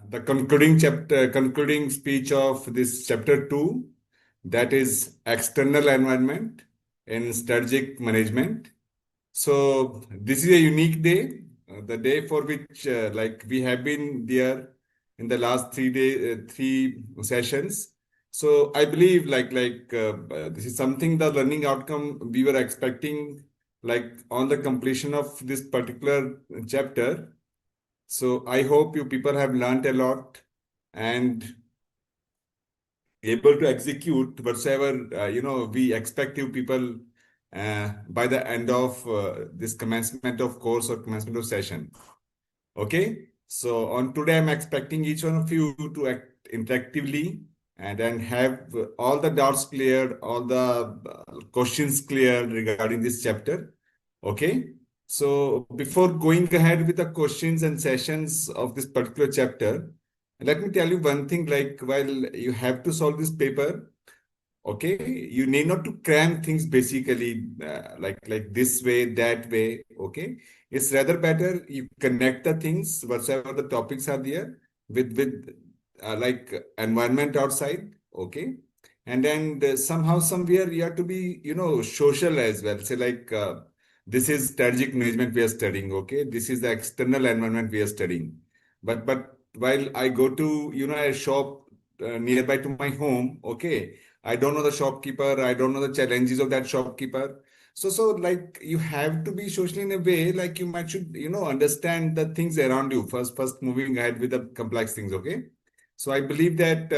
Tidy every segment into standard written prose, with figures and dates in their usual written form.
the concluding speech of this chapter 2, that is external environment in strategic management. So this is a unique day, the day for which like we have been there in the last 3 sessions. So I believe this is something, the learning outcome we were expecting, like on the completion of this particular chapter. So I hope you people have learned a lot and able to execute whatsoever we expect you people by the end of this commencement of course or commencement of session. Okay, so on today I'm expecting each one of you to act interactively and then have all the doubts cleared, all the questions cleared regarding this chapter. Okay, so before going ahead with the questions and sessions of this particular chapter, let me tell you one thing, like while you have to solve this paper, okay, you need not to cram things basically like this way, that way. Okay, it's rather better you connect the things, whatever the topics are there, with like environment outside. Okay, and then somehow somewhere you have to be social as well. Say like this is strategic management we are studying. Okay, this is the external environment we are studying. But while I go to a shop nearby to my home, okay, I don't know the shopkeeper. I don't know the challenges of that shopkeeper. So like you have to be social in a way, like you might should, understand the things around you first moving ahead with the complex things. Okay. So I believe that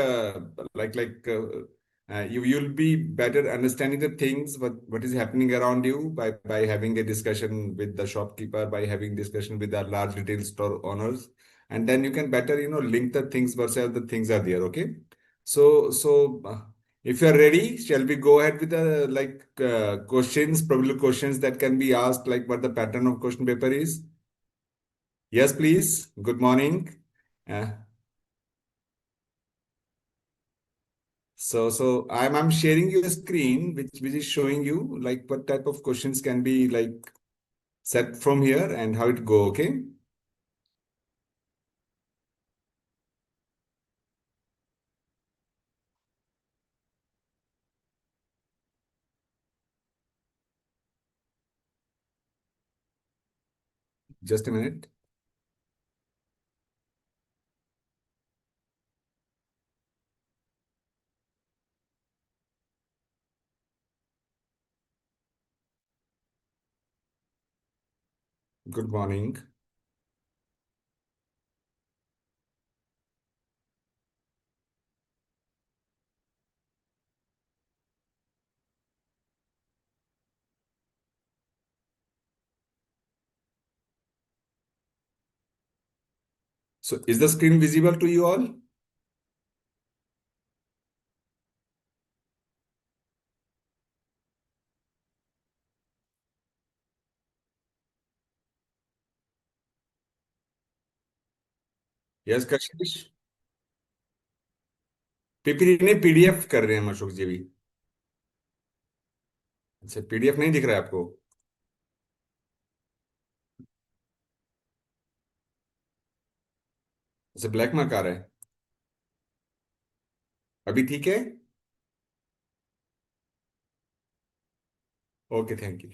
you'll be better understanding the things, what is happening around you by having a discussion with the shopkeeper, by having discussion with the large retail store owners, and then you can better link the things versus the things are there. Okay. So if you are ready, shall we go ahead with the questions, probable questions that can be asked, like what the pattern of question paper is? Yes, please. Good morning. Uh, so I'm sharing you a screen which is showing you like what type of questions can be like set from here and how it go. Okay. Just a minute. Good morning. So is the screen visible to you all? Yes, Kashish. PPT नहीं, PDF कर रहे हैं अशोक जी भी। अच्छा, PDF नहीं दिख रहा है आपको? अच्छा, ब्लैक मार्क आ रहा है। अभी ठीक है? Okay, thank you.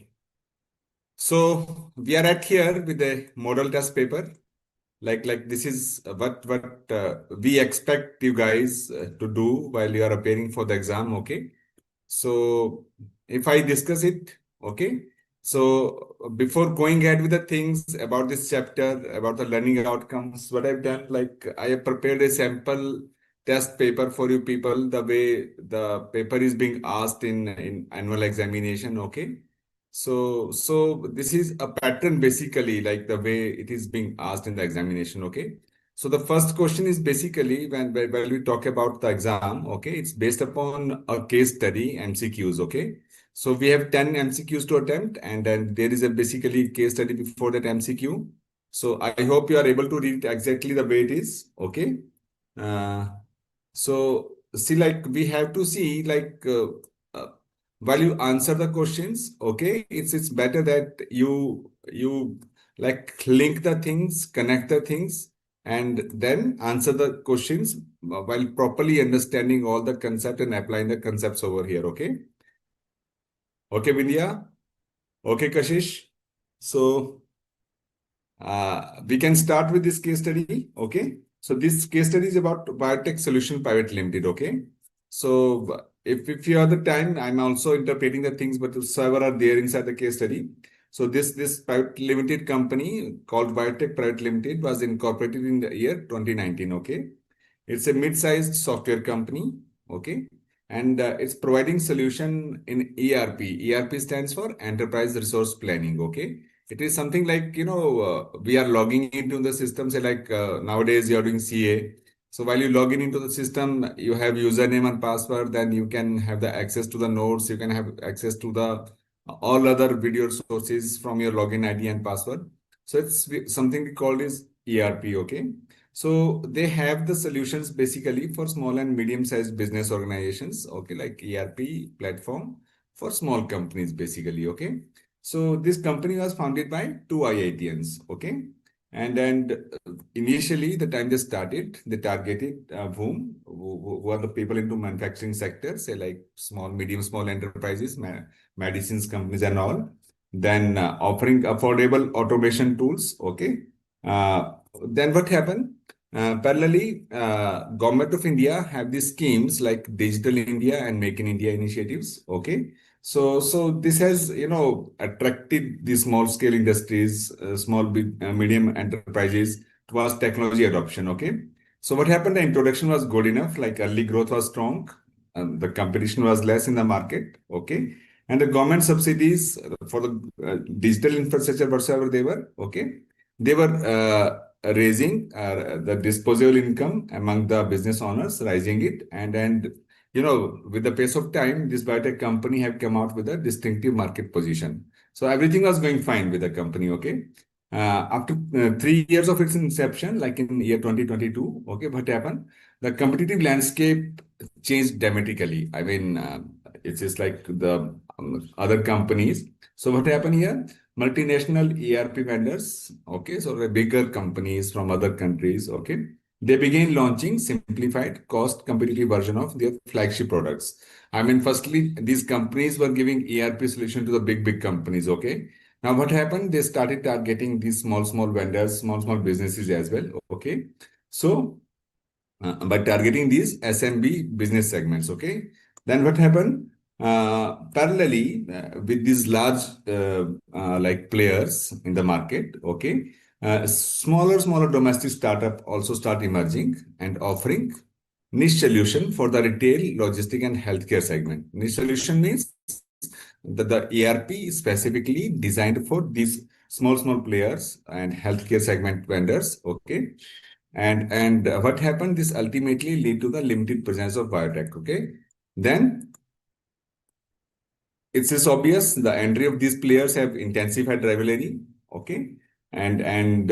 So we are at here with the model test paper. Like this is what we expect you guys to do while you are appearing for the exam. Okay. So if I discuss it, okay. So before going ahead with the things about this chapter, about the learning outcomes, what I've done, like I have prepared a sample test paper for you people, the way the paper is being asked in annual examination. Okay. So this is a pattern basically, like the way it is being asked in the examination. Okay. So the first question is basically when we talk about the exam, okay, it's based upon a case study, MCQs, okay. So we have 10 MCQs to attempt, and then there is a basically case study before that MCQ. So I hope you are able to read it exactly the way it is, okay. Uh, so see, like we have to see uh, while you answer the questions, okay, it's better that you like link the things, connect the things, and then answer the questions while properly understanding all the concept and applying the concepts over here. Okay. Okay, Vidya. Okay, Kashish. So we can start with this case study. Okay. So this case study is about Biotech Solution Private Limited. Okay. So if you have the time, I'm also interpreting the things, but whatsoever are there inside the case study. So this private limited company called Biotech Private Limited was incorporated in the year 2019. Okay. It's a mid-sized software company. Okay. And it's providing solution in ERP. ERP stands for Enterprise Resource Planning. Okay. It is something like, we are logging into the system, say like nowadays you're doing CA. So while you log in into the system, you have username and password, then you can have the access to the notes, you can have access to the all other video sources from your login ID and password. So it's something called is ERP, okay? So they have the solutions basically for small and medium-sized business organizations, okay, like ERP platform for small companies basically, okay? So this company was founded by two IITians, okay? And initially, the time they started, they targeted who are the people into manufacturing sector, say like small, medium, small enterprises, medicines companies and all. Then offering affordable automation tools, okay? Then what happened? Parallelly, Government of India have these schemes like Digital India and Make in India initiatives, okay? So this has, attracted the small scale industries, small, big, medium enterprises towards technology adoption. Okay. So what happened? The introduction was good enough. Like early growth was strong. The competition was less in the market. Okay. And the government subsidies for the digital infrastructure whatsoever they were. Okay. They were raising the disposable income among the business owners, rising it, and with the pace of time, this biotech company have come out with a distinctive market position. So everything was going fine with the company, okay? After 3 years of its inception, like in year 2022, okay, what happened? The competitive landscape changed dramatically. I mean, it's just like the other companies. So what happened here? Multinational ERP vendors, okay, so the bigger companies from other countries, okay, they began launching simplified, cost competitive version of their flagship products. I mean, firstly, these companies were giving ERP solution to the big companies. Okay. Now, what happened? They started targeting these small vendors, small businesses as well. Okay. So, by targeting these SMB business segments. Okay. Then what happened? Parallelly, with these large like players in the market, okay, smaller domestic startup also start emerging and offering niche solution for the retail, logistic, and healthcare segment. Niche solution means that the ERP is specifically designed for these small players and healthcare segment vendors. Okay, and what happened? This ultimately lead to the limited presence of biotech. Okay, then it's just obvious the entry of these players have intensified rivalry. Okay, and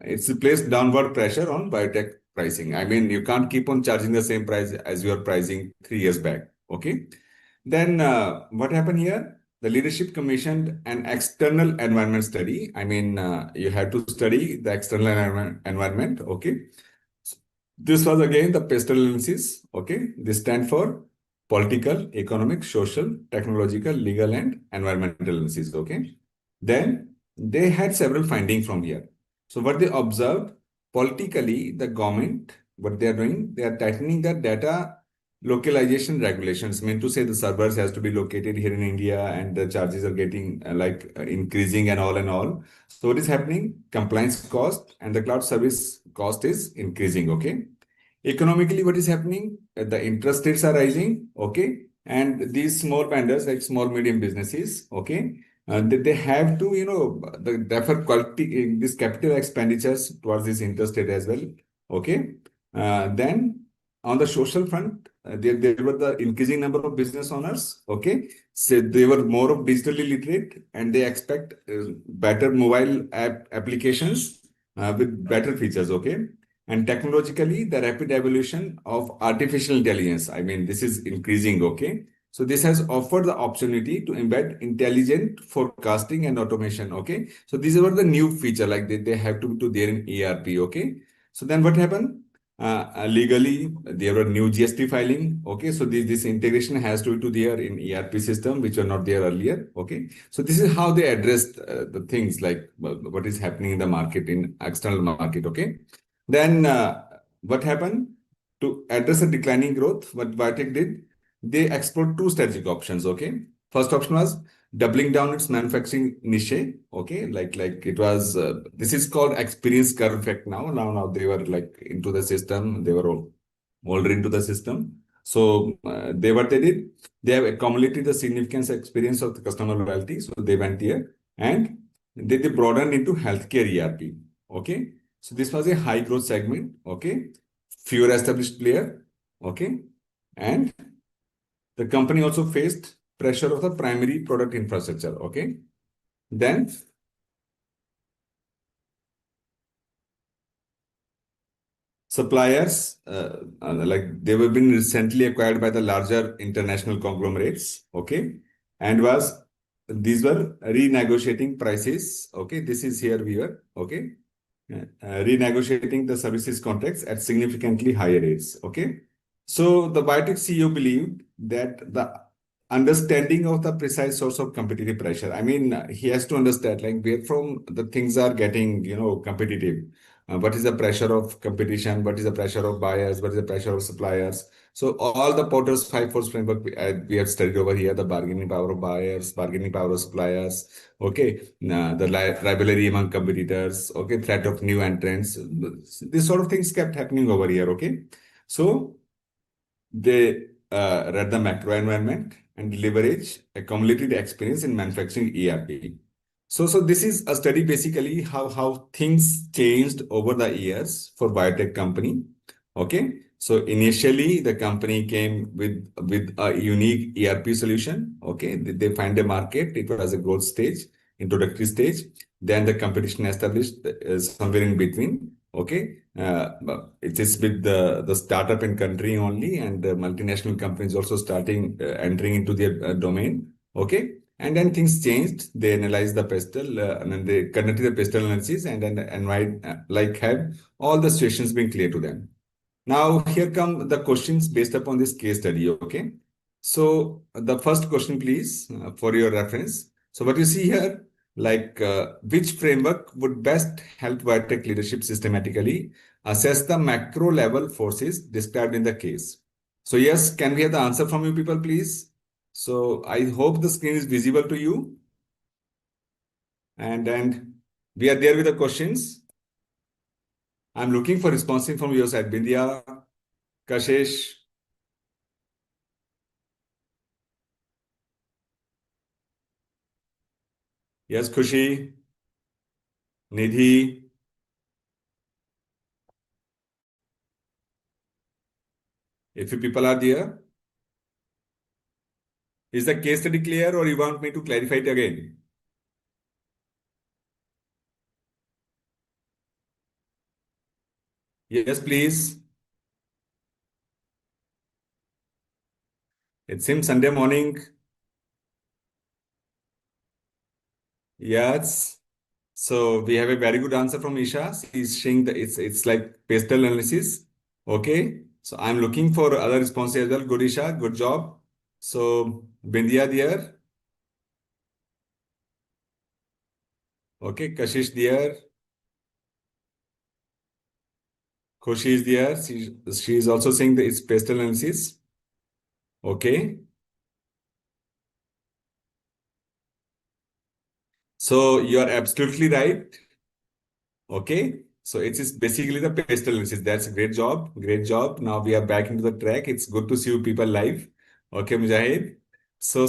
it's placed downward pressure on biotech pricing. I mean, you can't keep on charging the same price as you are pricing 3 years back. Okay. Then what happened here? The leadership commissioned an external environment study. I mean, you have to study the external environment. Okay. This was again the PESTEL analysis. Okay. This stand for political, economic, social, technological, legal, and environmental analysis. Okay. Then they had several findings from here. So what they observed, politically, the government, what they are doing, they are tightening the data localization regulations. Mean to say the servers has to be located here in India and the charges are getting increasing and all and all. So what is happening? Compliance cost and the cloud service cost is increasing. Okay. Economically, what is happening? The interest rates are rising. Okay. And these small vendors, like small, medium businesses, okay, they have to, defer quality, this capital expenditures towards this interest rate as well. Okay. Then on the social front, there were the increasing number of business owners. Okay. So they were more of digitally literate and they expect better mobile applications with better features. Okay. And technologically, the rapid evolution of artificial intelligence. I mean, this is increasing. Okay. So this has offered the opportunity to embed intelligent forecasting and automation. Okay. So these were the new feature, like they have to be to there in ERP. Okay. So then what happened? Legally, there were new GST filing. Okay. So this integration has to be to there in ERP system, which were not there earlier. Okay. So this is how they addressed the things like what is happening in the market, in external market. Okay. Then what happened? To address the declining growth, what Biotech did, they explored two strategic options. Okay. First option was doubling down its manufacturing niche. Okay. Like it was, this is called experience curve effect now. Now they were like into the system. They were all already into the system. So what they did, they have accumulated the significant experience of the customer loyalty. So they went here and they broadened into healthcare ERP. Okay. So this was a high growth segment. Okay. Fewer established player. Okay. And the company also faced pressure of the primary product infrastructure. Okay. Then suppliers, like they were been recently acquired by the larger international conglomerates. Okay. And was these were renegotiating prices. Okay. This is here we were. Okay. Renegotiating the services contracts at significantly higher rates. Okay. So the biotech CEO believed that the understanding of the precise source of competitive pressure. I mean, he has to understand like where from the things are getting, competitive. What is the pressure of competition? What is the pressure of buyers? What is the pressure of suppliers? So all the Porter's five force framework we have studied over here: the bargaining power of buyers, bargaining power of suppliers. Okay, the rivalry among competitors. Okay, threat of new entrants. This sort of things kept happening over here. Okay, so they read the macro environment and leverage a cumulative experience in manufacturing ERP. So this is a study basically how things changed over the years for biotech company. Okay. So initially the company came with a unique ERP solution. Okay. They find a market. It was a growth stage, introductory stage. Then the competition established somewhere in between. Okay. It is with the startup in country only, and the multinational companies also starting entering into their domain. Okay. And then things changed. They analyzed the PESTEL, and then they conducted the PESTEL analysis, and why, like have all the situations being clear to them. Now here come the questions based upon this case study. Okay. So the first question, please, for your reference. So what you see here, like which framework would best help biotech leadership systematically assess the macro level forces described in the case? So yes, can we have the answer from you people, please? So I hope the screen is visible to you. And we are there with the questions. I'm looking for responses from your side. Bindya, Kashish. Yes, Khushi, Nidhi. If you people are there, is the case study clear or you want me to clarify it again? Yes, please. It seems Sunday morning. Yes. So we have a very good answer from Isha. She's saying that it's like pastel analysis. Okay. So I'm looking for other responses as well. Good, Isha. Good job. So Bindia there. Okay. Kashish there. Khushi is there. She's also saying that it's pastel analysis. Okay. So you are absolutely right. Okay. So it is basically the pastel analysis. That's a great job. Great job. Now we are back into the track. It's good to see you people live. Okay, Mujahid. So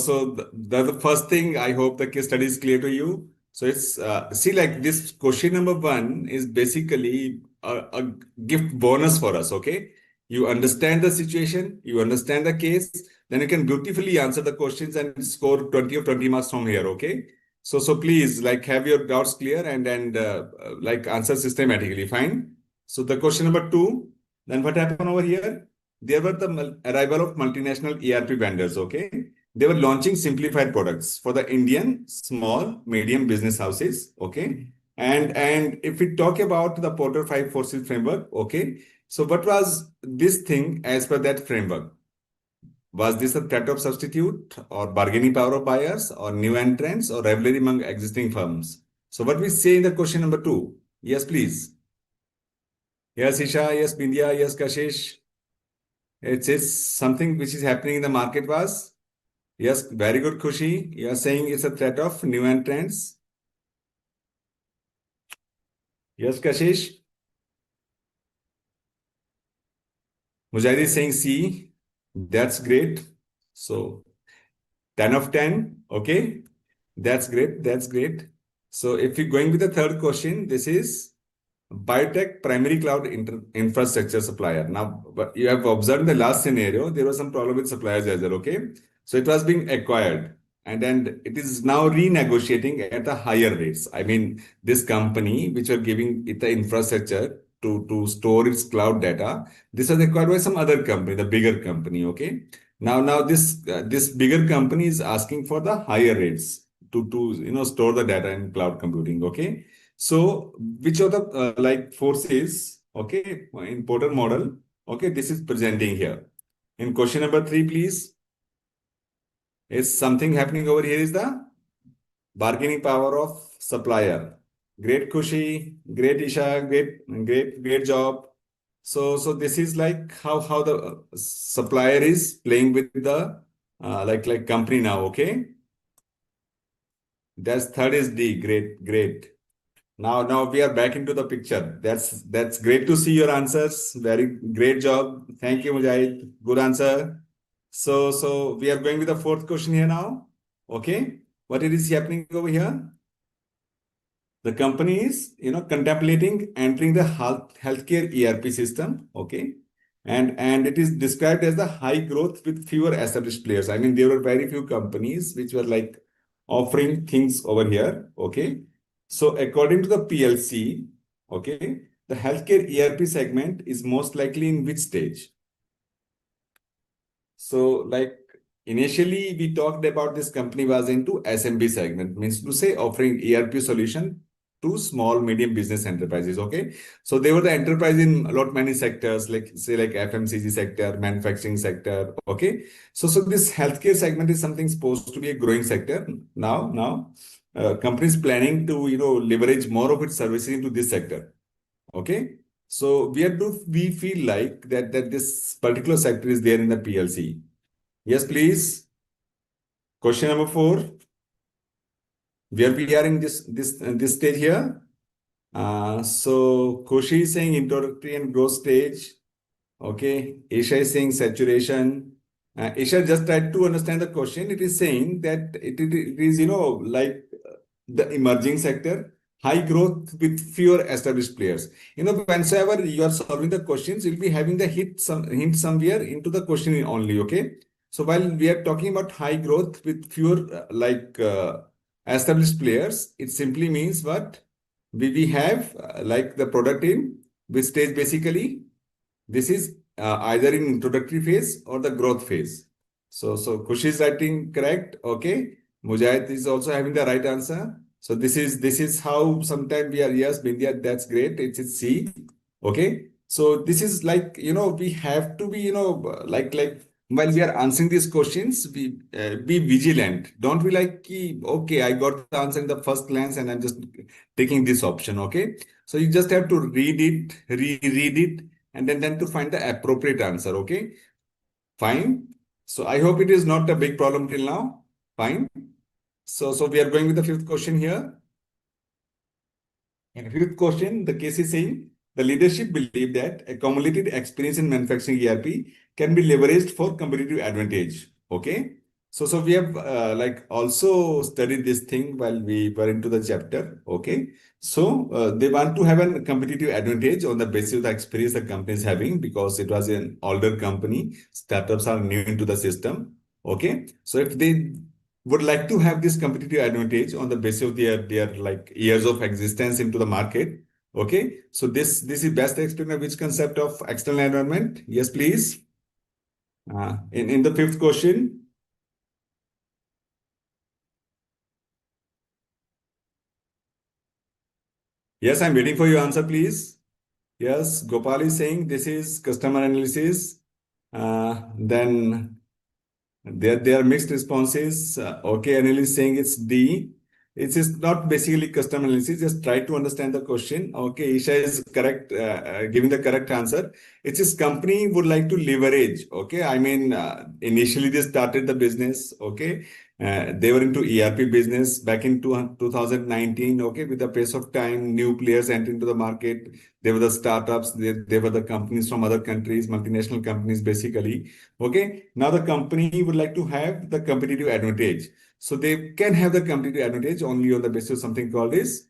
the first thing, I hope the case study is clear to you. So it's see, like this question number one is basically a gift bonus for us. Okay. You understand the situation, you understand the case, then you can beautifully answer the questions and score 20 or 20 marks from here. Okay. So please like have your doubts clear and like answer systematically. Fine. So the question number two, then what happened over here? There were the arrival of multinational ERP vendors. Okay. they were launching simplified products for the Indian small, medium business houses. Okay. And if we talk about the Porter 5 Forces framework, okay. So what was this thing as per that framework? Was this a threat of substitute or bargaining power of buyers or new entrants or rivalry among existing firms? So what we say in the question number two? Yes, please. Yes, Isha. Yes, Bindya. Yes, Kashish. It says something which is happening in the market was. Yes, very good, Khushi. You are saying it's a threat of new entrants. Yes, Kashish. Mujahid is saying C. That's great. So 10 of 10. Okay. That's great. That's great. So if you're going with the third question, this is Biotech primary cloud infrastructure supplier. Now, but you have observed in the last scenario, there was some problem with suppliers as well. Okay. So it was being acquired and then it is now renegotiating at a higher rates. I mean, this company, which are giving it the infrastructure to store its cloud data, this was acquired by some other company, the bigger company. Okay. Now this bigger company is asking for the higher rates to store the data in cloud computing. Okay. So, which are the like forces, okay, in Porter model, okay, this is presenting here. In question number three, please, is something happening over here is the bargaining power of supplier. Great Kushi, great Isha, great job. So this is like how the supplier is playing with the like company now, okay? That's third is D, great. Now we are back into the picture. That's great to see your answers. Very great job. Thank you, Mujahid. Good answer. So we are going with the fourth question here now. Okay. What it is happening over here? The company is, contemplating entering the healthcare ERP system. Okay. And it is described as the high growth with fewer established players. I mean, there were very few companies which were like offering things over here. Okay. So according to the PLC, okay, the healthcare ERP segment is most likely in which stage? So, like initially, we talked about this company was into SMB segment, means to say offering ERP solution to small, medium business enterprises. Okay, so they were the enterprise in a lot many sectors, like say like FMCG sector, manufacturing sector. Okay, so this healthcare segment is something supposed to be a growing sector now. Companies planning to leverage more of its services into this sector. Okay, so we feel like that this particular sector is there in the PLC. Yes, please. Question number four. Where we are in this stage here. So Koshi is saying introductory and growth stage. Okay. Isha is saying saturation. Isha just tried to understand the question. It is saying that it is like the emerging sector, high growth with fewer established players. Whenever you are solving the questions, you'll be having the hint somewhere into the question only. Okay. So while we are talking about high growth with fewer established players, it simply means what we have like the product in which stage basically this is either in introductory phase or the growth phase. So Kush is writing correct. Okay. Mujahid is also having the right answer. So this is how sometimes we are, yes, Bindya, that's great. It's C. Okay. So this is like, we have to be, like while we are answering these questions, we be vigilant. Don't be like, okay, I got the answer in the first glance and I'm just taking this option. Okay. So you just have to read it, reread it, and then to find the appropriate answer. Okay, fine. So I hope it is not a big problem till now. Fine. So we are going with the fifth question here. In the fifth question, the case is saying the leadership believe that accumulated experience in manufacturing ERP can be leveraged for competitive advantage. Okay. So we have like also studied this thing while we were into the chapter. Okay. So they want to have a competitive advantage on the basis of the experience the company is having because it was an older company. Startups are new into the system. Okay. So if they would like to have this competitive advantage on the basis of their like years of existence into the market. Okay. So this is best explained which concept of external environment. Yes, please. In the fifth question. Yes, I'm waiting for your answer, please. Yes, Gopal is saying this is customer analysis. Then there are mixed responses. Okay, analyst saying it's D. It is not basically customer analysis. Just try to understand the question. Okay, Isha is correct, giving the correct answer. It's his company would like to leverage. Okay, I mean, initially they started the business. Okay, they were into ERP business back in 2019. Okay, with the pace of time, new players entering into the market. They were the startups. They were the companies from other countries, multinational companies, basically. Okay, now the company would like to have the competitive advantage. So they can have the competitive advantage only on the basis of something called is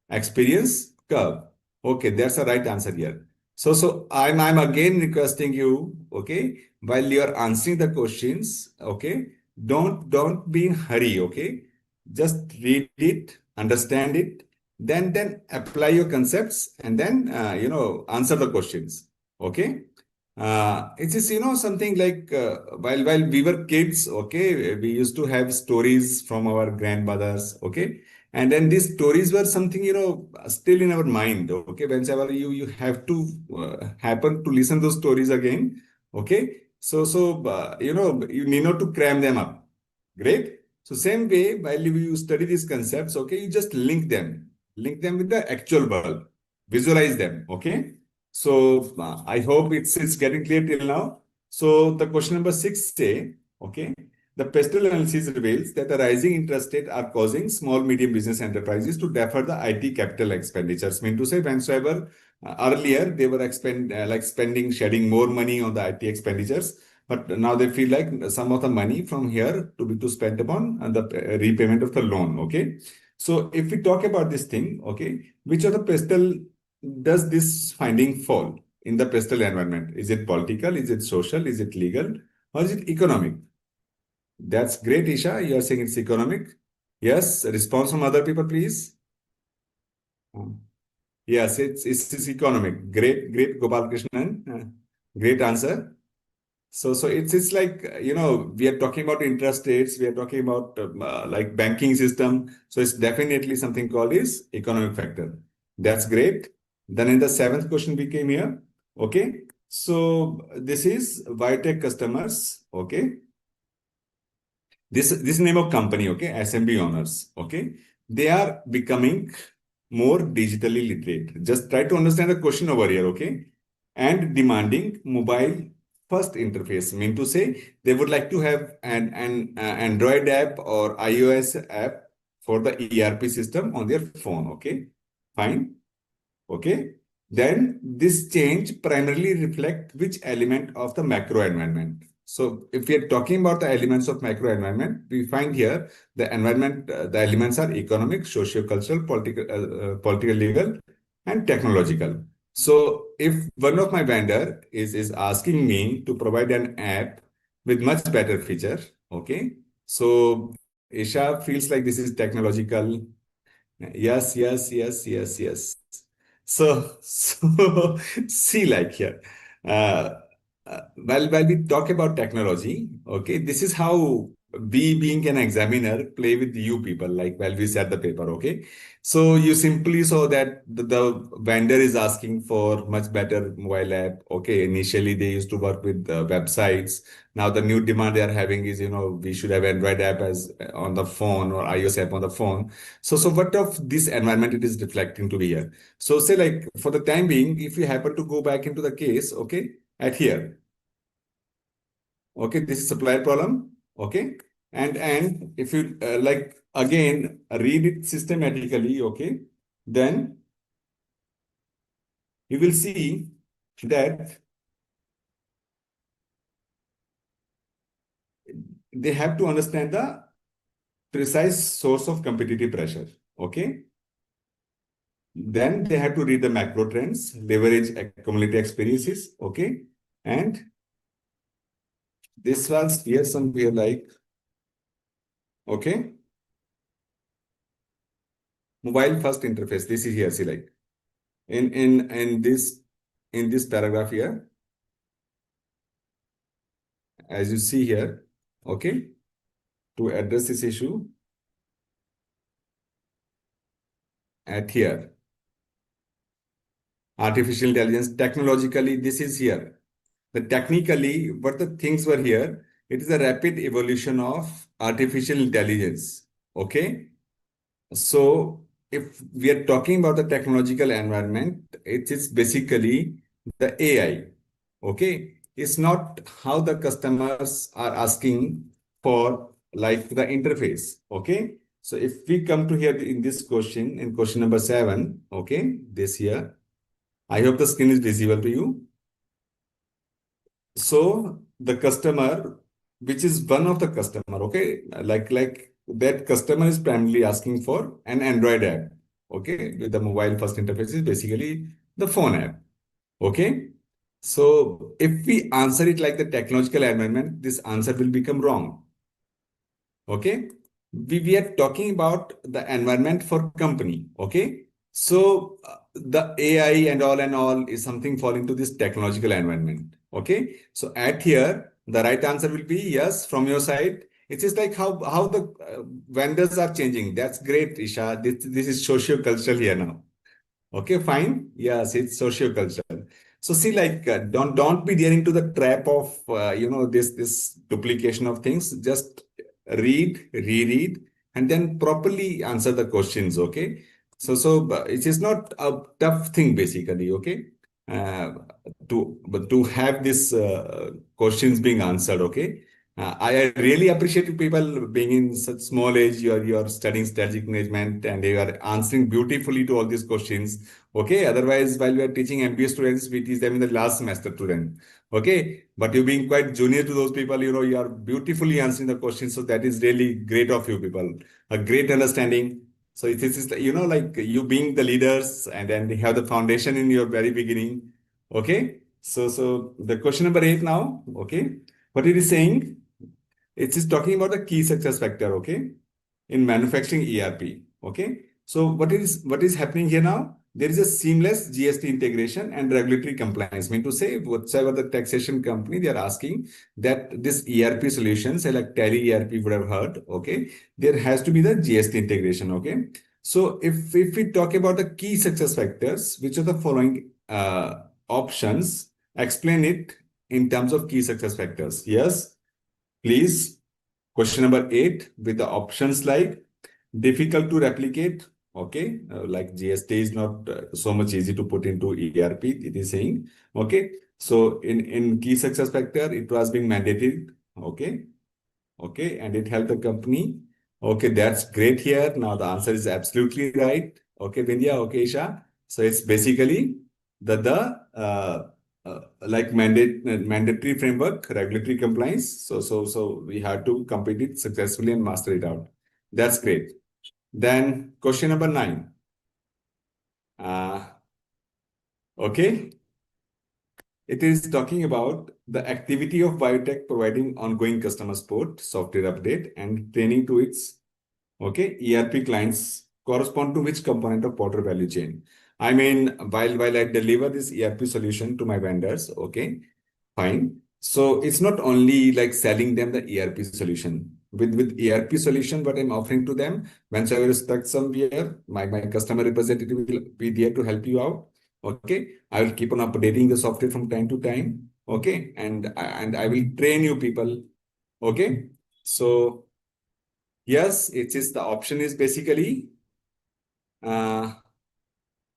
experience curve. Okay, that's the right answer here. So I'm again requesting you, okay, while you are answering the questions, okay, don't be in hurry, okay. Just read it, understand it, then apply your concepts, and then answer the questions. Okay. It is something like while we were kids, okay, we used to have stories from our grandmothers, okay, and then these stories were something, still in our mind. Okay. Whenever you have to happen to listen those stories again. Okay. So you need not to cram them up. Great. So same way, while you study these concepts, okay, you just link them with the actual world, visualize them. Okay. So I hope it's getting clear till now. So the question number 6 say, okay, the PESTEL analysis reveals that the rising interest rate are causing small, medium business enterprises to defer the IT capital expenditures. Mean to say, whensoever earlier they were shedding more money on the IT expenditures, but now they feel like some of the money from here to be to spend upon the repayment of the loan. Okay. So if we talk about this thing, okay, which of the PESTEL does this finding fall in the PESTEL environment? Is it political? Is it social? Is it legal? Or is it economic? That's great, Isha. You are saying it's economic. Yes. Response from other people, please. Um, Yes, it's economic. Great, Gopal Krishnan. Great answer. So it's like we are talking about interest rates. We are talking about like banking system. So it's definitely something called is economic factor. That's great. Then in the seventh question we came here. Okay. So this is Biotech customers. Okay. This name of company, okay, SMB owners, okay, they are becoming more digitally literate. Just try to understand the question over here, okay, and demanding mobile first interface. Mean to say they would like to have an Android app or iOS app for the ERP system on their phone. Okay, fine. Okay. Then this change primarily reflect which element of the macro environment. So if we are talking about the elements of macro environment, we find here the environment, the elements are economic, socio-cultural, political, legal, and technological. So if one of my vendor is asking me to provide an app with much better feature, okay, so Isha feels like this is technological. Yes, yes, yes, yes, yes. So see, like here, uh, while we talk about technology, okay, this is how we, being an examiner, play with you people, like while we set the paper, okay. So you simply saw that the vendor is asking for much better mobile app. Okay, initially they used to work with websites. Now the new demand they are having is, we should have Android app as on the phone or iOS app on the phone. So what of this environment it is reflecting to be here? So say like for the time being, if you happen to go back into the case, okay, at here, okay, this is supplier problem, okay, and if you like again read it systematically, okay, then you will see that they have to understand the precise source of competitive pressure, okay. Then they have to read the macro trends, leverage accumulated experiences, okay, and this was here somewhere like, okay, mobile first interface. This is here, see like in this paragraph here, as you see here, okay, to address this issue at here. artificial intelligence. Technologically, this is here. But technically, what the things were here, it is a rapid evolution of artificial intelligence. Okay. So if we are talking about the technological environment, it is basically the AI. Okay. It's not how the customers are asking for like the interface. Okay. So if we come to here in this question, in question number 7, okay, this here, I hope the screen is visible to you. So the customer, which is one of the customer, okay, like that customer is primarily asking for an Android app, okay, with the mobile first interface is basically the phone app, okay. So if we answer it like the technological environment, this answer will become wrong. Okay, we are talking about the environment for company. Okay, so the AI and all is something fall into this technological environment. Okay, so at here the right answer will be yes from your side. It is like how the vendors are changing. That's great, Isha. This is socio-cultural here now. Okay, fine. Yes, it's socio-cultural. So see, like don't be daring to the trap of this duplication of things. Just read, reread, and then properly answer the questions. Okay. So it is not a tough thing basically. Okay. Uh, to have this questions being answered. Okay. I really appreciate people being in such small age. You're studying strategic management and you are answering beautifully to all these questions. Okay. Otherwise, while we are teaching MBA students, we teach them in the last semester to them. Okay. But you being quite junior to those people, you are beautifully answering the questions. So that is really great of you people. A great understanding. So this is, like you being the leaders and then they have the foundation in your very beginning. Okay. So the question number 8 now. Okay. What it is saying? It is talking about the key success factor, okay, in manufacturing ERP. Okay. So what is happening here now? There is a seamless GST integration and regulatory compliance. Mean to say, whatever the taxation company they are asking that this ERP solutions, like Tally ERP would have heard, okay, there has to be the GST integration. Okay. So if we talk about the key success factors, which are the following options, explain it in terms of key success factors. Yes, please. Question number 8 with the options like difficult to replicate. Okay, like GST is not so much easy to put into ERP. It is saying okay. So in key success factor, it was being mandated. Okay, okay, and it helped the company. Okay, that's great here. Now the answer is absolutely right. Okay, Vindhya. Okay, Isha. So it's basically like mandatory framework, regulatory compliance. So we had to complete it successfully and master it out. That's great. Then question number 9. Okay, it is talking about the activity of biotech providing ongoing customer support, software update, and training to its ERP clients correspond to which component of Porter value chain? I mean, while I deliver this ERP solution to my vendors, okay, fine. So it's not only like selling them the ERP solution. With ERP solution, what I'm offering to them, once I will stuck somewhere, my customer representative will be there to help you out. Okay, I will keep on updating the software from time to time. Okay, and I will train you people. Okay, so yes, it is the option is basically uh,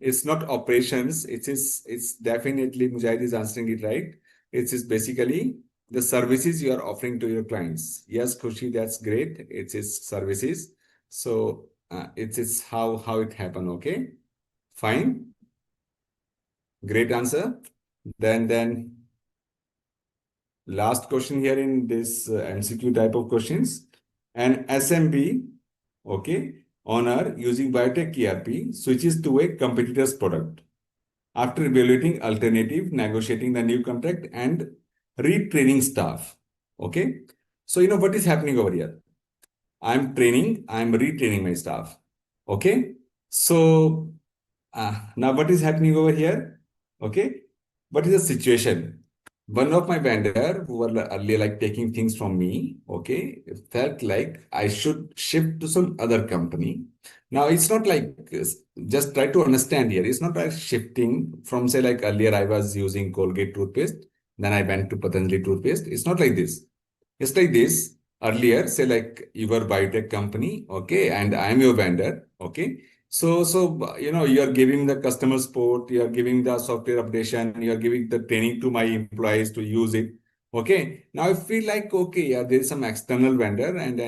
it's not operations. It's definitely Mujahid is answering it right. It is basically the services you are offering to your clients. Yes, Khushi, that's great. It is services. So it is how it happened. Okay, fine, great answer. Then last question here in this MCQ type of questions. An SMB, okay, owner using Biotech ERP switches to a competitor's product after evaluating alternative, negotiating the new contract, and retraining staff. Okay. So, what is happening over here? I'm retraining my staff. Okay. So, now what is happening over here? Okay. What is the situation? One of my vendor who were earlier like taking things from me, okay, felt like I should shift to some other company Now it's not like just try to understand here. It's not like shifting from say like earlier I was using Colgate toothpaste, then I went to Patanjali toothpaste. It's not like this. It's like this. Earlier, say like your biotech company, okay, and I'm your vendor, okay. So you are giving the customer support, you are giving the software updation, you are giving the training to my employees to use it. Okay. Now I feel like okay, yeah, there is some external vendor and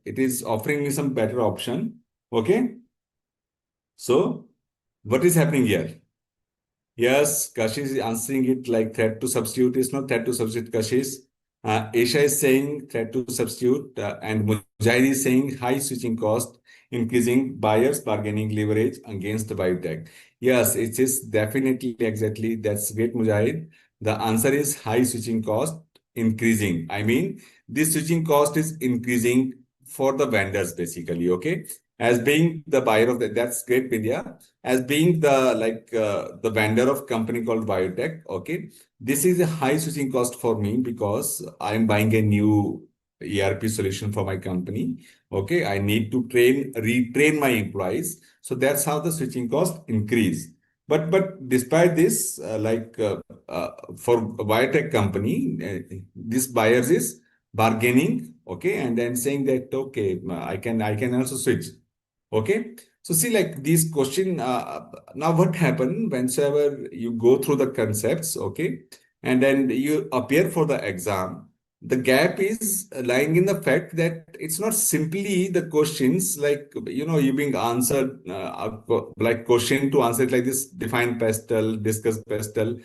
it is offering me some better option. Okay. So what is happening here? Yes, Kashish is answering it like threat to substitute. It's not threat to substitute, Kashish. Asia is saying threat to substitute, and Mujahid is saying high switching cost, increasing buyers' bargaining leverage against the biotech. Yes, it is definitely exactly. That's great, Mujahid. The answer is high switching cost increasing. I mean, this switching cost is increasing for the vendors basically. Okay, as being the buyer of that, that's great, Vidya, as being the vendor of company called Biotech. Okay, this is a high switching cost for me because I'm buying a new ERP solution for my company. Okay, I need to retrain my employees, so that's how the switching cost increase. But despite this, for a biotech company, this buyers is bargaining, okay, and then saying that okay, I can also switch. Okay. So see, like these question, now what happen whenever you go through the concepts, okay, and then you appear for the exam, the gap is lying in the fact that it's not simply the questions like, you being answered, like question to answer it like this, define pestle, discuss pestle.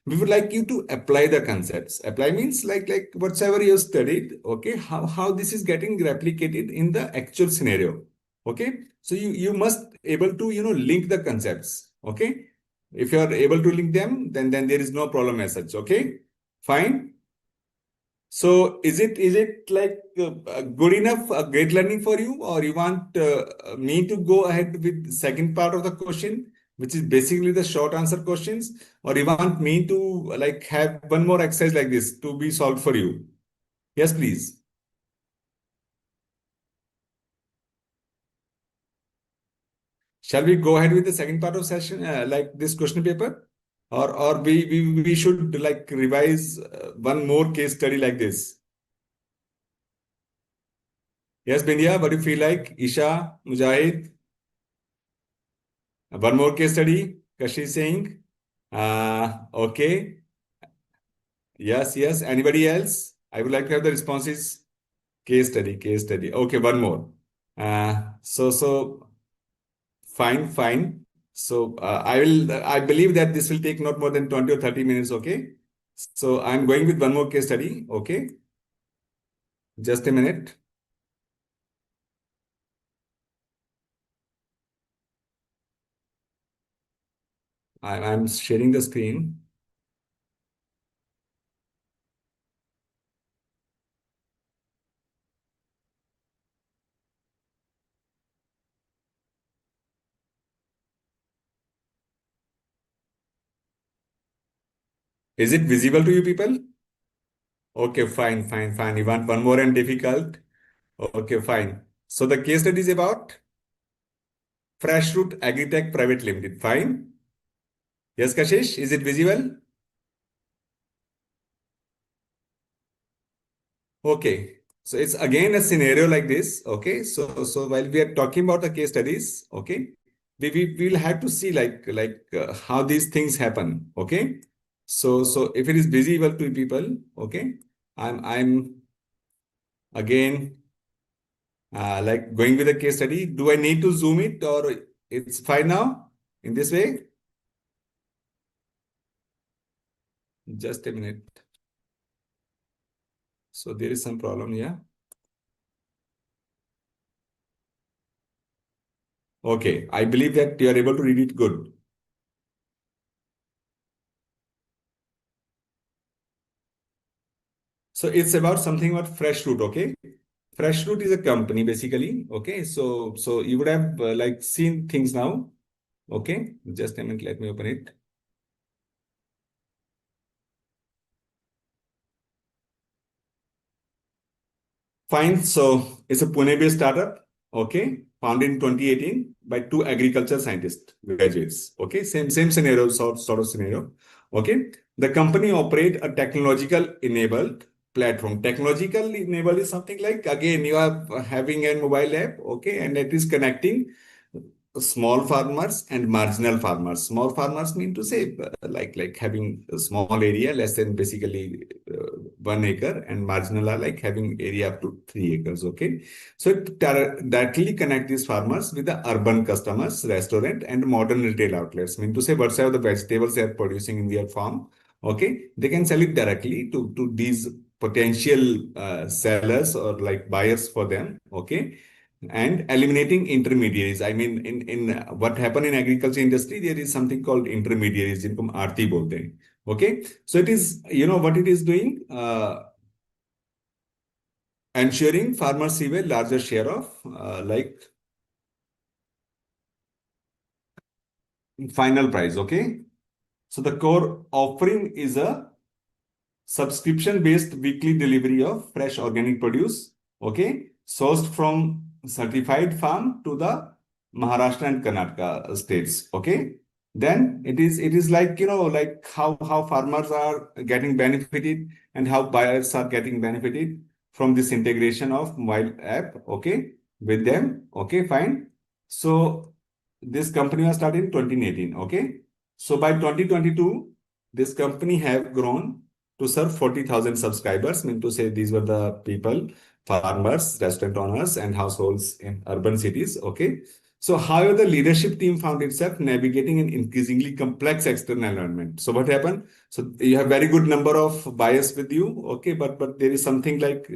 We would like you to apply the concepts. Apply means like whatever you studied, okay, how this is getting replicated in the actual scenario. Okay, so you must able to link the concepts. Okay, if you are able to link them, then there is no problem as such. Okay, fine. So is it like good enough, great learning for you, or you want me to go ahead with the second part of the question, which is basically the short answer questions, or you want me to like have one more exercise like this to be solved for you? Yes, please. Shall we go ahead with the second part of session, like this question paper, or we should like revise one more case study like this? Yes, Bindia, what do you feel like? Isha, Mujahid, one more case study. Kashi is saying, okay, yes, yes. Anybody else? I would like to have the responses. Case study, case study. Okay, one more. So fine, fine. So I believe that this will take not more than 20 or 30 minutes. Okay. So I'm going with one more case study. Okay. Just a minute. I'm sharing the screen. Is it visible to you people? Okay, fine, fine, fine. You want one more and difficult? Okay, fine. So the case study is about FreshRoot Agritech Private Limited. Fine. Yes, Kashish, is it visible? Okay. So it's again a scenario like this. Okay. So while we are talking about the case studies, okay, we will have to see how these things happen. Okay. So if it is visible to people, okay, I'm again like going with the case study. Do I need to zoom it or it's fine now in this way? Just a minute. So there is some problem here. Okay. I believe that you are able to read it good. So it's about something about FreshRoot, okay? FreshRoot is a company basically, okay? So you would have like seen things now, okay? Just a minute, let me open it. Fine. So it's a Pune-based startup, okay, founded in 2018 by two agriculture scientist graduates. Okay, same scenario, sort of scenario. Okay, the company operate a technological enabled platform. Technological enabled is something like, again, you are having a mobile app, okay, and it is connecting small farmers and marginal farmers. Small farmers mean to say like having a small area less than basically 1 acre, and marginal are like having area up to 3 acres. Okay, so it directly connect these farmers with the urban customers, restaurant, and modern retail outlets. Mean to say whatsoever the vegetables they are producing in their farm, okay, they can sell it directly to these potential sellers or like buyers for them. Okay, and eliminating intermediaries. I mean, in what happen in agriculture industry, there is something called intermediaries, जिनको आड़ती बोलते हैं. Okay, so it is, what it is doing, ensuring farmers receive a larger share of like final price. Okay, so the core offering is a subscription-based weekly delivery of fresh organic produce, okay, sourced from certified farm to the Maharashtra and Karnataka states, okay. Then it is like, like how farmers are getting benefited and how buyers are getting benefited from this integration of mobile app, okay, with them, okay, fine. So this company was started in 2018, okay. So by 2022, this company have grown to serve 40,000 subscribers. Mean to say these were the people, farmers, restaurant owners, and households in urban cities. Okay. So, however, the leadership team found itself navigating an increasingly complex external environment. So, what happened? So, you have very good number of buyers with you. Okay, but there is something like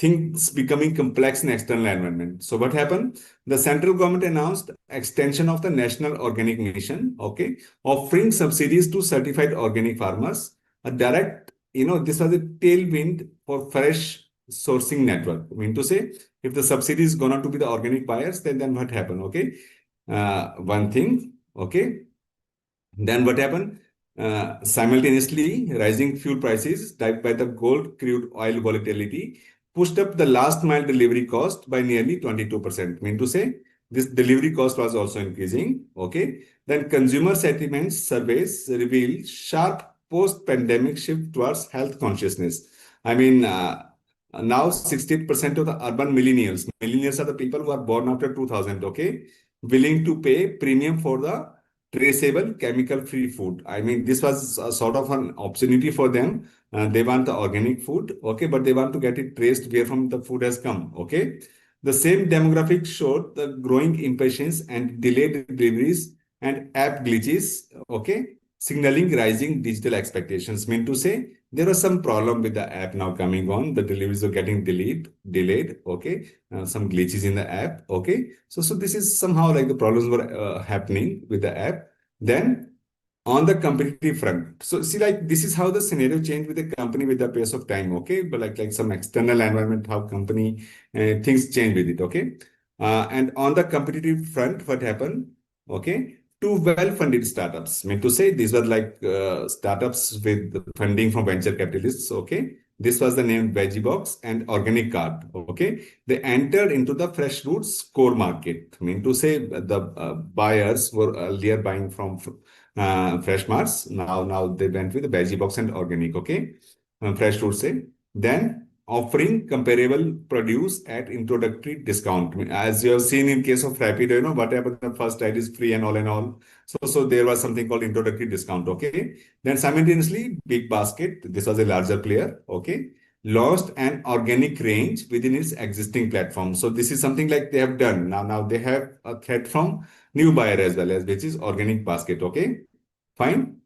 things becoming complex in external environment. So what happened? The central government announced extension of the National Organic Mission, okay, offering subsidies to certified organic farmers. A direct, this was a tailwind for fresh sourcing network. I mean to say, if the subsidy is gonna to be the organic buyers, then what happened? Okay, one thing, okay. Then what happened? Simultaneously, rising fuel prices, driven by the gold crude oil volatility, pushed up the last mile delivery cost by nearly 22%. Mean to say, this delivery cost was also increasing. Okay. Then consumer sentiments surveys reveal sharp post-pandemic shift towards health consciousness. I mean, now 60% of the urban millennials are the people who are born after 2000, okay, willing to pay premium for the traceable chemical-free food. I mean, this was a sort of an opportunity for them. They want the organic food, okay, but they want to get it traced where from the food has come, okay. The same demographic showed the growing impatience and delayed deliveries and app glitches, okay, signaling rising digital expectations. Mean to say, there was some problem with the app now coming on. The deliveries are getting delayed, okay. Some glitches in the app, okay. So this is somehow like the problems were happening with the app. Then on the competitive front, so see, like this is how the scenario changed with the company with the pace of time, okay. But like some external environment, how company things change with it, okay. And on the competitive front, what happened? Okay, two well-funded startups. I mean to say, these were like startups with funding from venture capitalists. Okay, this was the name Veggiebox and Organic Cart. Okay, they entered into the FreshRoots core market. I mean to say, the buyers were earlier buying from Fresh Marts. Now they went with the Veggiebox and Organic. Okay, FreshRoots. Then offering comparable produce at introductory discount. As you have seen in case of Rapido, whatever the first ride is free and all and all. So there was something called introductory discount. Okay. Then simultaneously, Big Basket, this was a larger player. Okay. Launched an organic range within its existing platform. So this is something like they have done. Now they have a threat from new buyer as well, as which is Organic Basket. Okay. Fine,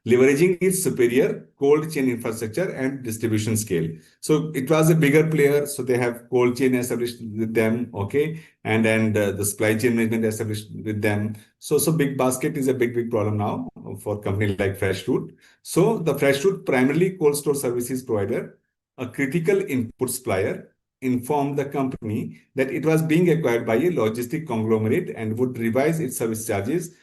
leveraging its superior cold chain infrastructure and distribution scale. So it was a bigger player. So they have cold chain established with them, okay, and the supply chain management established with them. So Big Basket is a big problem now for company like FreshRoot. So the FreshRoot, primarily cold store services provider, a critical input supplier, informed the company that it was being acquired by a logistic conglomerate and would revise its service charges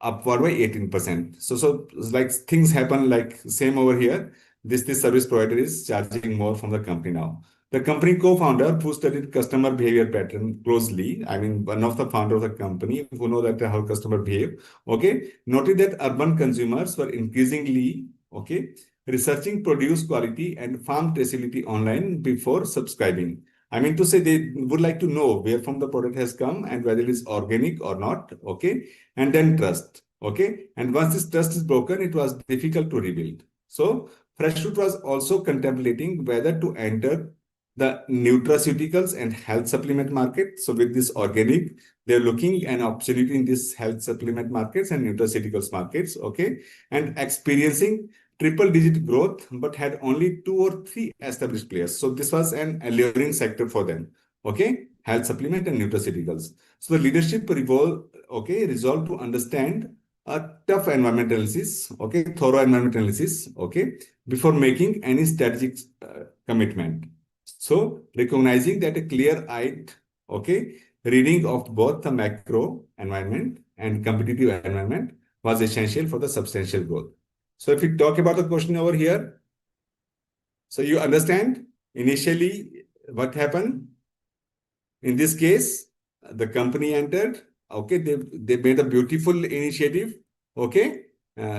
upward by 18%. So like things happen like same over here. This service provider is charging more from the company now. The company co-founder who studied customer behavior pattern closely, I mean, one of the founder of the company who know that how customer behave, okay, noted that urban consumers were increasingly, okay, researching produce quality and farm traceability online before subscribing. I mean to say they would like to know where from the product has come and whether it is organic or not, okay, and then trust, okay. And once this trust is broken, it was difficult to rebuild. So FreshRoot was also contemplating whether to enter the nutraceuticals and health supplement market. So with this organic, they're looking an opportunity in this health supplement markets and nutraceuticals markets, okay, and experiencing triple digit growth, but had only two or three established players. So this was an alluring sector for them, okay, health supplement and nutraceuticals. So the leadership resolved to understand a tough environment analysis, okay, thorough environment analysis, okay, before making any strategic commitment. So recognizing that a clear-eyed, okay, reading of both the macro environment and competitive environment was essential for the substantial growth. So if we talk about the question over here, so you understand initially what happened? In this case, the company entered, okay, they made a beautiful initiative, okay,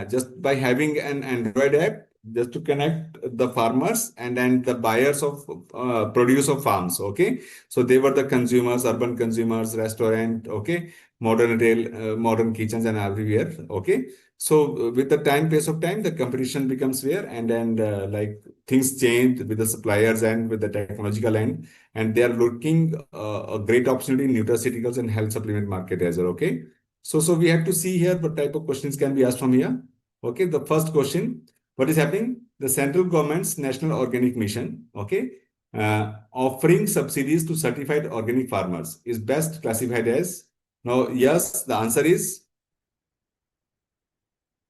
just by having an Android app just to connect the farmers and then the buyers of produce of farms, okay. So they were the consumers, urban consumers, restaurant, okay, modern retail, modern kitchens and everywhere, okay. So with the pace of time, the competition becomes fair, and then like things change with the suppliers and with the technological end, and they are looking a great opportunity in nutraceuticals and health supplement market as well. Okay, so we have to see here what type of questions can be asked from here. Okay, the first question: what is happening? The central government's National Organic Mission, okay, offering subsidies to certified organic farmers is best classified as. Now, yes, the answer is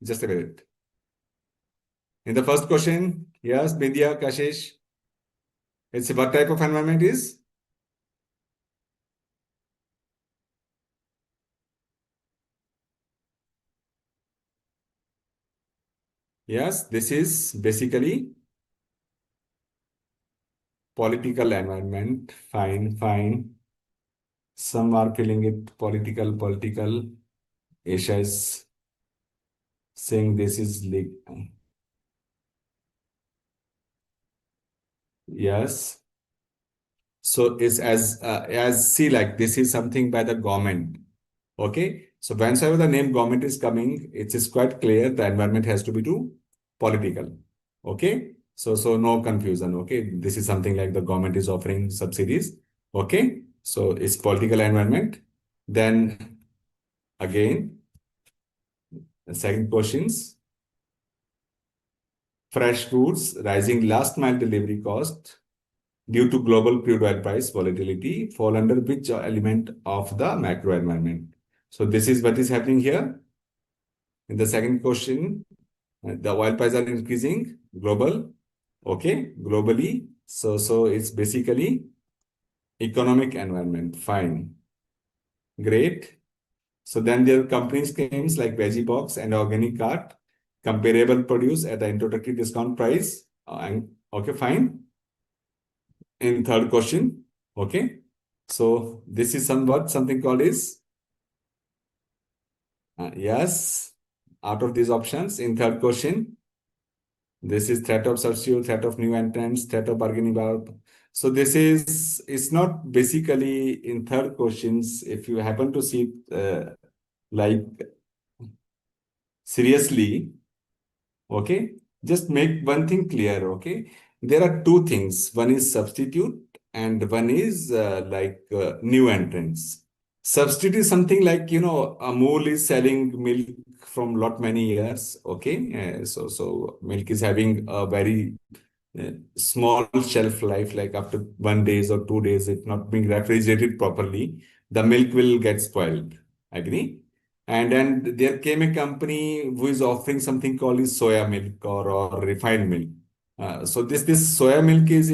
just a minute. In the first question, yes, Bindya, Kashish, it's what type of environment is? Yes, this is basically political environment. Fine, fine. Some are feeling it political. Asia is saying this is yes. So it's as see, like this is something by the government. Okay. So whenever the name government is coming, it is quite clear the environment has to be too political. Okay. So no confusion. Okay. This is something like the government is offering subsidies. Okay. So it's political environment. Then again, the second questions. FreshRoots rising last mile delivery cost due to global crude oil price volatility fall under which element of the macro environment? So this is what is happening here. In the second question, the oil prices are increasing global, okay, globally. So it's basically economic environment. Fine, great. So then there are companies claims like Veggie Box and Organic Cart, comparable produce at the introductory discount price. And okay, fine. In third question, okay. So this is something called is yes. Out of these options, in third question, this is threat of substitute, threat of new entrants, threat of bargaining power. So this is it's not basically in third questions. If you happen to see like seriously, okay, just make one thing clear. Okay, there are two things. One is substitute, and one is new entrants. Substitute is something like, Amul is selling milk from lot many years. Okay. So milk is having a very small shelf life, like after 1 days or 2 days, if not being refrigerated properly, the milk will get spoiled. Agree? And then there came a company who is offering something called is soya milk or refined milk. So this soya milk is,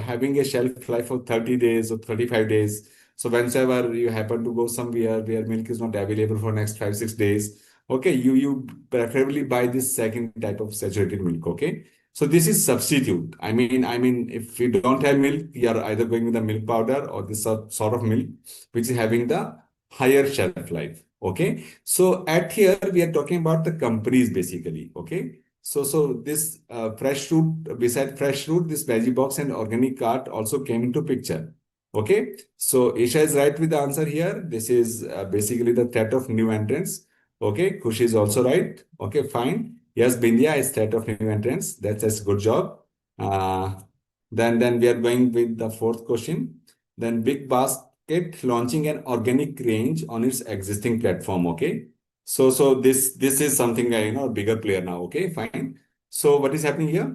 having a shelf life of 30 days or 35 days. So whenever you happen to go somewhere where milk is not available for next 5, 6 days, okay, you preferably buy this second type of saturated milk, okay? So this is substitute. I mean, if we don't have milk, you are either going with the milk powder or this sort of milk, which is having the higher shelf life. Okay. So at here we are talking about the companies basically. Okay. So this fresh root, beside fresh root, this veggie box and organic cart also came into picture. Okay. So Isha is right with the answer here. This is basically the threat of new entrants. Okay. Kushi is also right. Okay. Fine. Yes, Bindia is threat of new entrants. That's a good job. Uh, then we are going with the fourth question. Then Big Basket launching an organic range on its existing platform. Okay. So this is something a bigger player now. Okay, fine. So what is happening here?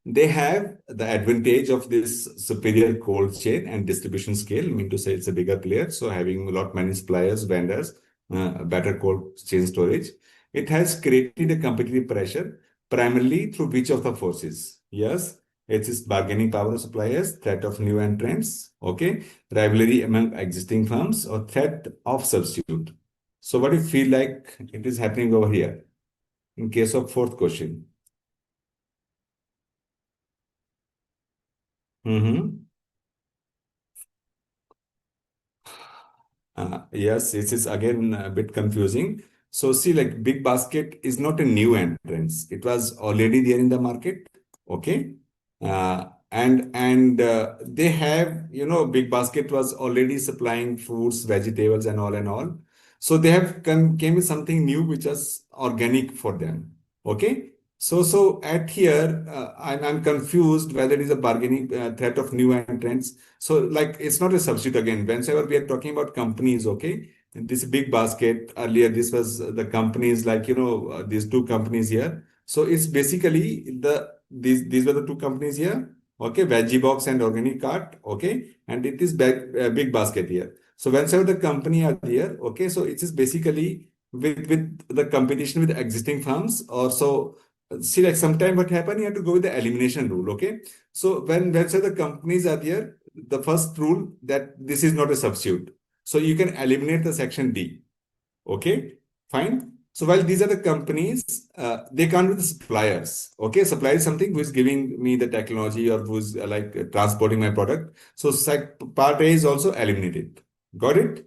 They have the advantage of this superior cold chain and distribution scale. I mean to say it's a bigger player. So having a lot many suppliers, vendors, better cold chain storage. It has created a competitive pressure primarily through which of the forces? Yes, it is bargaining power of suppliers, threat of new entrants, okay, rivalry among existing firms, or threat of substitute. So what do you feel like it is happening over here in case of fourth question? Mm-hmm. Yes, this is again a bit confusing. So see, like Big Basket is not a new entrance. It was already there in the market. Okay. And they have, Big Basket was already supplying fruits, vegetables, and all. So they have came with something new, which was organic for them. Okay. So at here, I'm confused whether it is a bargaining threat of new entrants. So like it's not a substitute again. Whenever we are talking about companies, okay, this Big Basket earlier, this was the companies like these two companies here. So it's basically these were the two companies here. Okay, Veggie Box and Organic Cart. Okay, and it is Big Basket here. So whenever the company are there, okay, so it is basically with the competition with existing firms. Or so see like sometime what happen, you have to go with the elimination rule. Okay, so when say the companies are there, the first rule that this is not a substitute. So you can eliminate the section D. Okay, fine. So while these are the companies, they can't be the suppliers. Okay, supplier is something who is giving me the technology or who's transporting my product. So part A is also eliminated. Got it?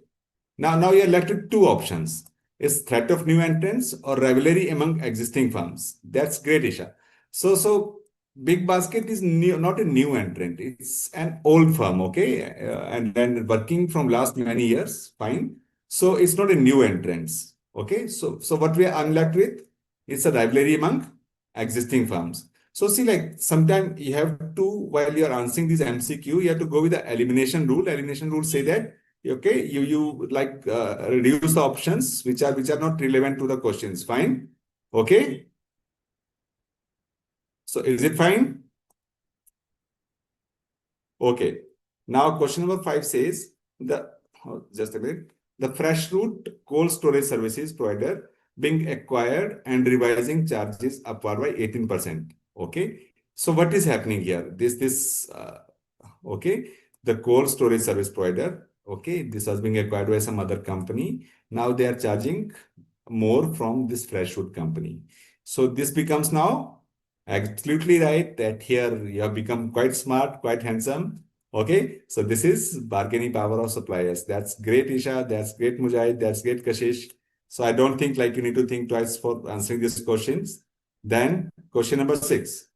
Now you're left with two options. Is threat of new entrants or rivalry among existing firms? That's great, Isha. So Big Basket is not a new entrant. It's an old firm, okay, and then working from last many years. Fine. So it's not a new entrant. Okay. So what I'm left with is a rivalry among existing firms. So see, like sometimes you have to, while you're answering this MCQ, you have to go with the elimination rule. Elimination rule say that okay, you like reduce the options which are not relevant to the questions. Fine. Okay. So is it fine? Okay. Now question number 5 says just a minute. The FreshRoot cold storage services provider being acquired and revising charges upward by 18%. Okay. So what is happening here? Okay, the cold storage service provider. Okay, this was being acquired by some other company. Now they are charging more from this FreshRoot company. So this becomes now absolutely right that here you have become quite smart, quite handsome. Okay, so this is bargaining power of suppliers. That's great, Isha. That's great, Mujahid. That's great, Kashish. So I don't think like you need to think twice for answering these questions. Then question number 6.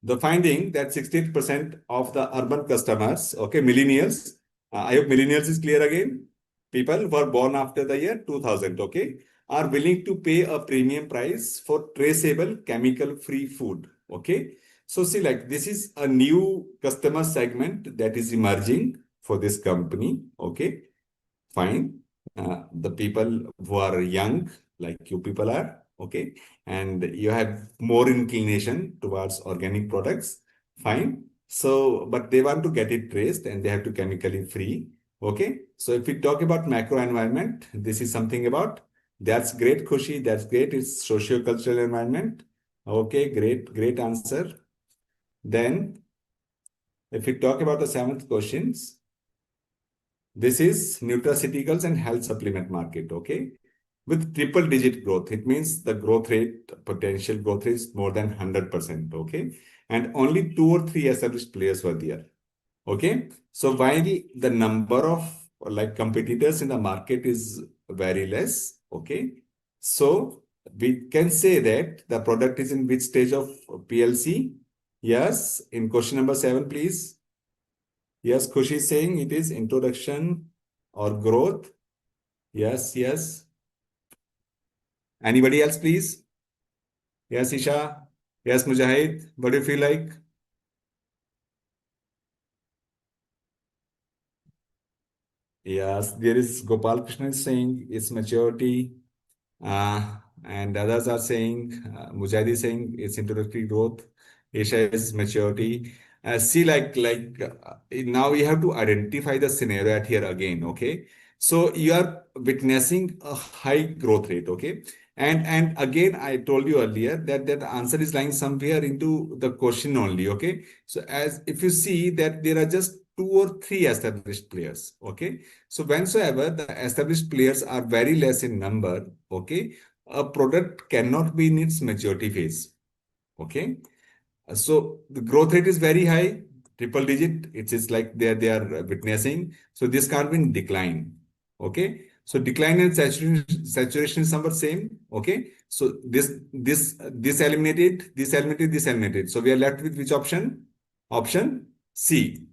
The finding that 68% of the urban customers, okay, millennials, I hope millennials is clear again, people who are born after the year 2000, okay, are willing to pay a premium price for traceable chemical-free food, okay. So see, like this is a new customer segment that is emerging for this company, okay. Fine. The people who are young, like you people are, okay, and you have more inclination towards organic products, fine. So, but they want to get it traced and they have to chemically free, okay. So, if we talk about macro environment, this is something about that's great, Khushi. That's great. It's socio-cultural environment. Okay, great answer. Then, if we talk about the seventh questions, this is nutraceuticals and health supplement market. Okay. with triple digit growth. It means the growth rate, potential growth rate is more than 100%. Okay. And only two or three established players were there. Okay. So while the number of like competitors in the market is very less. Okay. So we can say that the product is in which stage of PLC? Yes. In question number 7, please. Yes, Khushi is saying it is introduction or growth. Yes, yes. Anybody else, please? Yes, Isha. Yes, Mujahid. What do you feel like? Yes, there is Gopal Krishna is saying it's maturity. And others are saying, Mujahid is saying it's introductory growth. Asia is maturity. See, now we have to identify the scenario at here again. Okay, so you are witnessing a high growth rate. Okay, and again, I told you earlier that that answer is lying somewhere into the question only. Okay, so as if you see that there are just two or three established players. Okay, so whensoever the established players are very less in number, okay, a product cannot be in its maturity phase. Okay. So the growth rate is very high, triple digit. It is like they are witnessing. So this can't be in decline. Okay. So decline and saturation is somewhat same. Okay. So this eliminated, this eliminated, this eliminated. So we are left with which option? Option C.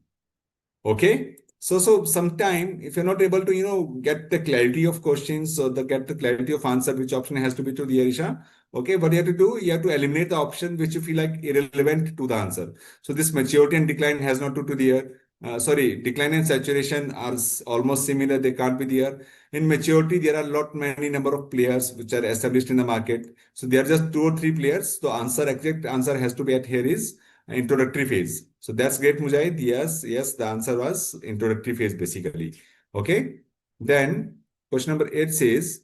Okay. So sometime if you're not able to, get the clarity of questions or get the clarity of answer, which option has to be to the Arisha. Okay, what you have to do, you have to eliminate the option which you feel like irrelevant to the answer. So this maturity and decline has not to the sorry, decline and saturation are almost similar. They can't be there. In maturity, there are lot many number of players which are established in the market. So there are just two or three players. So exact answer has to be at here is introductory phase. So that's great, Mujahid. Yes, yes, the answer was introductory phase basically. Okay. Then question number 8 says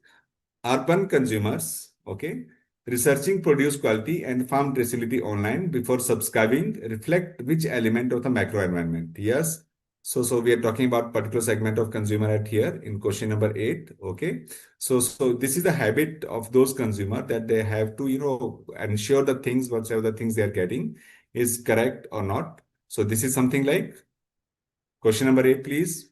urban consumers, okay, researching produce quality and farm traceability online before subscribing reflect which element of the macro environment? Yes. So we are talking about particular segment of consumer at here in question number 8. Okay. So this is the habit of those consumer that they have to, ensure the things, whatever the things they are getting is correct or not. So this is something like question number 8, please.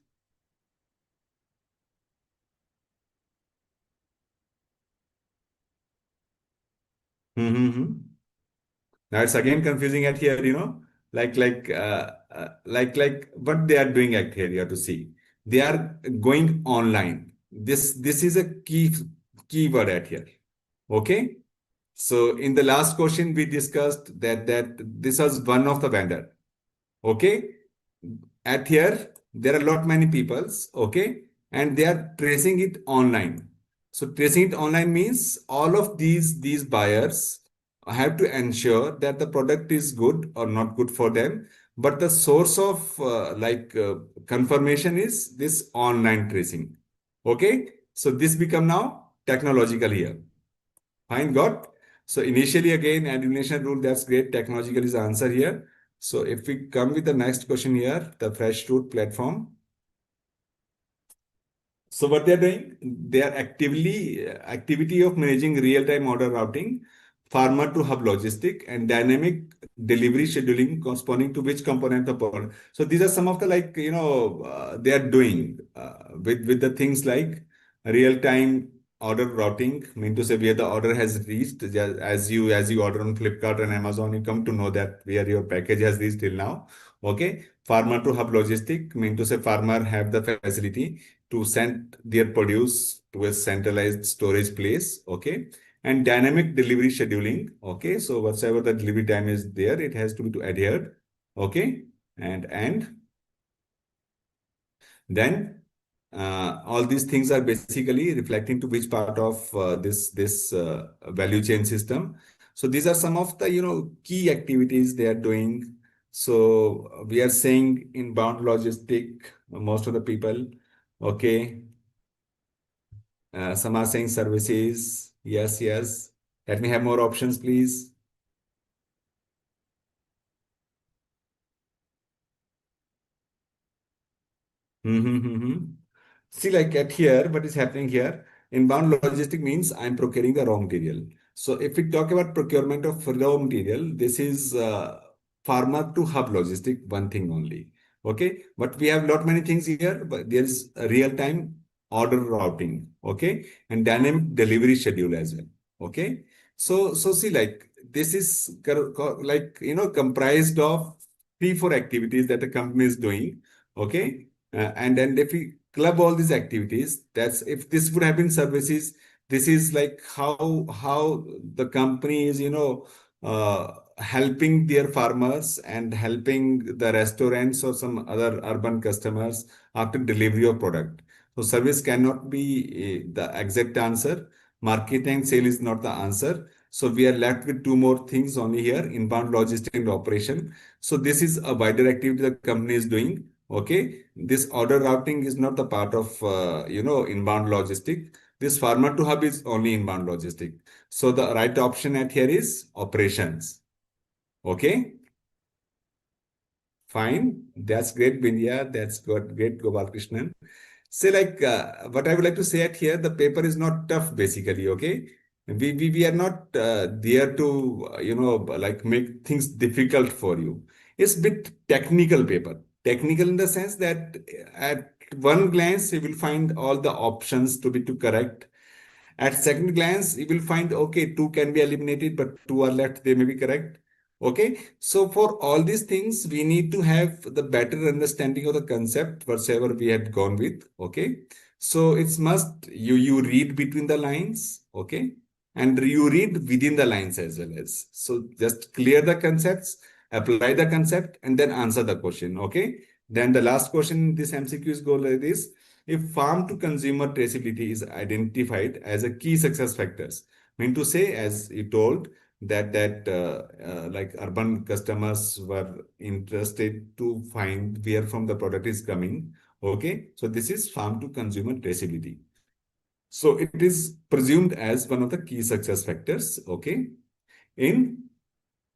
Mm-hmm. Now it's again confusing at here, like what they are doing at here. You have to see they are going online. This is a key word at here. Okay. So in the last question we discussed that this was one of the vendor. Okay. At here, there are lot many peoples, okay, and they are tracing it online. So tracing it online means all of these buyers have to ensure that the product is good or not good for them. But the source of confirmation is this online tracing. Okay, so this become now technological here. Fine, got. So initially again, elimination rule, that's great. Technological is the answer here. So if we come with the next question here, the FreshRoot platform. So what they're doing, they are activity of managing real-time order routing, farmer to hub logistic, and dynamic delivery scheduling corresponding to which component of order. So these are some of the they are doing with the things like real-time order routing. Mean to say where the order has reached. As you order on Flipkart and Amazon, you come to know that where your package has reached till now. Okay, farmer to hub logistic. Mean to say farmer have the facility to send their produce to a centralized storage place. Okay. And dynamic delivery scheduling. Okay. So whatsoever the delivery time is there, it has to be to adhere. Okay. And then all these things are basically reflecting to which part of this value chain system. So these are some of the key activities they are doing. So we are saying inbound logistic, most of the people. Okay. Some are saying services. Yes, yes. Let me have more options, please. Mm-hmm. See, like at here, what is happening here? inbound logistic means I'm procuring the raw material. So if we talk about procurement of raw material, this is farmer to hub logistic, one thing only. Okay, but we have lot many things here. But there is a real time order routing. Okay, and dynamic delivery schedule as well. Okay, so see, like this is like comprised of three four activities that a company is doing. Okay, and then if we club all these activities, that's if this would have been services, this is like how the company is helping their farmers and helping the restaurants or some other urban customers after delivery of product. So service cannot be the exact answer. Marketing and sale is not the answer. So we are left with two more things only here: inbound logistics and operation. So this is a wider activity the company is doing. Okay, this order routing is not the part of inbound logistic. This farmer to hub is only inbound logistic. So the right option at here is operations. Okay, fine. That's great, Bindya. That's good. Great, Gopal Krishnan. Say like what I would like to say at here, the paper is not tough basically. Okay, we are not there to like make things difficult for you. It's bit technical paper. Technical in the sense that at one glance you will find all the options to correct. At second glance, you will find, okay, two can be eliminated, but two are left, they may be correct. Okay, so for all these things, we need to have the better understanding of the concept, whatsoever we had gone with. Okay, so it's must you read between the lines. Okay, and you read within the lines as well as. So just clear the concepts, apply the concept, and then answer the question. Okay, then the last question, this MCQs go like this: if farm to consumer traceability is identified as a key success factors, mean to say, as you told, that like urban customers were interested to find where from the product is coming. Okay, so this is farm to consumer traceability. So it is presumed as one of the key success factors. Okay, in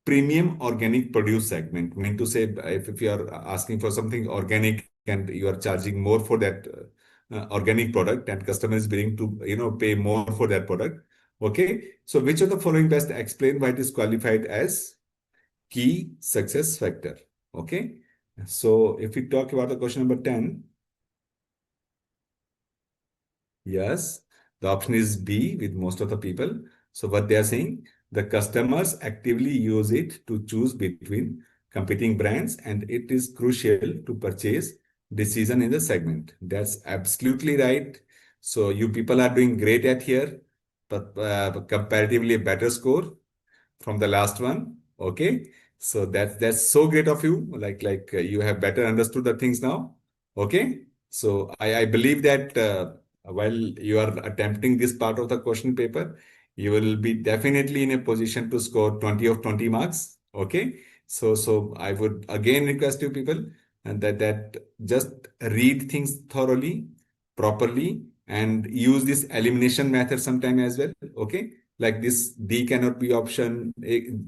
premium organic produce segment, mean to say, if you are asking for something organic and you are charging more for that organic product, and customer is willing to pay more for that product. Okay, so which of the following best explain why it is qualified as key success factor? Okay, so if we talk about the question number 10, yes, the option is B with most of the people. So what they are saying, the customers actively use it to choose between competing brands, and it is crucial to purchase decision in the segment. That's absolutely right. So you people are doing great at here, but comparatively better score from the last one. Okay, so that's so great of you. Like you have better understood the things now. Okay, so I believe that while you are attempting this part of the question paper, you will be definitely in a position to score 20 of 20 marks. Okay, so I would again request you people and that just read things thoroughly, properly, and use this elimination method sometime as well. Okay, like this D cannot be option,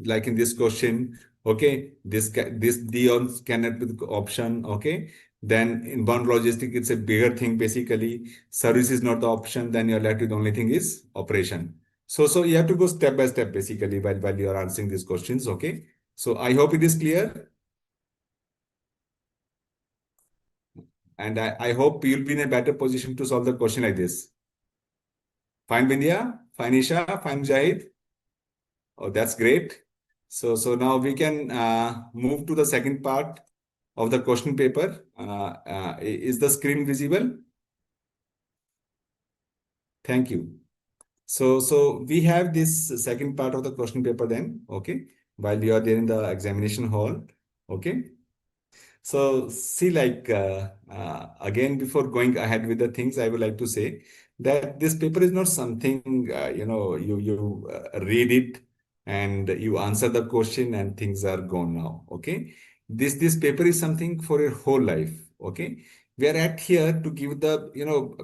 like in this question. Okay, this D cannot be the option. Okay, then inbound logistic, it's a bigger thing basically. Service is not the option. Then you're left with the only thing is operation. So you have to go step by step basically while you are answering these questions. Okay, so I hope it is clear, and I hope you'll be in a better position to solve the question like this. Fine, Bindya, fine, Isha, fine, Jahid. Oh, that's great. So now we can move to the second part of the question paper. Is the screen visible? Thank you. So we have this second part of the question paper then, okay, while you are there in the examination hall, okay. So see, like again, before going ahead with the things, I would like to say that this paper is not something you read it and you answer the question and things are gone now. Okay, this paper is something for your whole life. Okay, we are at here to give the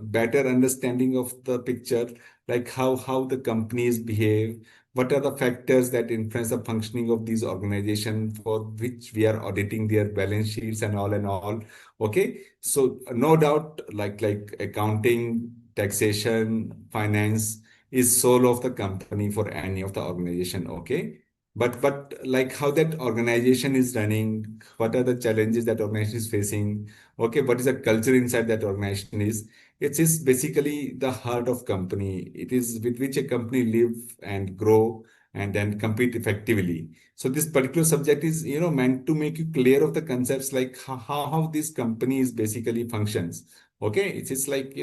better understanding of the picture, like how the companies behave, what are the factors that influence the functioning of these organizations for which we are auditing their balance sheets and all. Okay, so no doubt, like accounting taxation, finance is soul of the company for any of the organization. Okay. But like how that organization is running, what are the challenges that organization is facing? Okay, what is the culture inside that organization is? It is basically the heart of company. It is with which a company live and grow and then compete effectively. So this particular subject is, meant to make you clear of the concepts like how this company is basically functions. Okay, it's like,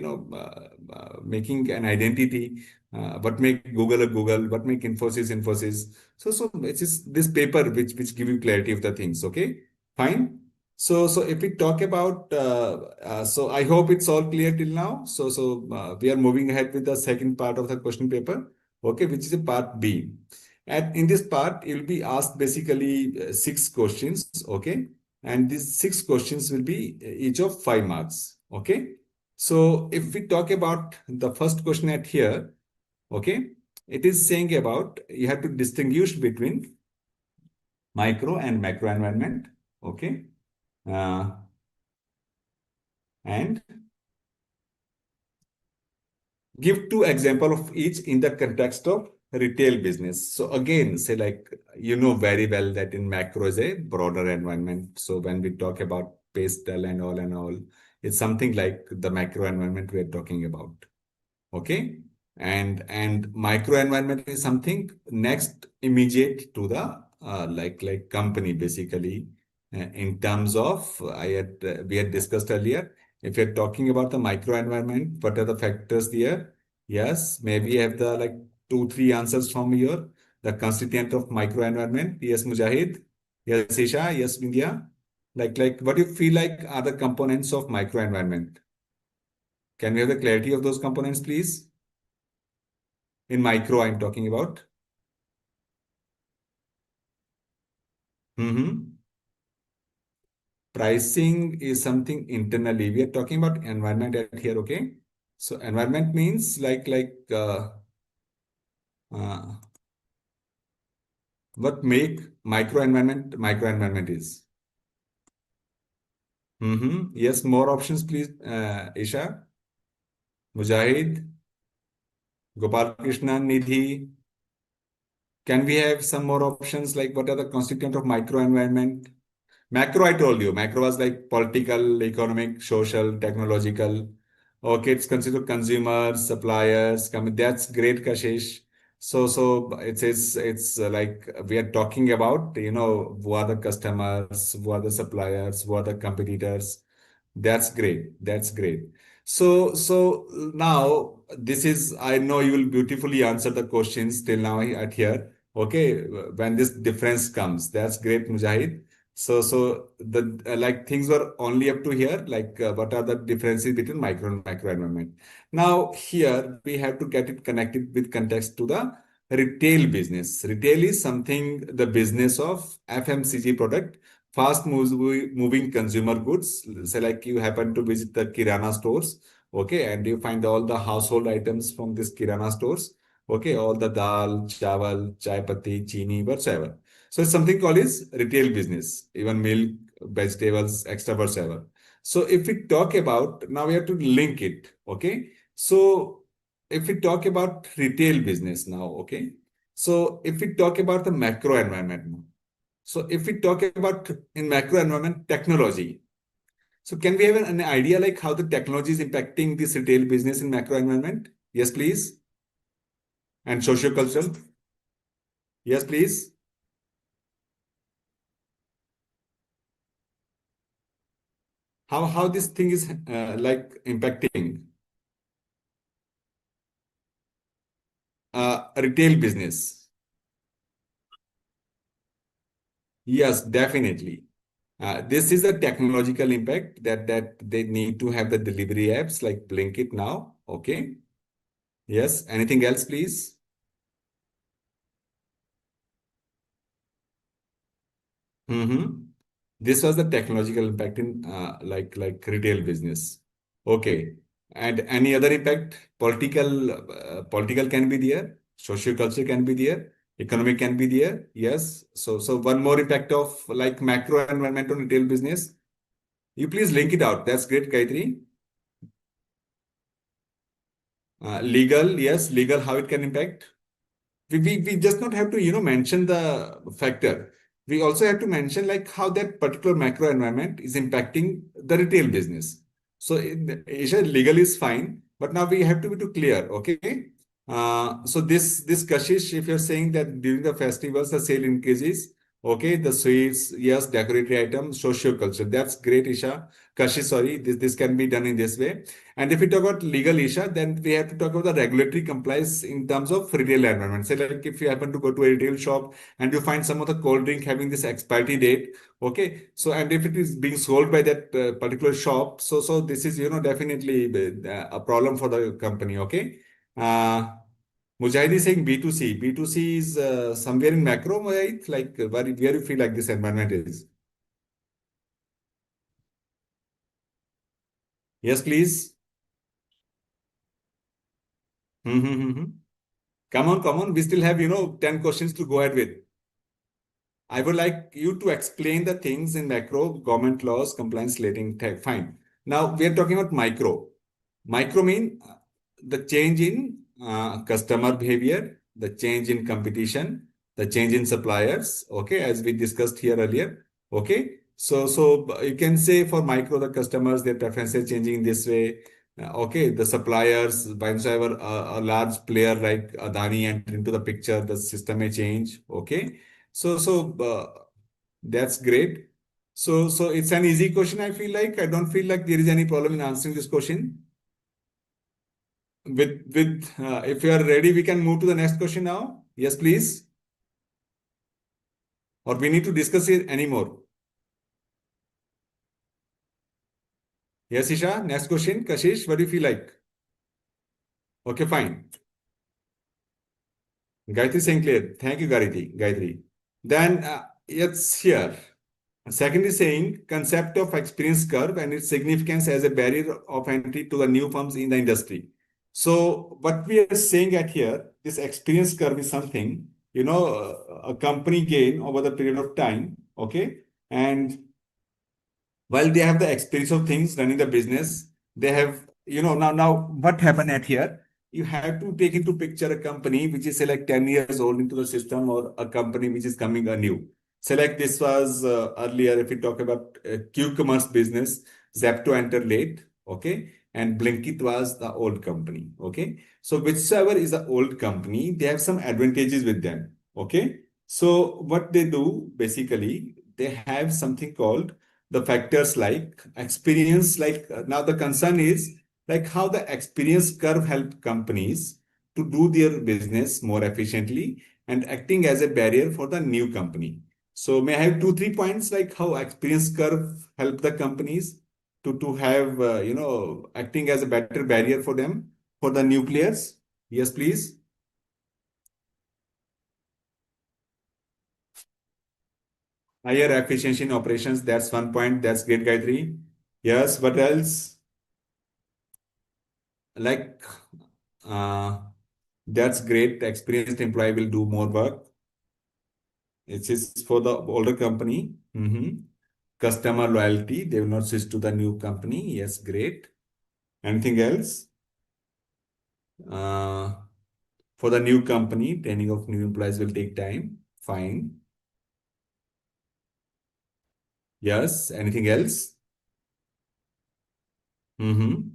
making an identity. What make Google a Google? What make Infosys Infosys? So it's just this paper which give you clarity of the things. Okay, fine. So if we talk about, so I hope it's all clear till now. So we are moving ahead with the second part of the question paper. Okay, which is a part B. And in this part, you'll be asked basically six questions. Okay, and these six questions will be each of 5 marks. Okay, so if we talk about the first question at here, okay, it is saying about you have to distinguish between micro and macro environment. Okay, uh, and give two example of each in the context of retail business. So again, say like very well that in macro is a broader environment. So when we talk about pastel and all, it's something like the macro environment we're talking about. Okay, and micro environment is something next immediate to the like company basically, in terms of we had discussed earlier. If you're talking about the micro environment, what are the factors there? Yes, maybe you have the like 2 3 answers from here. The constituent of micro environment. Yes, Mujahid. Yes, Isha. Yes, India. Like what do you feel like are the components of micro environment? Can we have the clarity of those components, please? In micro, I'm talking about. Hmm. Pricing is something internally. We are talking about environment at here, okay? So environment means uh, what make micro environment is. Yes, more options, please, Isha, Mujahid, Gopal Krishnan, Nidhi. Can we have some more options like what are the constituent of micro environment? Macro, I told you. Macro was like political, economic, social, technological. Okay, it's considered consumers, suppliers. That's great, Kashish. So it's like we are talking about, who are the customers, who are the suppliers, who are the competitors. That's great. That's great. So now this is, I know you will beautifully answer the questions till now at here. Okay, when this difference comes, that's great, Mujahid. So the like things were only up to here. Like what are the differences between micro and macro environment? Now here we have to get it connected with context to the retail business. Retail is something the business of FMCG product, fast moving consumer goods. Say like you happen to visit the Kirana stores, okay, and you find all the household items from this Kirana stores. Okay, all the dal, chawal, chai patti, chini, whatsoever. So it's something called is retail business, even milk, vegetables, extra whatsoever. So if we talk about, now we have to link it. Okay. So if we talk about retail business now, okay. So if we talk about the macro environment now. So if we talk about in macro environment technology, so can we have an idea like how the technology is impacting this retail business in macro environment? Yes, please. And socio-cultural. Yes, please. How this thing is like impacting retail business. Yes, definitely. This is a technological impact that they need to have the delivery apps like Blinkit now. Okay. Yes. Anything else, please? Mm-hmm. This was the technological impact in like retail business. Okay. And any other impact? Political can be there. Social culture can be there. Economic can be there. Yes. So one more impact of like macro environment on retail business. You please link it out. That's great, Gayatri. Legal, yes, legal, how it can impact. We just not have to mention the factor. We also have to mention like how that particular macro environment is impacting the retail business. So in Asia, legal is fine, but now we have to be too clear. Okay. So this Kashish, if you're saying that during the festivals the sale increases, okay, the sweets, yes, decorative items, socio culture, that's great, Isha. Kashish, sorry, this can be done in this way. And if we talk about legal issue, then we have to talk about the regulatory compliance in terms of retail environment. Say like if you happen to go to a retail shop and you find some of the cold drink having this expiry date, okay. So and if it is being sold by that particular shop, so this is definitely a problem for the company. Okay. Uh, Mujahid is saying B2C. B2C is somewhere in macro, right? Like where you feel like this environment is. Yes, please. Mm-hmm. Come on, come on. We still have, 10 questions to go ahead with. I would like you to explain the things in macro, government laws, compliance, relating tech. Fine. Now we are talking about micro. Micro mean the change in customer behavior, the change in competition, the change in suppliers. Okay, as we discussed here earlier. Okay, so you can say for micro, the customers their preferences changing in this way. Okay, the suppliers, whenever a large player like Adani enter into the picture, the system may change. Okay, so that's great. So it's an easy question. I feel like I don't feel like there is any problem in answering this question. With if you are ready, we can move to the next question now. Yes, please. Or we need to discuss it anymore. Yes, Isha. Next question. Kashish, what do you feel like? Okay, fine. Gayatri saying clear. Thank you, Gayatri. Gayatri. Then it's here. Second is saying concept of experience curve and its significance as a barrier of entry to the new firms in the industry. So what we are saying at here, this experience curve is something, a company gain over the period of time. Okay. And while they have the experience of things running the business, they have, now what happened at here? You have to take into picture a company which is say like 10 years old into the system or a company which is coming anew. Select this was earlier, if we talk about Q-commerce business, Zepto entered late, okay, and Blinkit was the old company, okay. So whichever is the old company, they have some advantages with them, okay. So what they do basically, they have something called the factors like experience, like now the concern is like how the experience curve help companies to do their business more efficiently and acting as a barrier for the new company. So may I have two, 3 points like how experience curve help the companies to have, acting as a better barrier for them, for the new players? Yes, please. Higher efficiency in operations. That's one point. That's great, Gayatri. Yes, what else? Like, uh, that's great. Experienced employee will do more work. It is for the older company. Customer loyalty. They will not switch to the new company. Yes, great. Anything else? Uh, for the new company, training of new employees will take time. Fine. Yes. Anything else? Mm-hmm.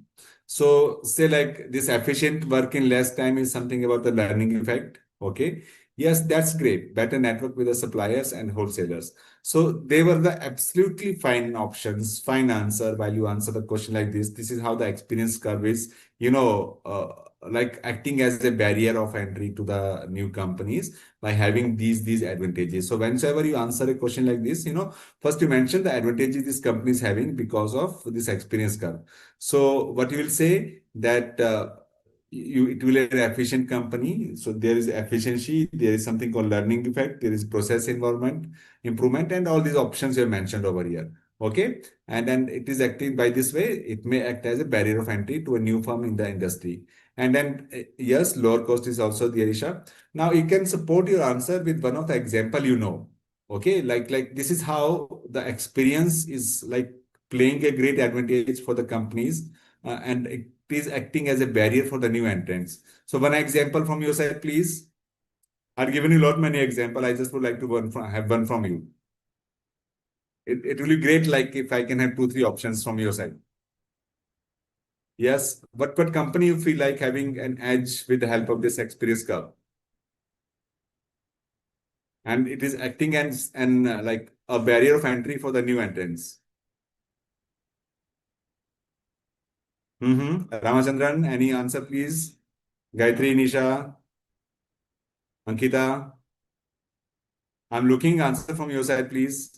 So say like this efficient work in less time is something about the learning effect. Okay. Yes, that's great. Better network with the suppliers and wholesalers. So they were the absolutely fine options, fine answer while you answer the question like this. This is how the experience curve is, like acting as a barrier of entry to the new companies by having these advantages. So whenever you answer a question like this, first you mention the advantages this company is having because of this experience curve. So what you will say that it will be an efficient company. So there is efficiency, there is something called learning effect, there is process environment improvement, and all these options you have mentioned over here. Okay, and then it is acting by this way. It may act as a barrier of entry to a new firm in the industry. And then yes, lower cost is also the Arisha. Now you can support your answer with one of the example Okay, like this is how the experience is like playing a great advantage for the companies, and is acting as a barrier for the new entrants. So one example from your side, please. I've given you a lot many example. I just would like to have one from you. It will be great, like if I can have two, three options from your side. Yes. What company you feel like having an edge with the help of this experience curve? And it is acting as like a barrier of entry for the new entrants. Ramachandran, any answer, please? Gayatri, Nisha, Ankita, I'm looking answer from your side, please.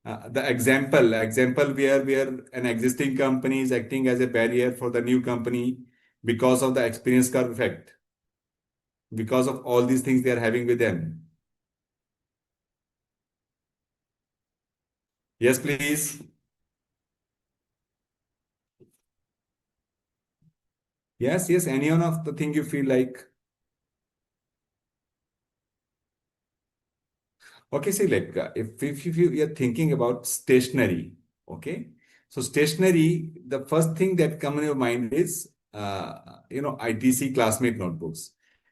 The example where an existing company is acting as a barrier for the new company because of the experience curve effect, because of all these things they are having with them. Yes, please. Yes, yes. Any one of the thing you feel like. Okay, see, like if you are thinking about stationery, okay, so stationery, the first thing that come in your mind is ITC classmate notebooks.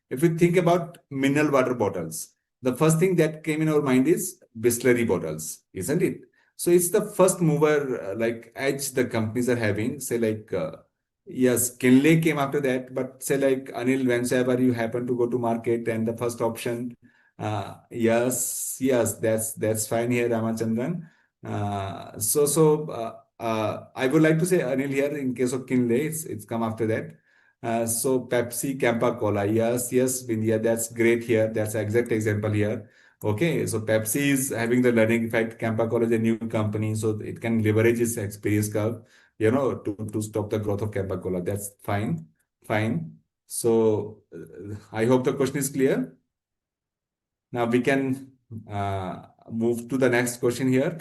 If you think about mineral water bottles, the first thing that came in our mind is Bisleri bottles, isn't it? So it's the first mover like edge the companies are having. Say like yes, Kinley came after that, but say like Anil, whenever you happen to go to market and the first option yes, yes, that's fine here, Ramachandran. I would like to say Anil here in case of Kinley, it's come after that. So Pepsi, Campa Cola, yes, yes, Vindhya, that's great here. That's the exact example here. Okay, so Pepsi is having the learning effect. Campa Cola is a new company, so it can leverage its experience curve, to stop the growth of Campa Cola. That's fine, fine. So I hope the question is clear. Now we can move to the next question here.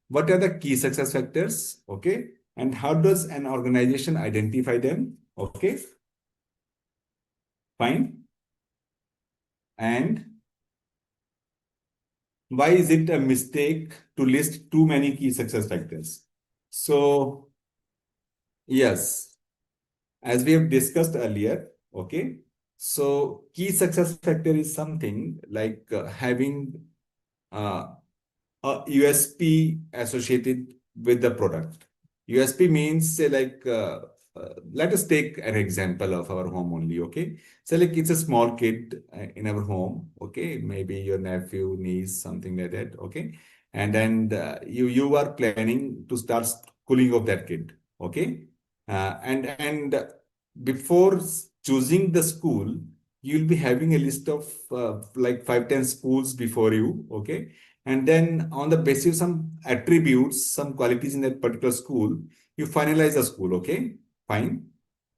What are the key success factors? Okay. And how does an organization identify them? Okay. Fine. And why is it a mistake to list too many key success factors? So, yes, as we have discussed earlier, okay. So, key success factor is something like having uh, a USP associated with the product. USP means say like let us take an example of our home only. Okay, so like it's a small kid in our home. Okay, maybe your nephew, niece, something like that. Okay, and then you are planning to start schooling of that kid. Okay, and before choosing the school, you'll be having a list of like 5, 10 schools before you. Okay, and then on the basis of some attributes, some qualities in that particular school, you finalize the school. Okay, fine.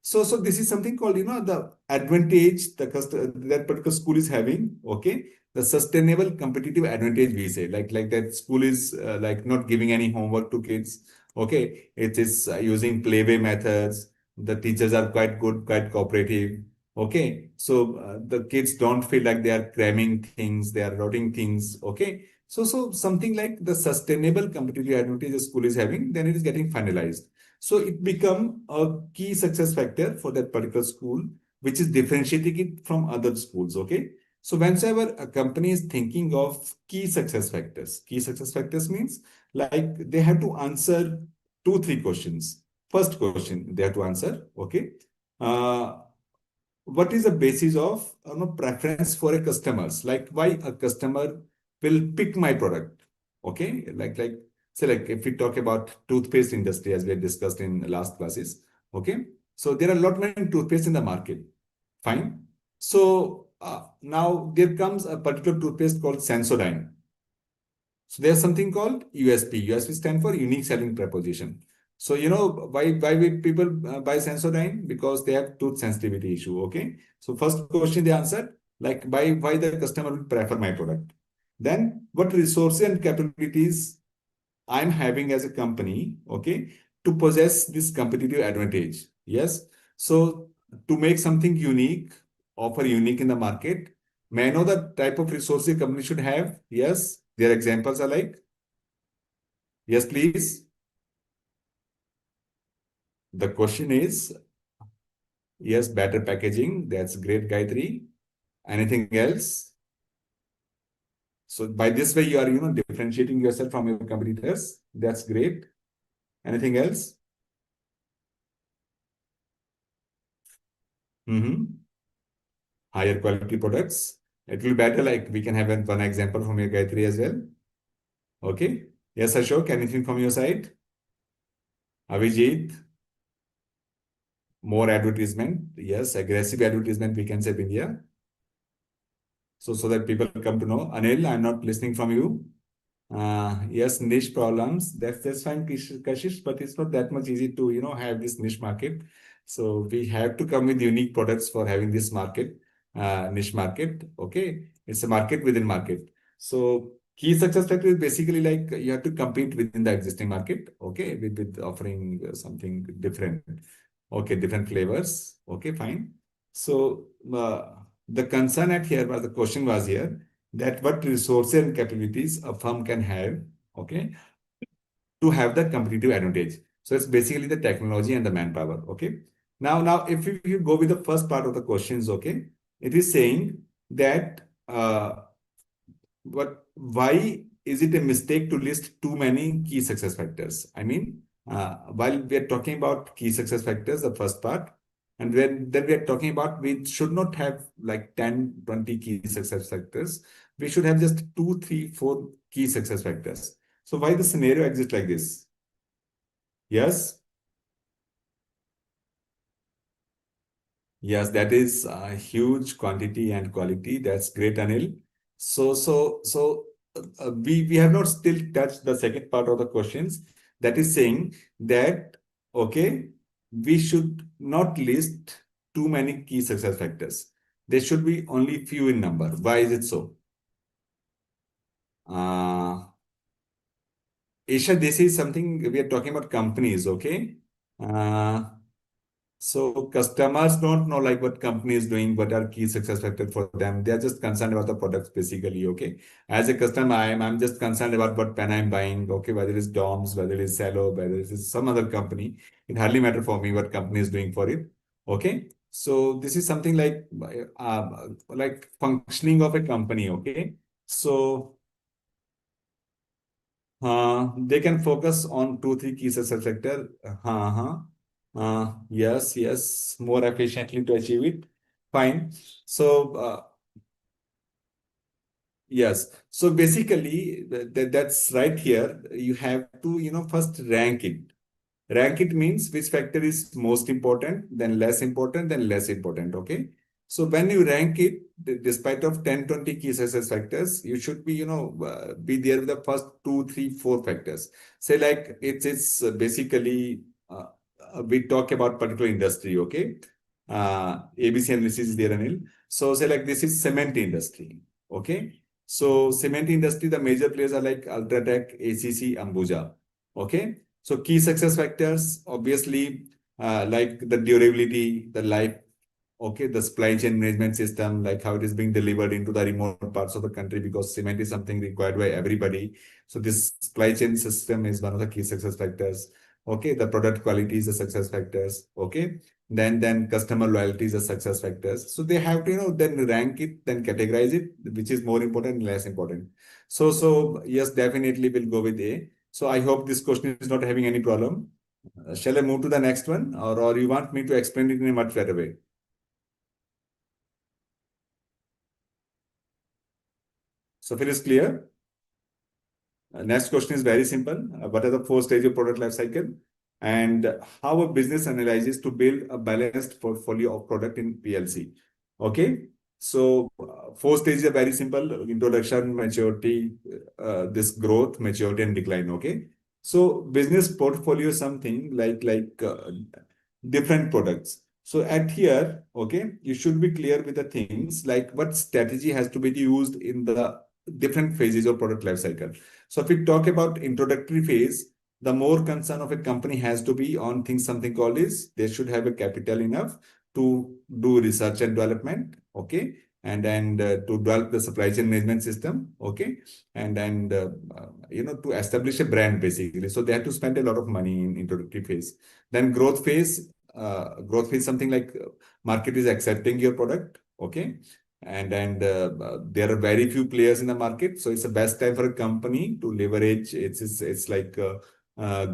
So this is something called, the advantage that particular school is having. Okay, the sustainable competitive advantage we say, like that school is like not giving any homework to kids. Okay, it is using playway methods. The teachers are quite good, quite cooperative. Okay, so the kids don't feel like they are cramming things, they are routing things. Okay, so something like the sustainable competitive advantage the school is having, then it is getting finalized. So it become a key success factor for that particular school, which is differentiating it from other schools. Okay. So whenever a company is thinking of key success factors means like they have to answer two, three questions. First question they have to answer. Okay. Uh, what is the basis of preference for a customers, like why a customer will pick my product. Okay, like say like if we talk about toothpaste industry as we had discussed in last classes. Okay, so there are a lot many toothpaste in the market. Fine. So now there comes a particular toothpaste called Sensodyne. So there's something called USP. USP stand for unique selling proposition. So why will people buy Sensodyne? Because they have tooth sensitivity issue. Okay. So first question they answered, like why the customer will prefer my product. Then what resources and capabilities I'm having as a company, okay, to possess this competitive advantage. Yes. So to make something unique, offer unique in the market, may I know the type of resources company should have? Yes. Their examples are like, yes, please. The question is, Yes, better packaging. That's great, Gayatri. Anything else? So by this way, you are, differentiating yourself from your competitors. That's great. Anything else? Mm-hmm. Higher quality products. It will be better. Like we can have one example from your Gayatri as well. Okay. Yes, Ashok. Anything from your side? Avijit, more advertisement. Yes, aggressive advertisement. We can say in India. So that people come to know. Anil, I'm not listening from you. Yes, niche problems. That's fine, Kashish, but it's not that much easy to have this niche market. So we have to come with unique products for having this market, niche market. Okay, it's a market within market. So key success factor is basically like you have to compete within the existing market. Okay, with offering something different. Okay, different flavors. Okay, fine. So the concern at here was the question was here that what resources and capabilities a firm can have, okay, to have the competitive advantage. So it's basically the technology and the manpower, okay. Now, if you go with the first part of the questions, okay, it is saying that why is it a mistake to list too many key success factors? I mean, while we are talking about key success factors, the first part, and then we are talking about we should not have like 10, 20 key success factors. We should have just two, three, four key success factors. So why the scenario exists like this? Yes. Yes, that is a huge quantity and quality. That's great, Anil. We have not still touched the second part of the questions. That is saying that okay, we should not list too many key success factors. There should be only few in number. Why is it so? Uh, Isha, this is something we are talking about companies, okay? Uh, So customers don't know like what company is doing, what are key success factors for them. They are just concerned about the products basically. Okay. As a customer, I'm just concerned about what pen I'm buying. Okay, whether it's DOMS, whether it's Cello, whether it's some other company. It hardly matter for me what company is doing for it. Okay. So this is something like functioning of a company. Okay. So they can focus on two, three key success factor. Yes, yes, more efficiently to achieve it. Fine. So, yes. So basically, that's right here. You have to, first rank it. Rank it means which factor is most important, then less important, then less important. Okay. So when you rank it, despite of 10, 20 key success factors, you should be, be there with the first two, three, four factors. Say like it's basically, we talk about particular industry. Okay. ABC analysis is there, Anil. So say like this is cement industry. Okay. So cement industry, the major players are like Ultratech, ACC, Ambuja. Okay. So key success factors, obviously, like the durability, the life, okay, the supply chain management system, like how it is being delivered into the remote parts of the country, because cement is something required by everybody. So this supply chain system is one of the key success factors. Okay, the product quality is a success factors. Okay, then customer loyalty is a success factors. So they have to then rank it, then categorize it, which is more important, less important. So yes, definitely we'll go with A. So I hope this question is not having any problem. Shall I move to the next one, or you want me to explain it in a much better way? So if it is clear, next question is very simple. What are the four stages of product life cycle? And how a business analyzes to build a balanced portfolio of product in PLC. Okay. So four stages are very simple. Introduction, maturity, this growth, maturity, and decline. Okay. So business portfolio is something like different products. So at here, okay, you should be clear with the things like what strategy has to be used in the different phases of product life cycle. So if we talk about introductory phase, the more concern of a company has to be on things something called is they should have a capital enough to do research and development, okay, and to develop the supply chain management system, okay, and to establish a brand basically. So they have to spend a lot of money in introductory phase. Then growth phase, growth phase, something like market is accepting your product, okay? And there are very few players in the market, so it's the best time for a company to leverage it's like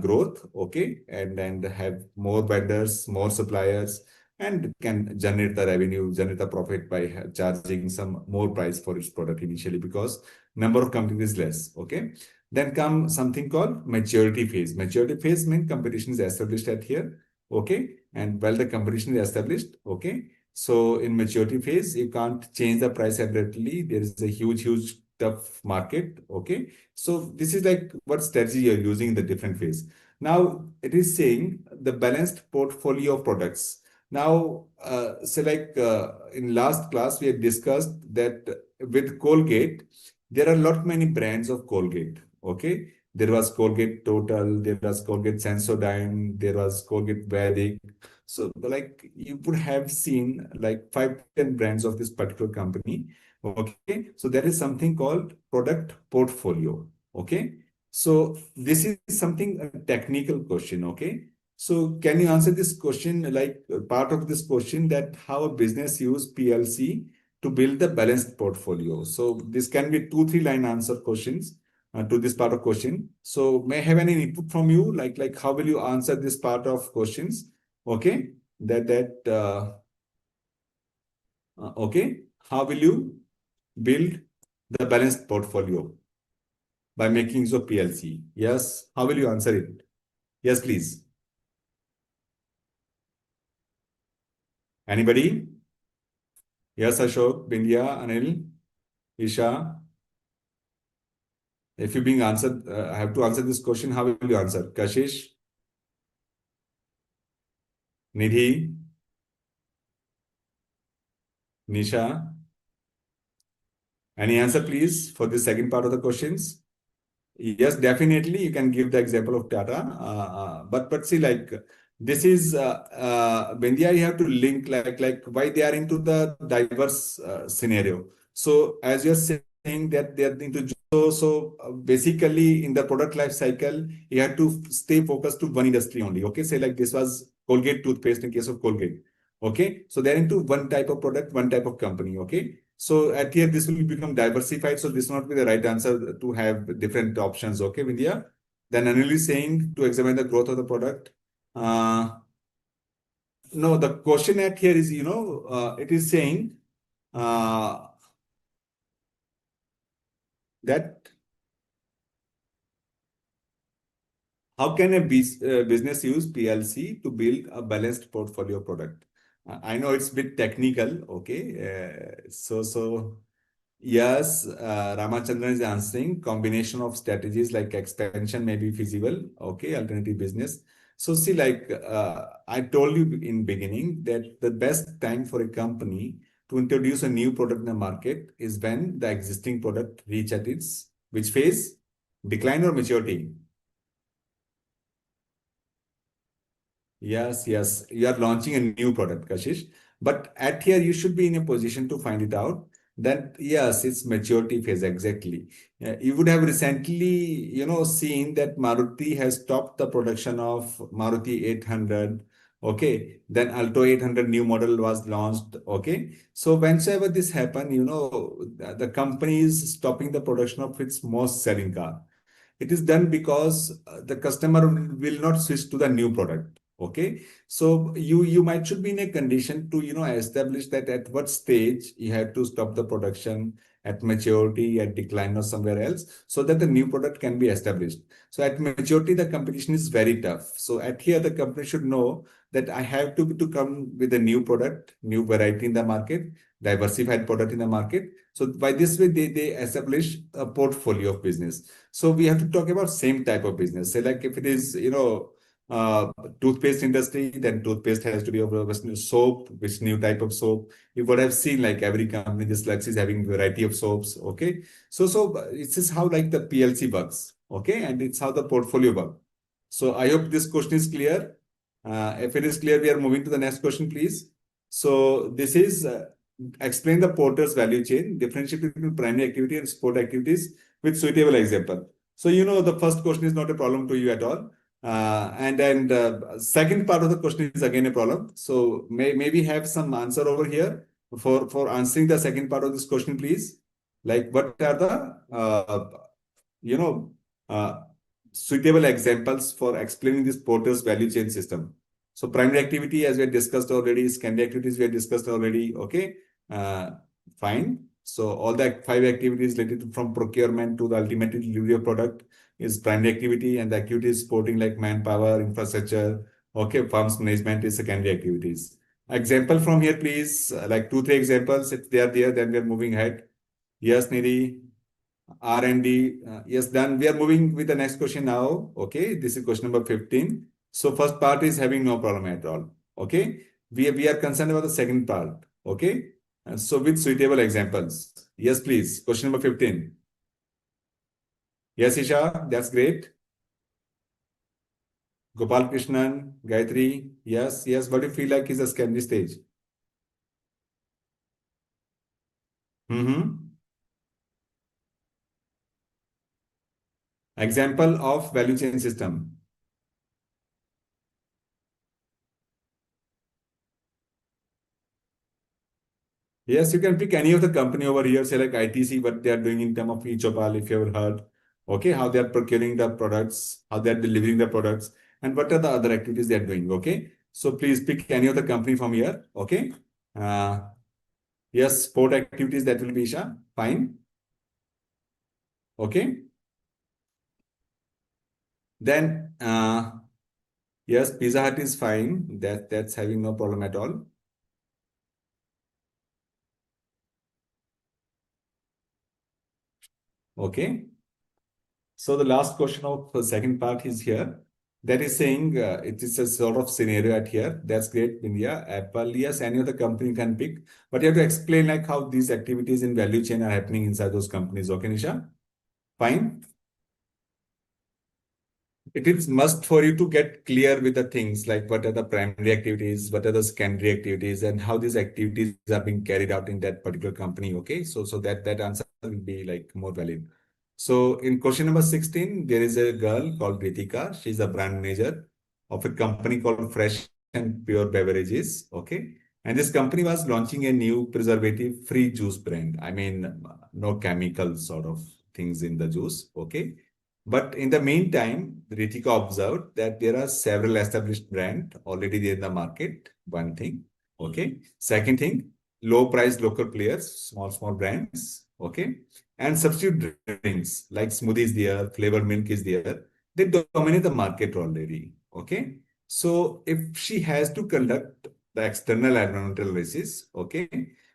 growth, okay, and have more vendors, more suppliers, and can generate the revenue, generate the profit by charging some more price for its product initially because number of companies is less, okay. Then come something called maturity phase. Maturity phase means competition is established at here, okay, and while the competition is established, okay, so in maturity phase, you can't change the price abruptly. There is a huge tough market. Okay. So this is like what strategy you're using in the different phase. Now it is saying the balanced portfolio of products. Now, say like in last class, we had discussed that with Colgate, there are lot many brands of Colgate. Okay. There was Colgate Total, there was Colgate Sensodyne, there was Colgate Vedic, so like you would have seen like 5 to 10 brands of this particular company. Okay. So there is something called product portfolio. Okay. So this is something a technical question. Okay. So can you answer this question like part of this question that how a business use PLC to build the balanced portfolio? So this can be 2 3 line answer questions to this part of question. So may I have any input from you like how will you answer this part of questions? Okay, okay. How will you build the balanced portfolio by making use of PLC? Yes. How will you answer it? Yes, please. Anybody? Yes, Ashok, Bindya, Anil, Isha. If you're being answered, I have to answer this question. How will you answer? Kashish, Nidhi, Nisha. Any answer, please, for the second part of the questions? Yes, definitely. You can give the example of Tata. But see, like this is Bindia, you have to link like why they are into the diverse scenario. So as you're saying that they are into basically in the product life cycle, you have to stay focused to one industry only. Okay, say like this was Colgate toothpaste in case of Colgate. Okay, so they're into one type of product, one type of company. Okay, so at here, this will become diversified. So this will not be the right answer to have different options. Okay, Vidya. Then Anil is saying to examine the growth of the product. Uh, no, the question at here is, it is saying uh, that how can a business use PLC to build a balanced portfolio product? I know it's a bit technical. Okay, so. Yes, Ramachandran is answering. Combination of strategies like expansion may be feasible. Okay, alternative business. So see, like I told you in beginning that the best time for a company to introduce a new product in the market is when the existing product reach at its which phase? Decline or maturity? Yes, yes. You are launching a new product, Kashish. But at here, you should be in a position to find it out that yes, it's maturity phase exactly. You would have recently, seen that Maruti has stopped the production of Maruti 800. Okay. Then Alto 800 new model was launched. Okay. So whenever this happened, the company is stopping the production of its most selling car. It is done because the customer will not switch to the new product. Okay, so you might should be in a condition to establish that at what stage you have to stop the production, at maturity, at decline, or somewhere else, so that the new product can be established. So at maturity, the competition is very tough. So at here, the company should know that I have to come with a new product, new variety in the market, diversified product in the market. So by this way, they establish a portfolio of business. So we have to talk about same type of business. Say like if it is, uh, toothpaste industry, then toothpaste has to be of a soap, which new type of soap. You would have seen like every company, this Lux is having variety of soaps. Okay. So this is how like the PLC works. Okay. And it's how the portfolio works. So I hope this question is clear. If it is clear, we are moving to the next question, please. So this is explain the porter's value chain, differentiate between primary activity and support activities with suitable example. So, the first question is not a problem to you at all. And second part of the question is again a problem. So maybe have some answer over here for answering the second part of this question, please. Like what are the you know uh, suitable examples for explaining this porter's value chain system? So primary activity, as we had discussed already, secondary activities we had discussed already. Okay, uh, fine. So all the five activities related from procurement to the ultimate delivery of product is primary activity, and the activities supporting like manpower, infrastructure, okay, farms management is secondary activities. Example from here, please, like two, three examples. If they are there, then we are moving ahead. Yes, Nidhi. R&D. Yes, done. We are moving with the next question now. Okay, this is question number 15. So first part is having no problem at all. Okay, we are concerned about the second part. Okay, so with suitable examples. Yes, please. Question number 15. Yes, Isha, that's great. Gopal Krishnan, Gayatri. Yes, yes. What do you feel like is a secondary stage? Mm-hmm. Example of value chain system. Yes, you can pick any of the company over here, say like ITC, what they are doing in terms of e-Chopal, if you ever heard. Okay, how they are procuring the products, how they are delivering the products, and what are the other activities they are doing. Okay, so please pick any of the company from here. Okay, uh, yes, sport activities that will be Isha. Fine. Okay, then yes, Pizza Hut is fine. That's having no problem at all. Okay. So the last question of the second part is here. That is saying it is a sort of scenario at here. That's great. India, Apple, yes, any other company can pick. But you have to explain like how these activities in value chain are happening inside those companies. Okay, Nisha? Fine. It is must for you to get clear with the things like what are the primary activities, what are the secondary activities, and how these activities are being carried out in that particular company. Okay, so that answer will be like more valid. So in question number 16, there is a girl called Ritika. She's a brand manager of a company called Fresh and Pure Beverages. Okay, and this company was launching a new preservative-free juice brand. I mean, no chemicals sort of things in the juice. Okay, but in the meantime, Ritika observed that there are several established brands already there in the market. One thing. Okay. Second thing, low price local players, small brands. Okay. And substitute drinks like smoothies there, flavored milk is there. They dominate the market already. Okay. So if she has to conduct the external environmental analysis, okay.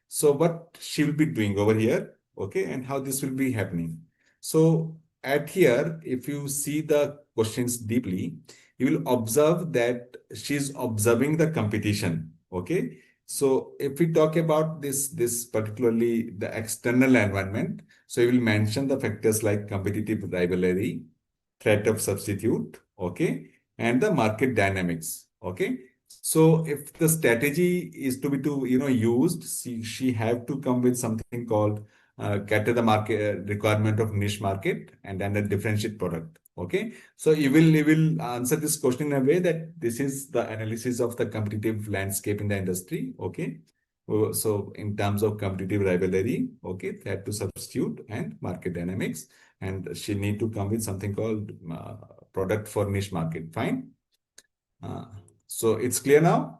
So what she will be doing over here, okay, and how this will be happening. So at here, if you see the questions deeply, you will observe that she's observing the competition. Okay. So if we talk about this particularly the external environment, so you will mention the factors like competitive rivalry, threat of substitute, okay, and the market dynamics. Okay. So if the strategy is to be used, she have to come with something called cater the market requirement of niche market and then a differentiate product. Okay, so you will answer this question in a way that this is the analysis of the competitive landscape in the industry. Okay, so in terms of competitive rivalry, okay, that to substitute and market dynamics, and she need to come with something called product for niche market. Fine. Uh, so it's clear now.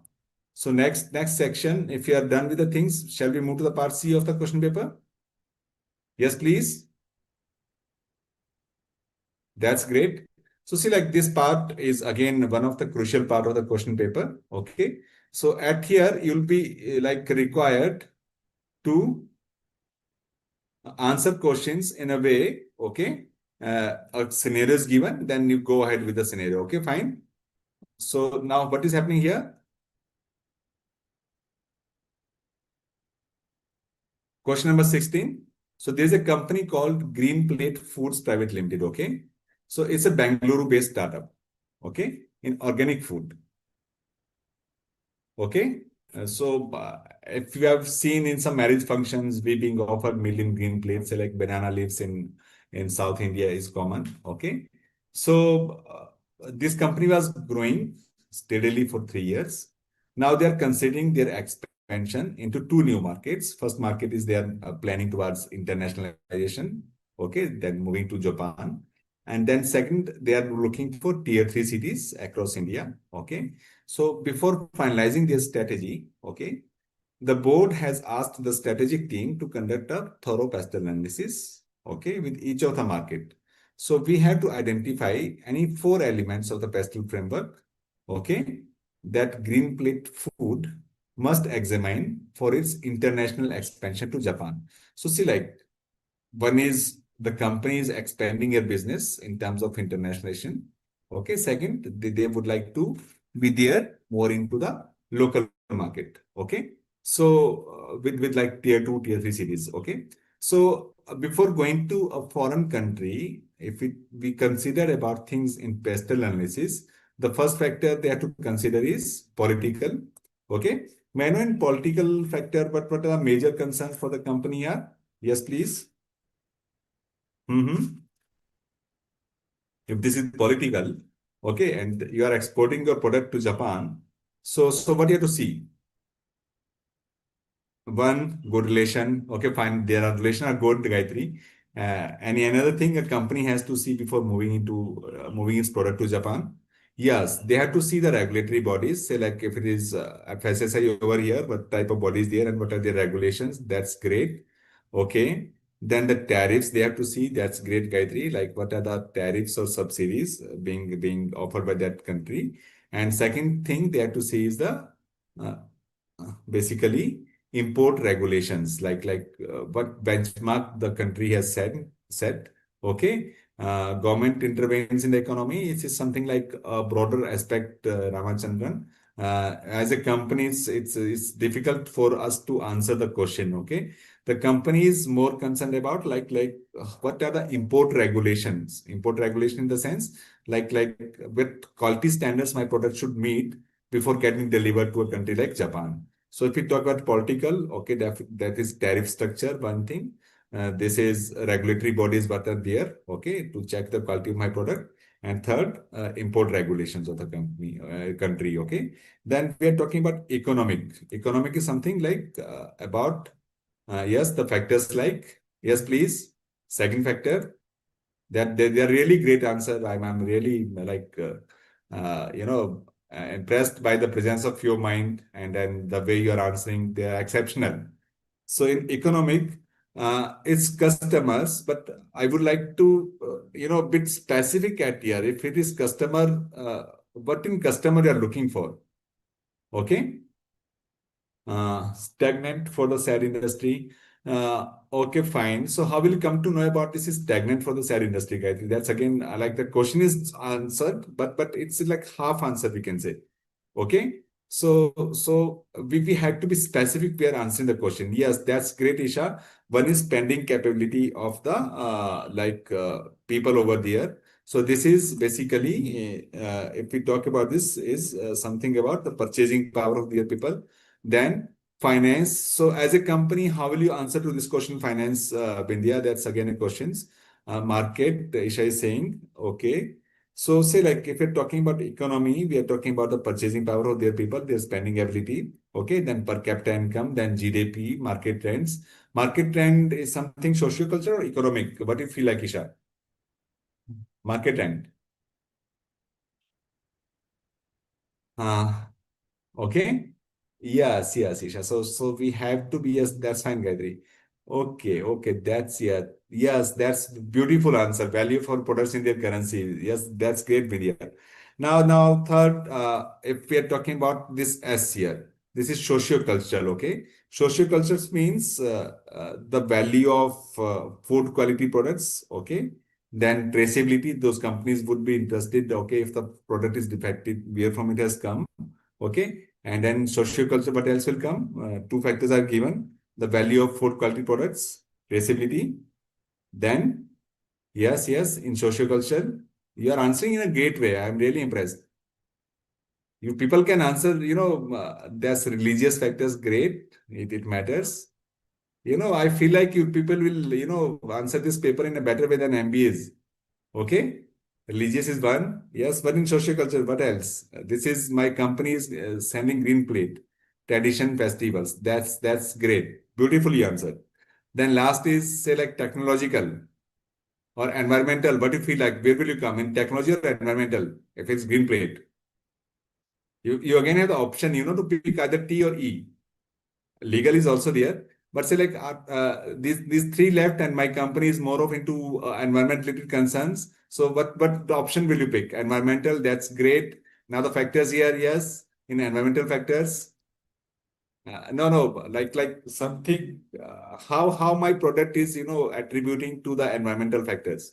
So next section, if you are done with the things, shall we move to the part C of the question paper? Yes, please. That's great. So see, like this part is again one of the crucial part of the question paper. Okay. So at here, you'll be like required to answer questions in a way, okay? A scenario is given, then you go ahead with the scenario. Okay, fine. So now what is happening here? Question number 16. So there's a company called Green Plate Foods Private Limited. Okay. So it's a Bangalore based startup. Okay. In organic food. Okay. If you have seen in some marriage functions, we being offered meal in green plates, like banana leaves in South India is common. Okay. So this company was growing steadily for 3 years. Now they are considering their expansion into two new markets. First market is they are planning towards internationalization. Okay, then moving to Japan. And then second, they are looking for tier three cities across India. Okay. So before finalizing their strategy, okay, the board has asked the strategic team to conduct a thorough PESTEL analysis, okay, with each of the market. So we have to identify any four elements of the PESTEL framework, okay, that green plate food must examine for its international expansion to Japan. So see, like one is the company is expanding their business in terms of internationalization. Okay. Second, they would like to be there more into the local market. Okay. So with like tier two, tier three cities. Okay. So before going to a foreign country, if we consider about things in PESTEL analysis, the first factor they have to consider is political. Okay. May I know in political factor, what are the major concerns for the company are? Yes, please. Mhm. If this is political, okay, and you are exporting your product to Japan, so what you have to see? One, good relation. Okay, fine. There are relation are good, Gayatri. Any another thing a company has to see before moving into moving its product to Japan? Yes, they have to see the regulatory bodies. Say like if it is FSSI over here, what type of bodies there and what are the regulations? That's great. Okay. Then the tariffs they have to see. That's great, Gayatri. Like what are the tariffs or subsidies being offered by that country? And second thing they have to see is the uh, basically import regulations like what benchmark the country has set. Okay. Government intervenes in the economy. It is something like a broader aspect, Ramachandran. As a company, it's difficult for us to answer the question. Okay, the company is more concerned about what are the import regulations? Import regulation in the sense like what quality standards my product should meet before getting delivered to a country like Japan. So if we talk about political, okay, that is tariff structure, one thing. This is regulatory bodies what are there, okay, to check the quality of my product. And third, import regulations of the country, okay. Then we are talking about economic. Economic is something like about, yes, the factors like, yes, please. Second factor, that they are really great answer. I'm really impressed by the presence of your mind and then the way you are answering. They are exceptional. So in economic, it's customers, but I would like to bit specific at here. If it is customer, what in customer you are looking for? Okay. Stagnant for the sad industry. Okay, fine. So how will you come to know about this is stagnant for the sad industry, guys? That's again, like the question is answered, but it's like half answer we can say. Okay. So we had to be specific. We are answering the question. Yes, that's great, Isha. One is spending capability of the people over there. So this is basically, if we talk about this, is something about the purchasing power of their people. Then finance. So as a company, how will you answer to this question? Finance, Bindia, that's again a questions. Market, Isha is saying, okay. So say like if you're talking about economy, we are talking about the purchasing power of their people, their spending ability. Okay, then per capita income, then GDP, market trends. Market trend is something socio-cultural or economic. What do you feel like, Isha? Market trend. Uh, okay. Yes, Isha. So we have to be, yes, that's fine, Gayatri. Okay, that's yeah. Yes, that's beautiful answer. Value for products in their currency. Yes, that's great, Vidya. Now, third, if we are talking about this S here, this is socio-cultural, okay? Socio-culture means the value of food quality products, okay? Then traceability, those companies would be interested, okay, if the product is defective, where from it has come, okay? And then socioculture, what else will come? Two factors are given. The value of food quality products, traceability. Then, yes, in socioculture, you are answering in a great way. I'm really impressed. You people can answer, there's religious factors, great. It matters. I feel like you people will, answer this paper in a better way than MBAs. Okay? Religious is one. Yes, but in social culture, what else? This is my company is sending green plate, tradition festivals. That's great. Beautifully answered. Then last is say like technological or environmental. What you feel like? Where will you come in technology or environmental? If it's green plate, you again have the option, to pick either T or E. Legal is also there, but say like these three left, and my company is more of into environment related concerns. So what the option will you pick? Environmental, that's great. Now the factors here, yes, in environmental factors. No, like something. How my product is attributing to the environmental factors.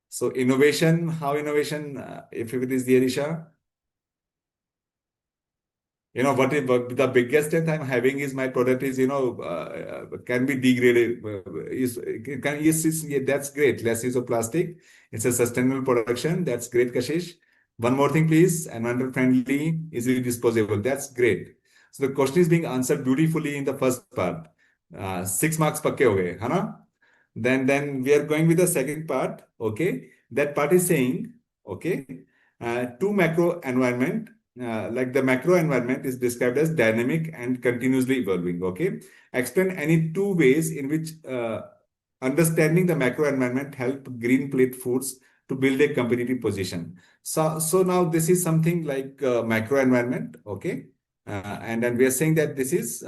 So innovation, how innovation, if it is there, Isha. What the biggest strength I'm having is my product is can be degraded. Yeah, that's great. Less use of plastic. It's a sustainable production. That's great, Kashish. One more thing, please. Environmental friendly, easily disposable. That's great. So the question is being answered beautifully in the first part. 6 marks pakke ho gaye, है ना? Then we are going with the second part. Okay, that part is saying, okay, two macro environment, like the macro environment is described as dynamic and continuously evolving. Okay, explain any two ways in which understanding the macro environment help green plate foods to build a competitive position. So now this is something like macro environment. Okay, and then we are saying that this is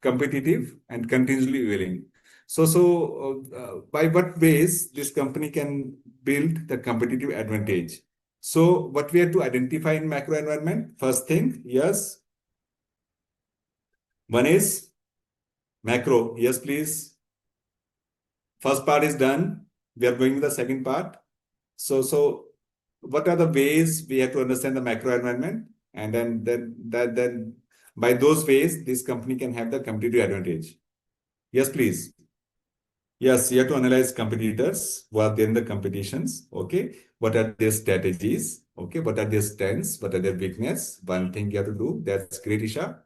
competitive and continuously evolving. So by what ways this company can build the competitive advantage? So what we have to identify in macro environment, first thing, yes, one is macro. Yes, please. First part is done. We are going to the second part. So what are the ways we have to understand the macro environment? And then by those ways, this company can have the competitive advantage. Yes, please. Yes, you have to analyze competitors, what are there in the competitions, okay? What are their strategies, okay? What are their strengths, what are their weakness? One thing you have to do, that's great, Isha.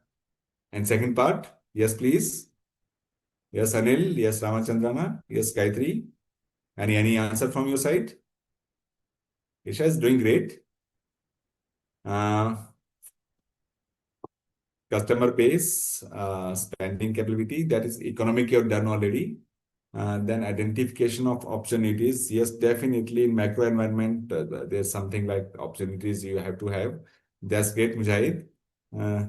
And second part, yes, please. Yes, Anil, yes, Ramachandrana, yes, Gayatri. Any answer from your side? Isha is doing great. Uh, Customer base, spending capability, that is economic you have done already. Then identification of opportunities. Yes, definitely in macro environment, there's something like opportunities you have to have. That's great, Mujahid. Uh,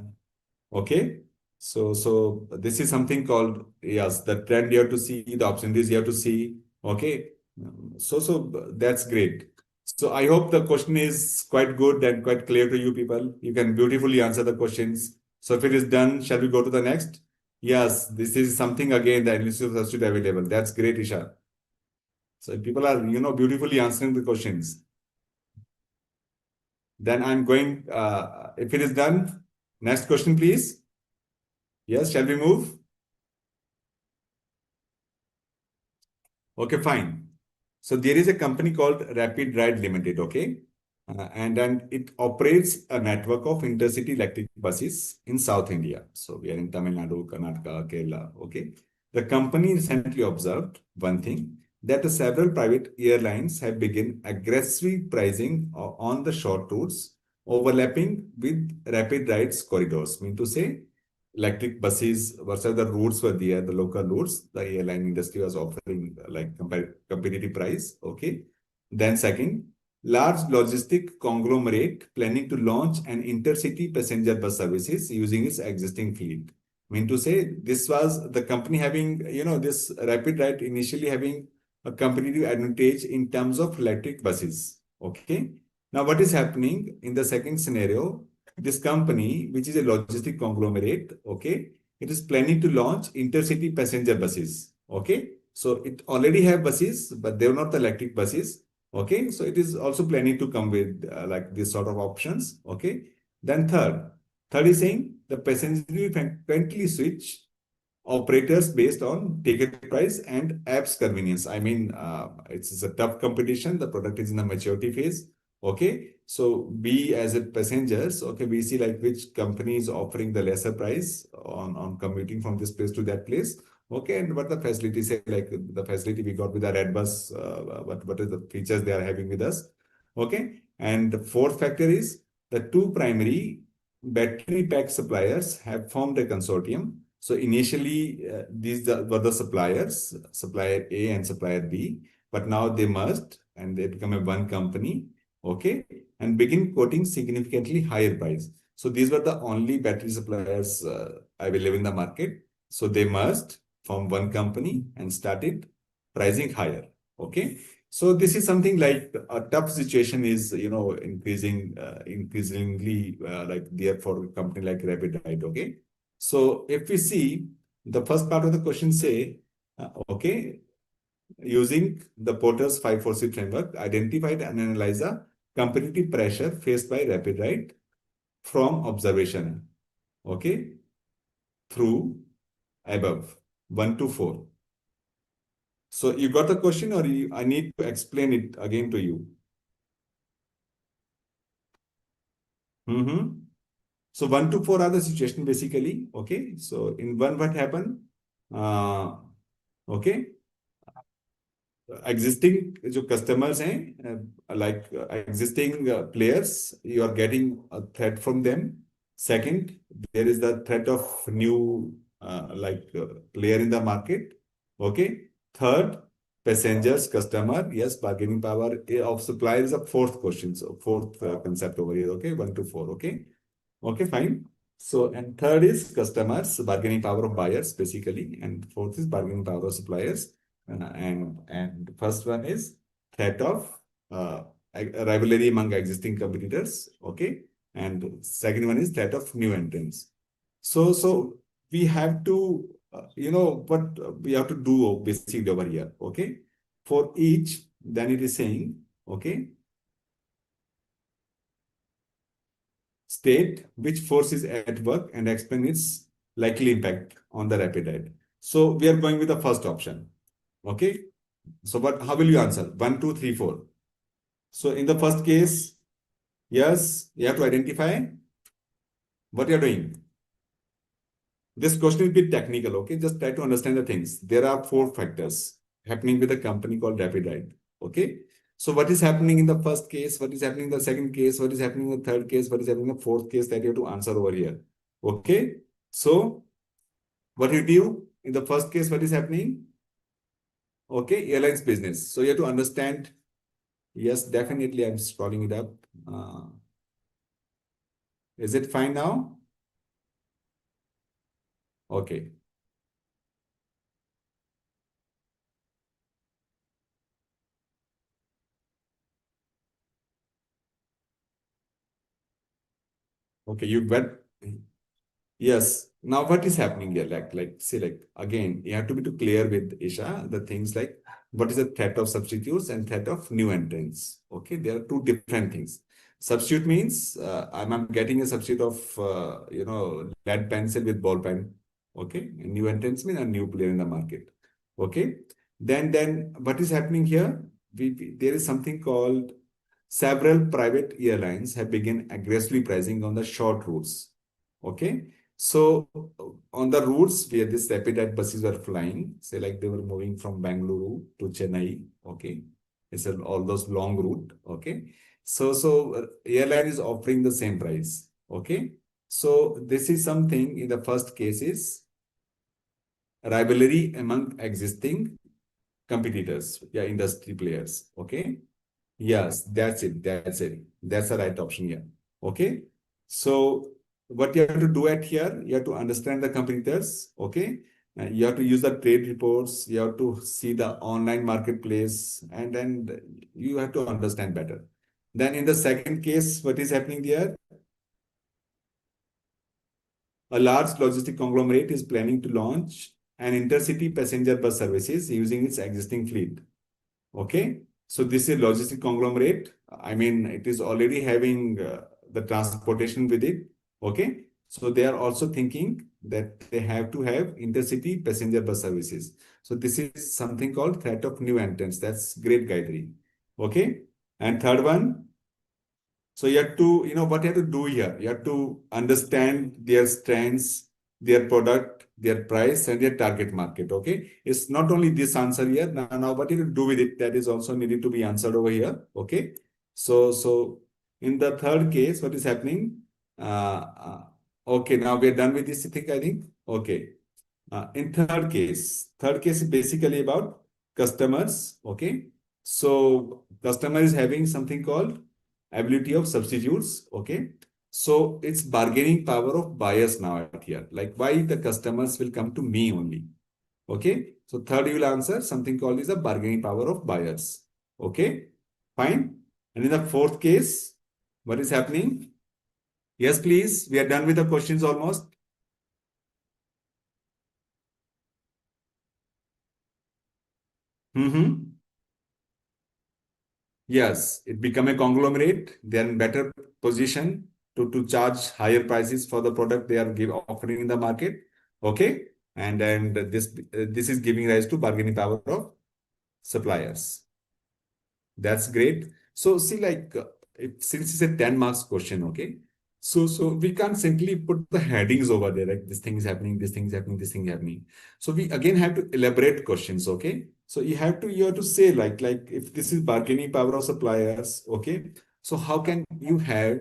okay. So this is something called, yes, the trend you have to see, the opportunities you have to see. Okay. So that's great. So I hope the question is quite good and quite clear to you people. You can beautifully answer the questions. So if it is done, shall we go to the next? Yes, this is something again the analysis substitute available. That's great, Isha. So people are, beautifully answering the questions. Then I'm going, if it is done, next question, please. Yes, shall we move? Okay, fine. So there is a company called Rapid Ride Limited, okay? And then it operates a network of intercity electric buses in South India. So we are in Tamil Nadu, Karnataka, Kerala, okay? The company recently observed one thing, that several private airlines have begun aggressive pricing on the short routes overlapping with rapid rides corridors. Mean to say, electric buses versus the routes were there, the local routes, the airline industry was offering like competitive price. Okay. Then second, large logistic conglomerate planning to launch an intercity passenger bus services using its existing fleet. Mean to say, this was the company having, this rapid ride initially having a competitive advantage in terms of electric buses. Okay. Now, what is happening in the second scenario? This company, which is a logistic conglomerate, okay, it is planning to launch intercity passenger buses. Okay. So it already have buses, but they're not the electric buses. Okay. So it is also planning to come with like this sort of options. Okay. Then third is saying the passenger will frequently switch operators based on ticket price and apps convenience. I mean, it's a tough competition. The product is in the maturity phase. Okay. So we as a passengers, okay, we see like which company is offering the lesser price on commuting from this place to that place. Okay, and what the facilities say, like the facility we got with the red bus, what is the features they are having with us. Okay, and the fourth factor is the two primary battery pack suppliers have formed a consortium. So initially, were the suppliers, supplier A and supplier B, but now they merged and they become a one company. Okay, and begin quoting significantly higher price. So these were the only battery suppliers available in the market. So they merged from one company and started pricing higher. Okay. So this is something like a tough situation is, increasingly like there for a company like Rapid Ride. Okay. So if we see the first part of the question say, okay, using the Porter's 5-4C framework, identified and analyze the competitive pressure faced by Rapid Ride from observation. Okay. Through above 1 to 4. So you got the question, or I need to explain it again to you? Mm-hmm. So 1 to 4 are the situation basically. Okay. So in one, what happened? Uh, okay. Existing जो customers हैं, like existing players, you are getting a threat from them. Second, there is the threat of new player in the market. Okay. Third, passengers, customer, yes, bargaining power of supplier is a fourth question. So fourth concept over here. Okay, 1 to 4. Okay. Okay, fine. So, and third is customers, bargaining power of buyers, basically. And fourth is bargaining power of suppliers. And first one is threat of uh, rivalry among existing competitors. Okay. And second one is threat of new entrants. So we have to, what we have to do basically over here. Okay. For each, then it is saying, okay, state which force is at work and explain its likely impact on the rapid ride. So we are going with the first option. Okay. So how will you answer? 1, 2, 3, 4. So in the first case, yes, you have to identify what you're doing. This question is a bit technical. Okay. Just try to understand the things. There are 4 factors happening with a company called Rapid Ride. Okay. So what is happening in the first case? What is happening in the second case? What is happening in the third case? What is happening in the fourth case that you have to answer over here? Okay. So what you do in the first case, what is happening? Okay, airlines business. So you have to understand. Yes, definitely. I'm scrolling it up. Is it fine now? Okay. Okay, you went. Yes. Now, what is happening here? Say, again, you have to be too clear with Isha, the things like what is the threat of substitutes and threat of new entrants. Okay, there are two different things. Substitute means I'm getting a substitute of lead pencil with ball pen. Okay, and new entrants mean a new player in the market. Okay, then what is happening here? There is something called several private airlines have begun aggressively pricing on the short routes. Okay. So on the routes where these rapid eye buses were flying, say like they were moving from Bangalore to Chennai, okay, it's all those long route, okay. So airline is offering the same price, okay. So this is something in the first case is rivalry among existing competitors, yeah, industry players, okay. Yes, that's it. That's it. That's the right option here. Okay. So what you have to do at here, you have to understand the competitors. Okay. You have to use the trade reports. You have to see the online marketplace, and then you have to understand better. Then in the second case, what is happening there? A large logistic conglomerate is planning to launch an intercity passenger bus services using its existing fleet. Okay. So this is logistic conglomerate. I mean, it is already having the transportation with it. Okay. So they are also thinking that they have to have intercity passenger bus services. So this is something called threat of new entrants. That's great, Gayatri. Okay. And third one, so you have to, what you have to do here? You have to understand their strengths, their product, their price, and their target market. Okay. It's not only this answer here now, what you do with it, that is also needed to be answered over here. Okay. So in the third case, what is happening? Okay, now we are done with this thing, I think. Okay. In third case is basically about customers. Okay. So customer is having something called ability of substitutes. Okay. So it's bargaining power of buyers now at here. Like why the customers will come to me only. Okay. So third you will answer something called is the bargaining power of buyers. Okay. Fine. And in the fourth case, what is happening? Yes, please. We are done with the questions almost. Mm-hmm. Yes, it become a conglomerate, then better position to charge higher prices for the product they are offering in the market. Okay. And this is giving rise to bargaining power of suppliers. That's great. So see, like since it's a 10 marks question, okay. So we can't simply put the headings over there, like this thing is happening, this thing is happening, this thing is happening. So we again have to elaborate questions, okay. So you have to say like if this is bargaining power of suppliers, okay. So how can you have,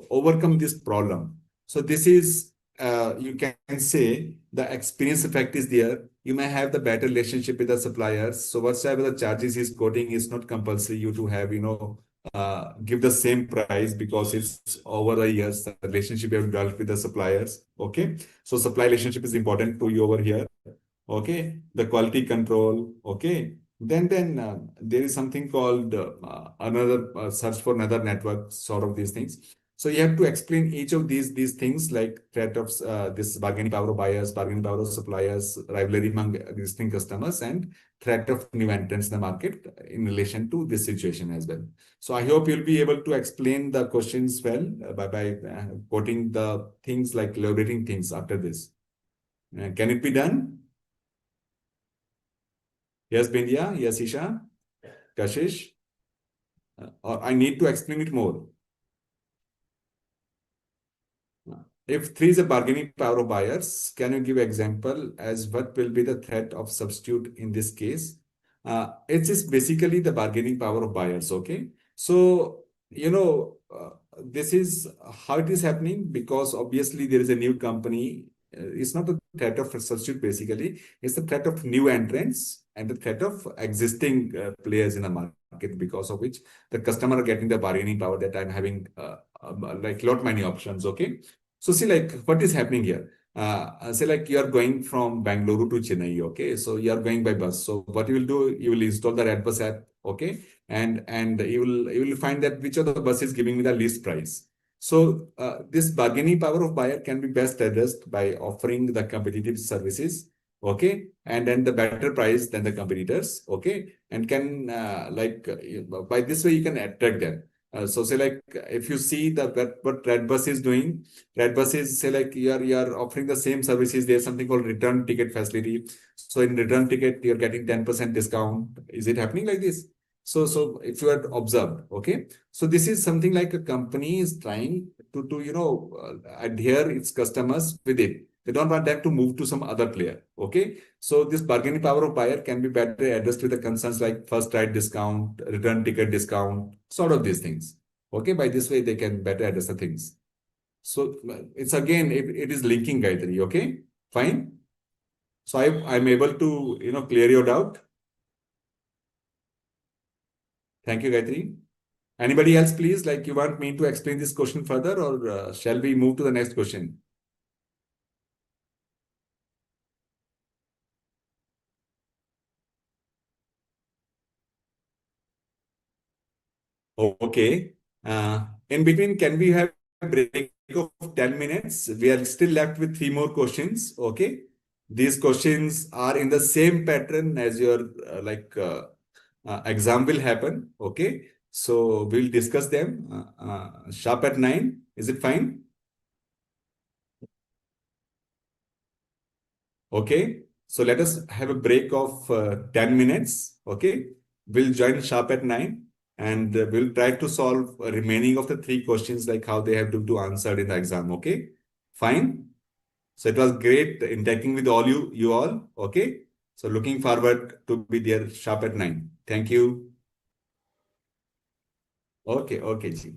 overcome this problem? So this is you can say the experience effect is there. You may have the better relationship with the suppliers. So whatsoever the charges is quoting is not compulsory you to have, give the same price because it's over the years, the relationship you have developed with the suppliers. Okay. So supply relationship is important to you over here. Okay. The quality control. Okay. Then there is something called another search for another network, sort of these things. So you have to explain each of these things like threat of this bargaining power of buyers, bargaining power of suppliers, rivalry among existing customers, and threat of new entrants in the market in relation to this situation as well. So I hope you'll be able to explain the questions well by quoting the things like elaborating things after this. Can it be done? Yes, Bindia. Yes, Isha. Kashish. Or I need to explain it more. If three is a bargaining power of buyers, can you give example as what will be the threat of substitute in this case? It is basically the bargaining power of buyers. Okay. So, this is how it is happening because obviously there is a new company. It's not a threat of substitute basically. It's the threat of new entrants and the threat of existing players in the market because of which the customer are getting the bargaining power that I'm having like lot many options. Okay. So see, like what is happening here? Say like you are going from Bangalore to Chennai, okay? So you are going by bus. So what you will do, you will install the Red Bus app, okay? And you will find that which of the bus is giving me the least price. So this bargaining power of buyer can be best addressed by offering the competitive services, okay? And then the better price than the competitors, okay? And can by this way you can attract them. So say like if you see what Redbus is doing, Redbus is say like you are offering the same services. There's something called return ticket facility. So in return ticket, you're getting 10% discount. Is it happening like this? So if you had observed, okay. So this is something like a company is trying to adhere its customers with it. They don't want them to move to some other player. Okay. So this bargaining power of buyer can be better addressed with the concerns like first ride discount, return ticket discount, sort of these things. Okay. By this way, they can better address the things. So it's again, it is linking Gayatri. Okay. Fine. So I'm able to, clear your doubt. Thank you, Gayatri. Anybody else, please? Like you want me to explain this question further or shall we move to the next question? Okay. In between, can we have a break of 10 minutes? We are still left with three more questions. Okay. These questions are in the same pattern as your exam will happen. Okay. So we'll discuss them sharp at 9. Is it fine? Okay. So let us have a break of 10 minutes. Okay. We'll join sharp at 9 and we'll try to solve remaining of the three questions like how they have to answer in the exam. Okay. Fine. So it was great interacting with you all. Okay. So looking forward to be there sharp at 9. Thank you. Okay, okay, Ji.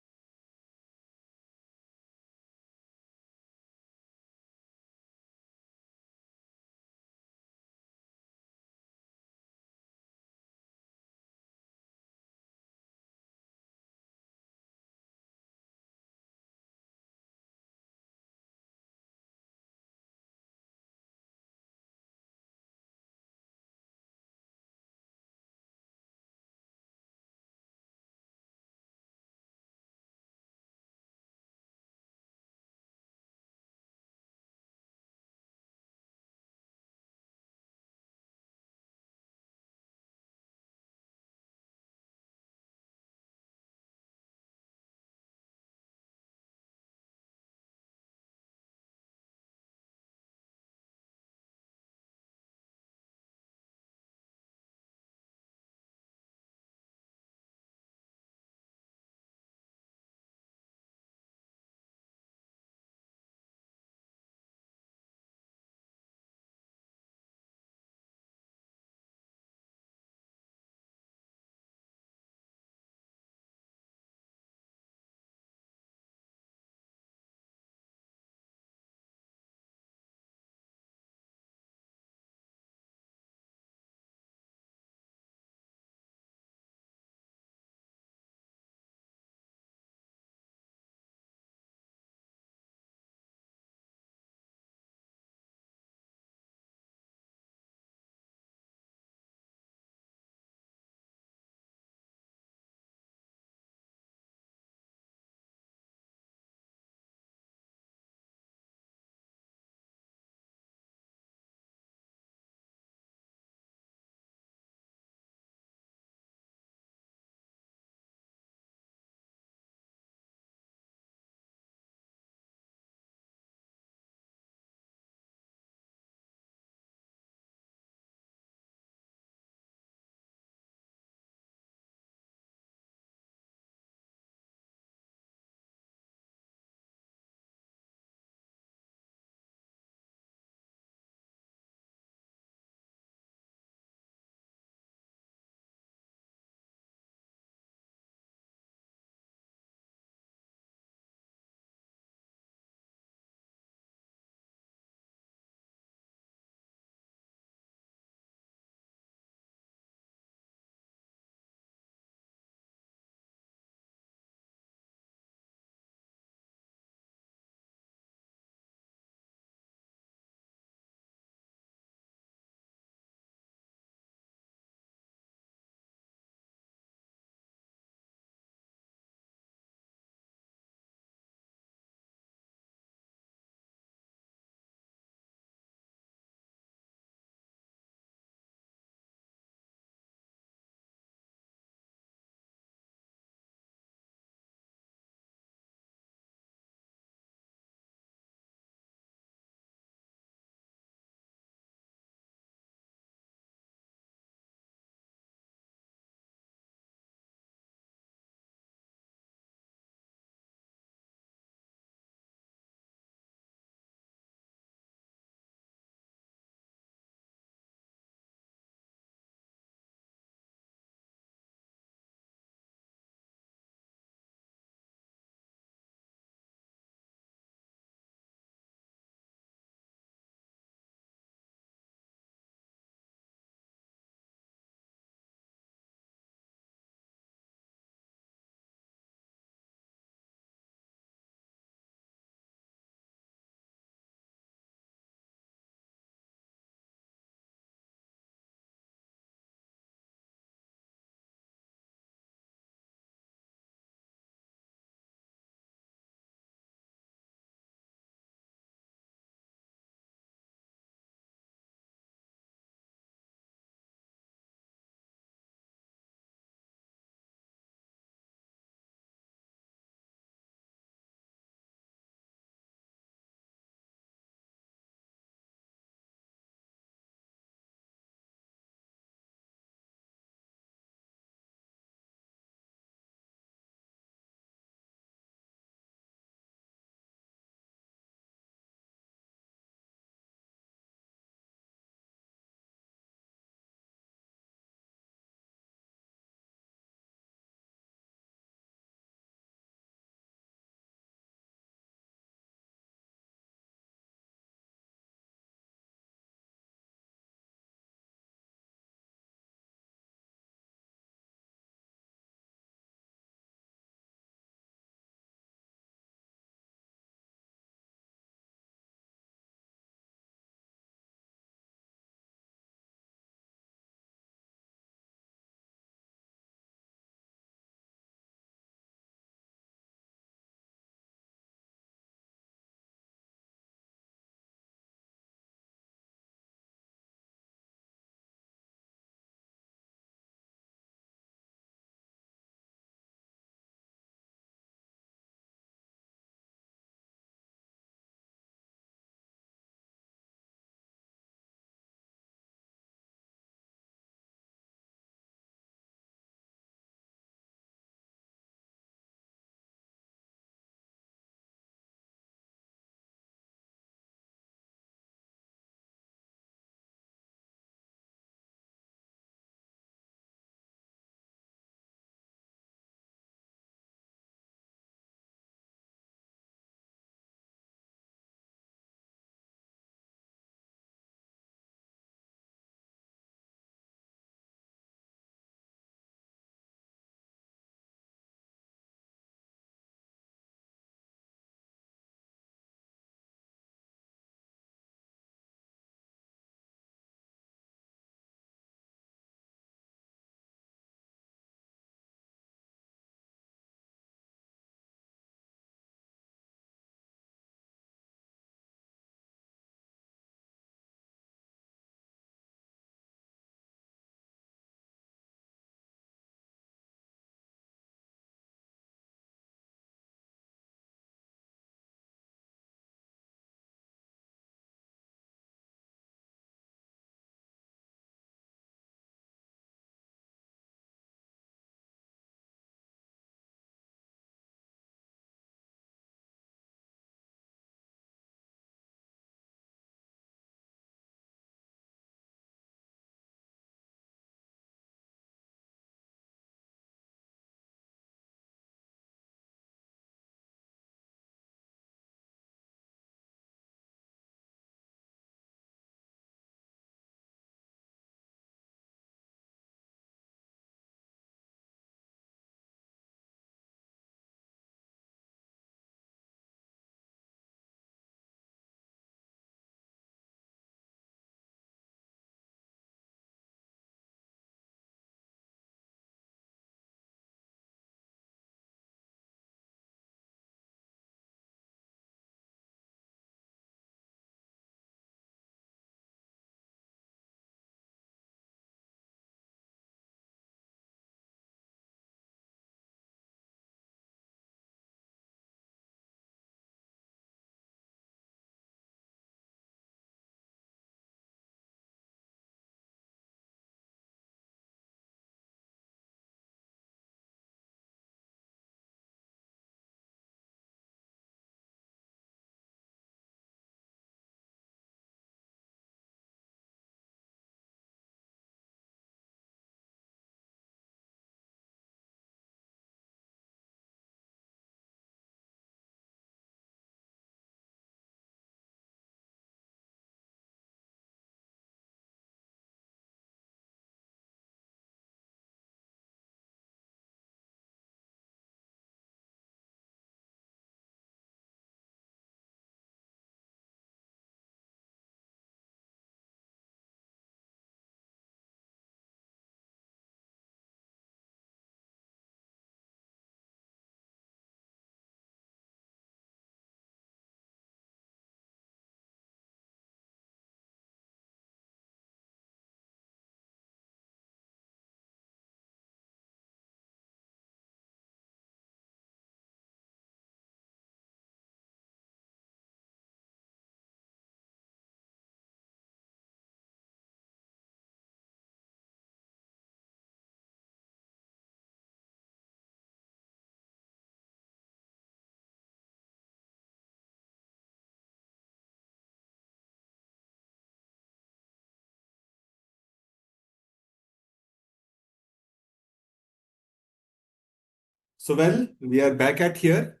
So, well, we are back at here,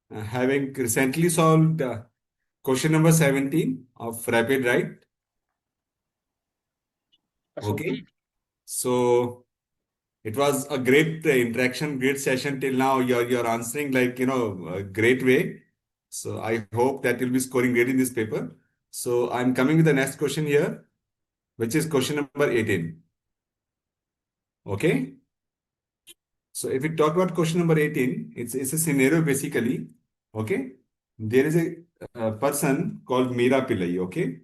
having recently solved question number 17 of Rapid Write. Okay. So, it was a great interaction, great session till now. You're answering like, a great way. So, I hope that you'll be scoring great in this paper. So, I'm coming with the next question here, which is question number 18. Okay. So if we talk about question number 18, it's a scenario basically. Okay. There is a person called Meera Pillai. Okay.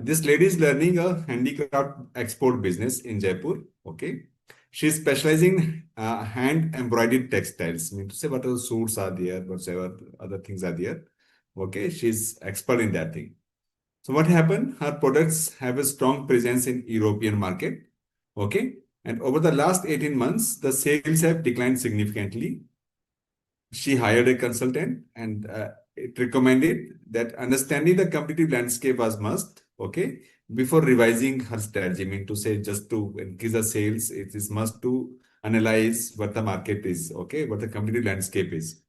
This lady is learning a handicraft export business in Jaipur. Okay. She's specializing in hand embroidered textiles. I mean to say whatever suits are there, whatever other things are there. Okay. She's expert in that thing. So what happened? Her products have a strong presence in European market. Okay. And over the last 18 months, the sales have declined significantly. She hired a consultant and it recommended that understanding the competitive landscape was must, okay, before revising her strategy. I mean to say just to increase the sales, it is must to analyze what the market is, okay, what the competitive landscape is.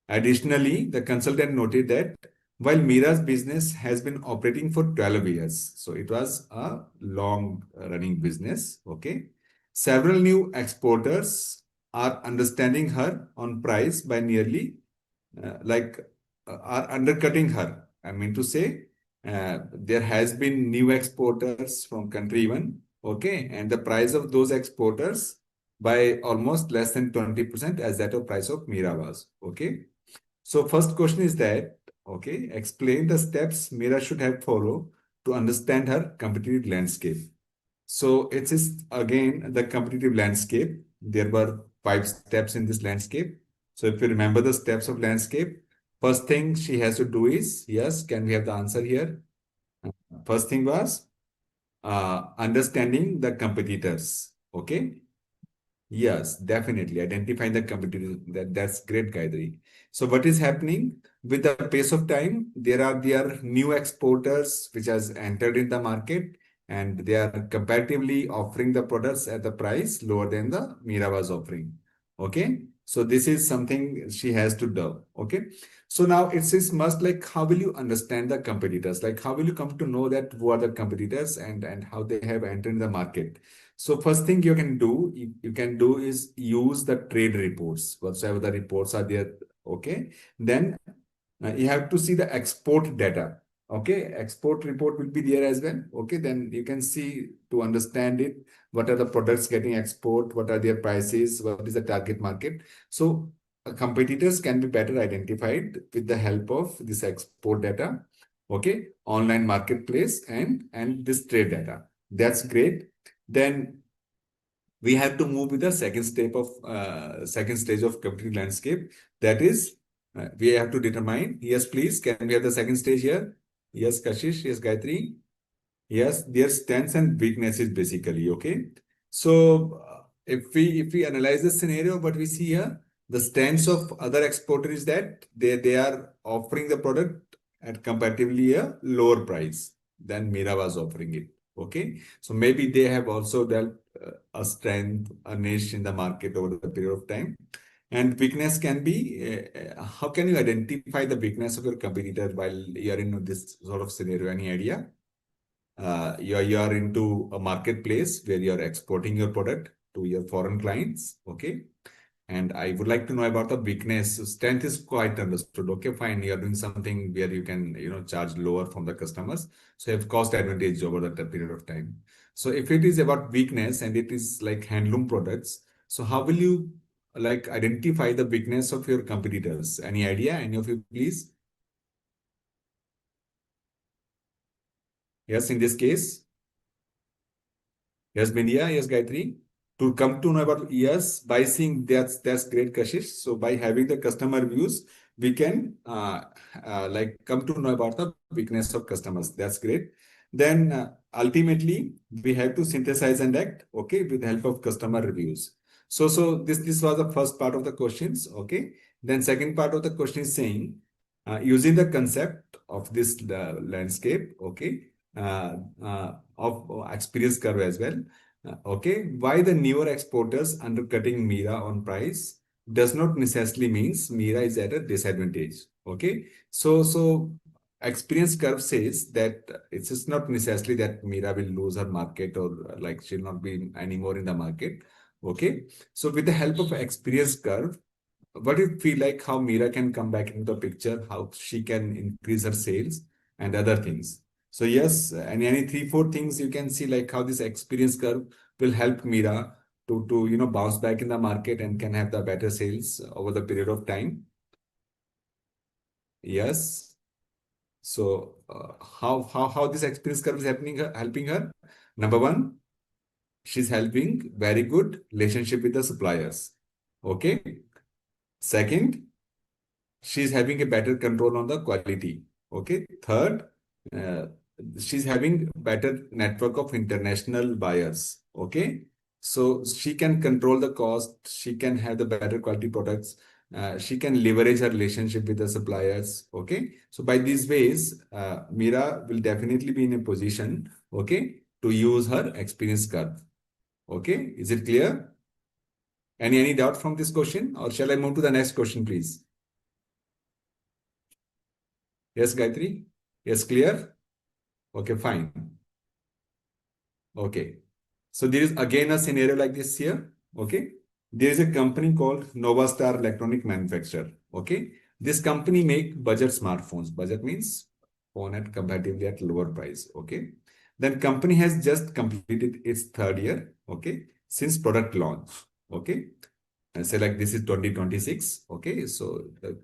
Additionally, the consultant noted that while Mira's business has been operating for 12 years, so it was a long running business, okay, several new exporters are understanding her on price by nearly like are undercutting her. I mean to say, there has been new exporters from country even, okay, and the price of those exporters by almost less than 20% as that of price of Mira was, okay. So first question is that, okay, explain the steps Mira should have followed to understand her competitive landscape. So it is again the competitive landscape. There were 5 steps in this landscape. So if you remember the steps of landscape, first thing she has to do is, yes, can we have the answer here? First thing was understanding the competitors. Okay. Yes, definitely. Identifying the competitors. That's great, Gayatri. So what is happening with the pace of time? There are new exporters which has entered in the market and they are comparatively offering the products at the price lower than the Mira was offering. Okay. So this is something she has to do. Okay. So now it says must like how will you understand the competitors? Like how will you come to know that who are the competitors and how they have entered the market? So first thing you can do is use the trade reports, whatsoever the reports are there. Okay. Then you have to see the export data. Okay. Export report will be there as well. Okay. Then you can see to understand it. What are the products getting export? What are their prices? What is the target market? So competitors can be better identified with the help of this export data. Okay. Online marketplace and this trade data. That's great. Then we have to move with the second stage of competitive landscape. That is, we have to determine. Yes, please. Can we have the second stage here? Yes, Kashish. Yes, Gayatri. Yes, their strengths and weaknesses basically. Okay. So if we analyze the scenario, what we see here, the strengths of other exporter is that they are offering the product at comparatively a lower price than Mira was offering it. Okay. So maybe they have also dealt a strength, a niche in the market over the period of time. And weakness can be how can you identify the weakness of your competitor while you're in this sort of scenario? Any idea? You are into a marketplace where you're exporting your product to your foreign clients. Okay. And I would like to know about the weakness. Strength is quite understood. Okay, fine. You're doing something where you can, charge lower from the customers. So you have cost advantage over that period of time. So if it is about weakness and it is like handloom products, so how will you like identify the weakness of your competitors? Any idea? Any of you, please? Yes, in this case. Yes, Bindia. Yes, Gayatri. To come to know about, yes, by seeing that's great, Kashish. So by having the customer views, we can like come to know about the weakness of customers. That's great. Then ultimately we have to synthesize and act, okay, with the help of customer reviews. So this was the first part of the questions. Okay. Then second part of the question is saying using the concept of this landscape, okay, of experience curve as well. Okay, why the newer exporters undercutting Mira on price does not necessarily means Mira is at a disadvantage. Okay, so experience curve says that it's just not necessarily that Mira will lose her market or like she'll not be anymore in the market. Okay, so with the help of experience curve, what do you feel like how Mira can come back into the picture, how she can increase her sales and other things? So yes, and any three, four things you can see like how this experience curve will help Mira to bounce back in the market and can have the better sales over the period of time. Yes. So how this experience curve is helping her? Number one, she's helping very good relationship with the suppliers. Okay. Second, she's having a better control on the quality. Okay. Third, uh, she's having better network of international buyers. Okay. So she can control the cost. She can have the better quality products. She can leverage her relationship with the suppliers. Okay. So by these ways, Mira will definitely be in a position, okay, to use her experience curve. Okay. Is it clear? Any doubt from this question, or shall I move to the next question, please? Yes, Gayatri? Yes, clear? Okay, fine. Okay. So there is again a scenario like this here. Okay. There is a company called Novastar Electronic Manufacturer. Okay. This company make budget smartphones. Budget means phone at comparatively at lower price. Okay. Then company has just completed its third year. Okay. Since product launch. Okay. And say like this is 2026. Okay. So the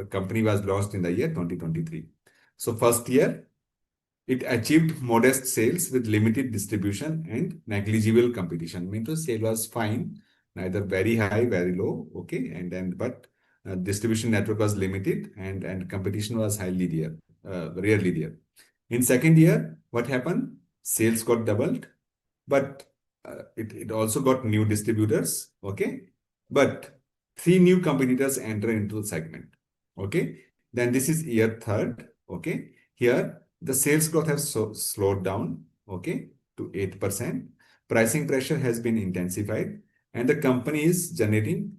company was launched in the year 2023. So first year, it achieved modest sales with limited distribution and negligible competition. Means the sale was fine, neither very high, very low. Okay, and then but distribution network was limited and competition was highly there, rarely there. In second year, what happened? Sales got doubled, but it also got new distributors. Okay, but three new competitors enter into the segment. Okay, then this is year third. Okay, here the sales growth has slowed down. Okay, to 8%. Pricing pressure has been intensified, and the company is generating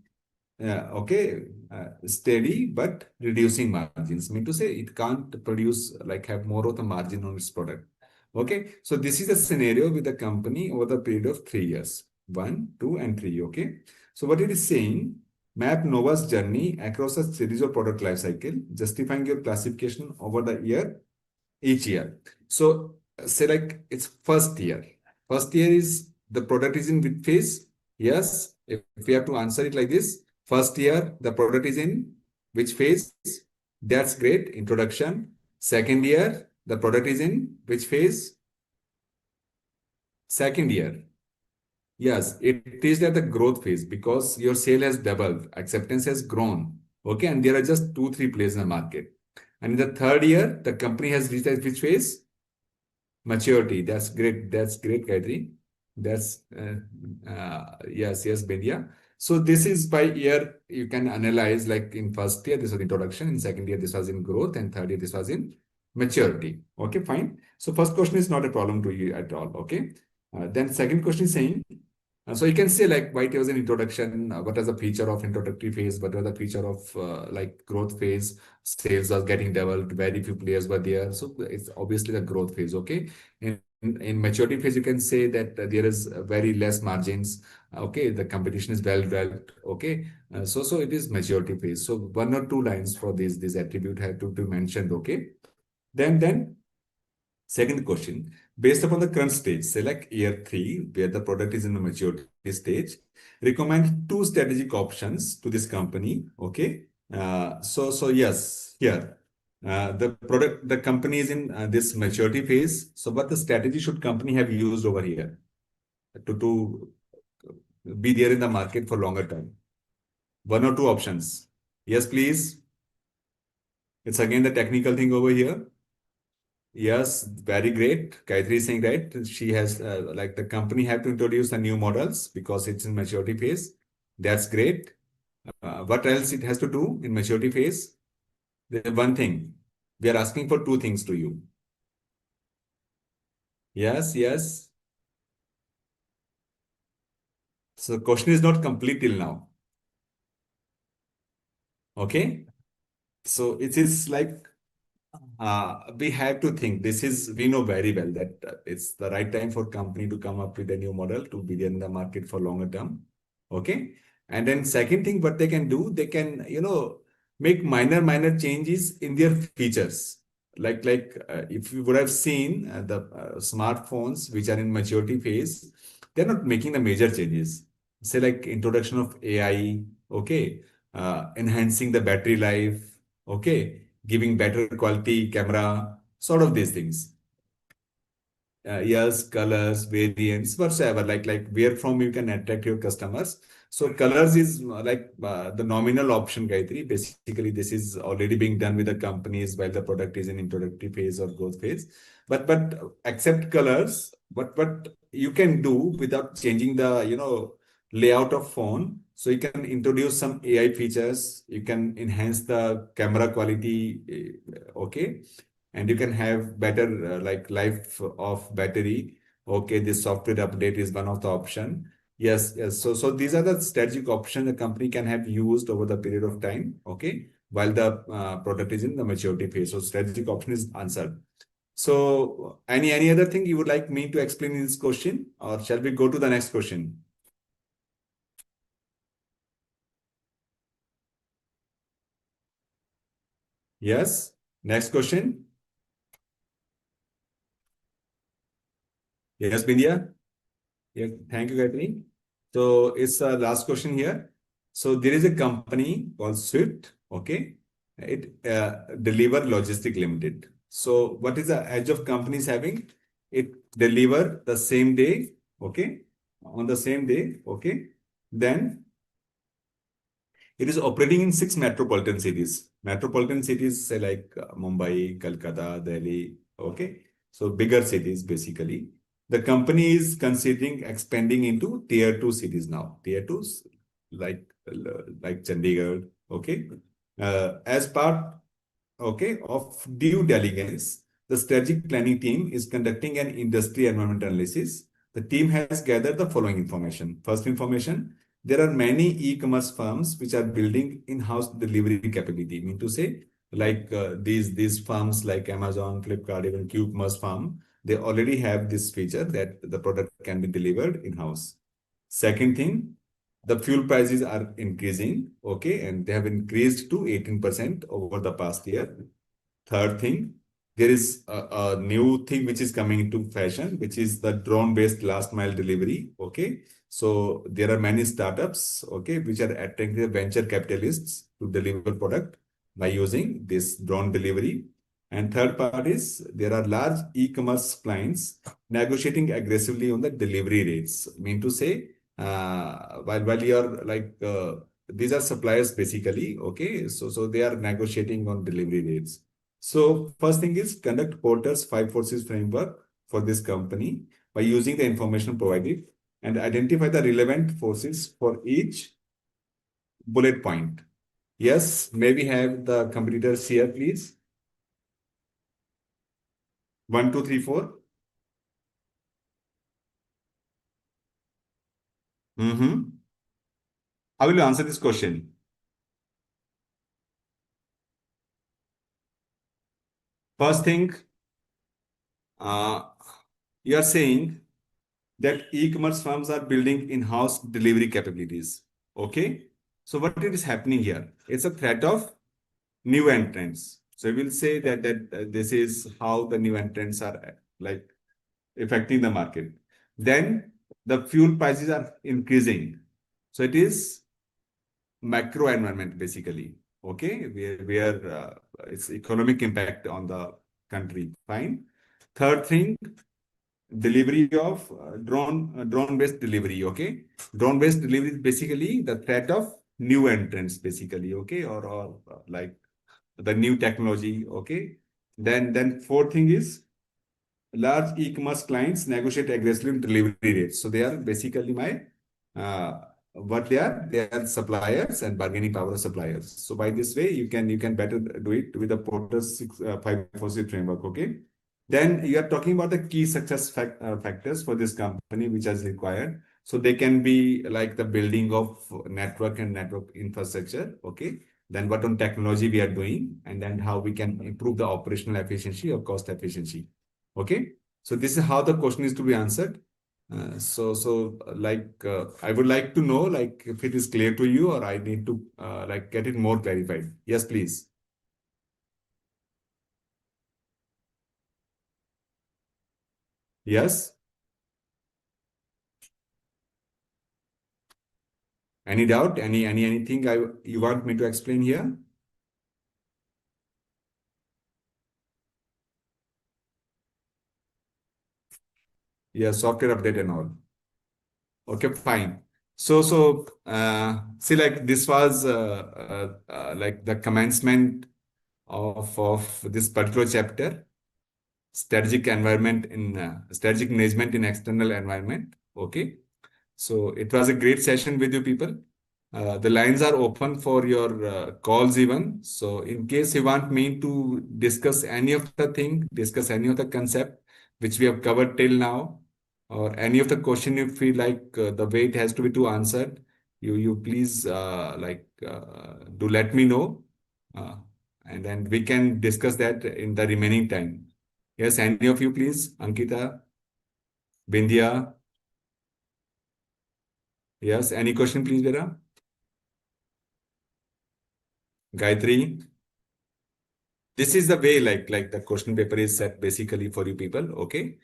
steady but reducing margins. Mean to say it can't produce like have more of the margin on its product. Okay, so this is a scenario with the company over the period of 3 years, 1, 2, and 3. Okay, so what it is saying, map Nova's journey across a series of product life cycle, justifying your classification over the year each year. So say like it's first year. First year is the product is in which phase? Yes, if we have to answer it like this, first year the product is in which phase? That's great. Introduction. Second year, the product is in which phase? Second year. Yes, it is at the growth phase because your sale has doubled, acceptance has grown. Okay, and there are just two, three players in the market. And in the third year, the company has reached at which phase? Maturity. That's great. That's great, Gayatri. That's yes, Bedia. So this is by year you can analyze like in first year this was introduction, in second year this was in growth, and third year this was in maturity. Okay, fine. So first question is not a problem to you at all. Okay. Then second question is saying so you can say like why it was an introduction, what was the feature of introductory phase, what was the feature of like growth phase, sales was getting developed, very few players were there. So it's obviously the growth phase, okay? In maturity phase, you can say that there is very less margins, okay? The competition is well developed, okay? So it is maturity phase. So one or two lines for this attribute have to be mentioned, okay? Then second question, based upon the current stage, select year three, where the product is in the maturity stage. Recommend two strategic options to this company. Okay. So yes, here the company is in this maturity phase. So what the strategy should company have used over here to be there in the market for longer time? One or two options. Yes, please. It's again the technical thing over here. Yes, very great. Gayatri is saying right. She has like the company have to introduce the new models because it's in maturity phase. That's great. What else it has to do in maturity phase? There's one thing. We are asking for two things to you. Yes, yes. So question is not complete till now. Okay. So it is like we have to think we know very well that it's the right time for company to come up with a new model to be in the market for longer term. Okay. And then second thing, what they can do, they can, make minor changes in their features. If you would have seen the smartphones which are in maturity phase, they're not making the major changes. Say like introduction of AI, okay, enhancing the battery life, okay, giving better quality camera, sort of these things. Yes, colors, variants, whatsoever, like where from you can attract your customers. So colors is the nominal option, Gayatri. Basically, this is already being done with the companies while the product is in introductory phase or growth phase. But accept colors, what you can do without changing the layout of phone. So you can introduce some AI features. You can enhance the camera quality, okay, and you can have better life of battery. Okay, this software update is one of the option. Yes. So these are the strategic options the company can have used over the period of time. Okay, while the product is in the maturity phase. So strategic option is answered. So any other thing you would like me to explain in this question, or shall we go to the next question? Yes. Next question. Yes, Bindia. Yeah, thank you, Gayatri. So it's a last question here. So there is a company called Swift. Okay, it deliver logistic limited. So what is the edge of companies having? It deliver the same day. Okay, on the same day. Okay, then it is operating in six metropolitan cities. Metropolitan cities say like Mumbai, Calcutta, Delhi. Okay. So bigger cities basically. The company is considering expanding into tier two cities now. Tier twos like Chandigarh. Okay. As part okay, of due diligence, the strategic planning team is conducting an industry environment analysis. The team has gathered the following information. First information, there are many e-commerce firms which are building in-house delivery capability. Mean to say, like these firms like Amazon, Flipkart, even Q-commerce firm, they already have this feature that the product can be delivered in-house. Second thing, the fuel prices are increasing, okay, and they have increased to 18% over the past year. Third thing, there is a new thing which is coming into fashion, which is the drone-based last mile delivery. Okay. So there are many startups, okay, which are attracting the venture capitalists to deliver product by using this drone delivery. And third part is there are large e-commerce clients negotiating aggressively on the delivery rates. I mean to say, while you're these are suppliers basically, okay, so they are negotiating on delivery rates. So first thing is conduct Porter's five forces framework for this company by using the information provided and identify the relevant forces for each bullet point. Yes, maybe have the competitors here, please. One, two, three, four. Mm-hmm. How will you answer this question? First thing, uh, you are saying that e-commerce firms are building in-house delivery capabilities. Okay. So what it is happening here? It's a threat of new entrants. So we will say that this is how the new entrants are like affecting the market. Then the fuel prices are increasing. So it is macro environment basically. Okay, where it's economic impact on the country. Fine. Third thing, delivery of drone based delivery. Okay, drone based delivery is basically the threat of new entrants basically. Okay, or like the new technology. Okay. Then fourth thing is large e-commerce clients negotiate aggressively in delivery rates. So they are basically my what they are? They are suppliers and bargaining power of suppliers. So by this way, you can better do it with the Porter's 5 4 framework. Okay. Then you are talking about the key success factors for this company, which is required. So they can be like the building of network and network infrastructure. Okay. Then what on technology we are doing, and then how we can improve the operational efficiency or cost efficiency. Okay. So this is how the question is to be answered. I would like to know, like, if it is clear to you, or I need to like get it more clarified. Yes, please. Yes. Any doubt? Anything you want me to explain here? Yeah, software update and all. Okay, fine. See, like this was like the commencement of this particular chapter, strategic management in external environment. Okay. So it was a great session with you people. The lines are open for your calls even. So in case you want me to discuss any of the thing, discuss any of the concept which we have covered till now, or any of the question you feel like the way it has to be to answered, you please do let me know, uh, and then we can discuss that in the remaining time. Yes, any of you please, Ankita, Bindya. Yes, any question please, Vera? Gayatri, this is the way like the question paper is set basically for you people. Okay.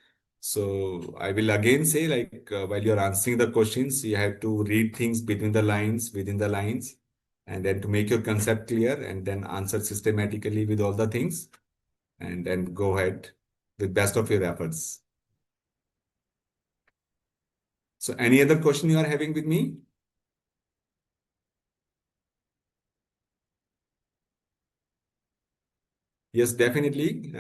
So I will again say like while you're answering the questions, you have to read things between the lines, within the lines, and then to make your concept clear and then answer systematically with all the things and then go ahead with best of your efforts. So any other question you are having with me? Yes, definitely.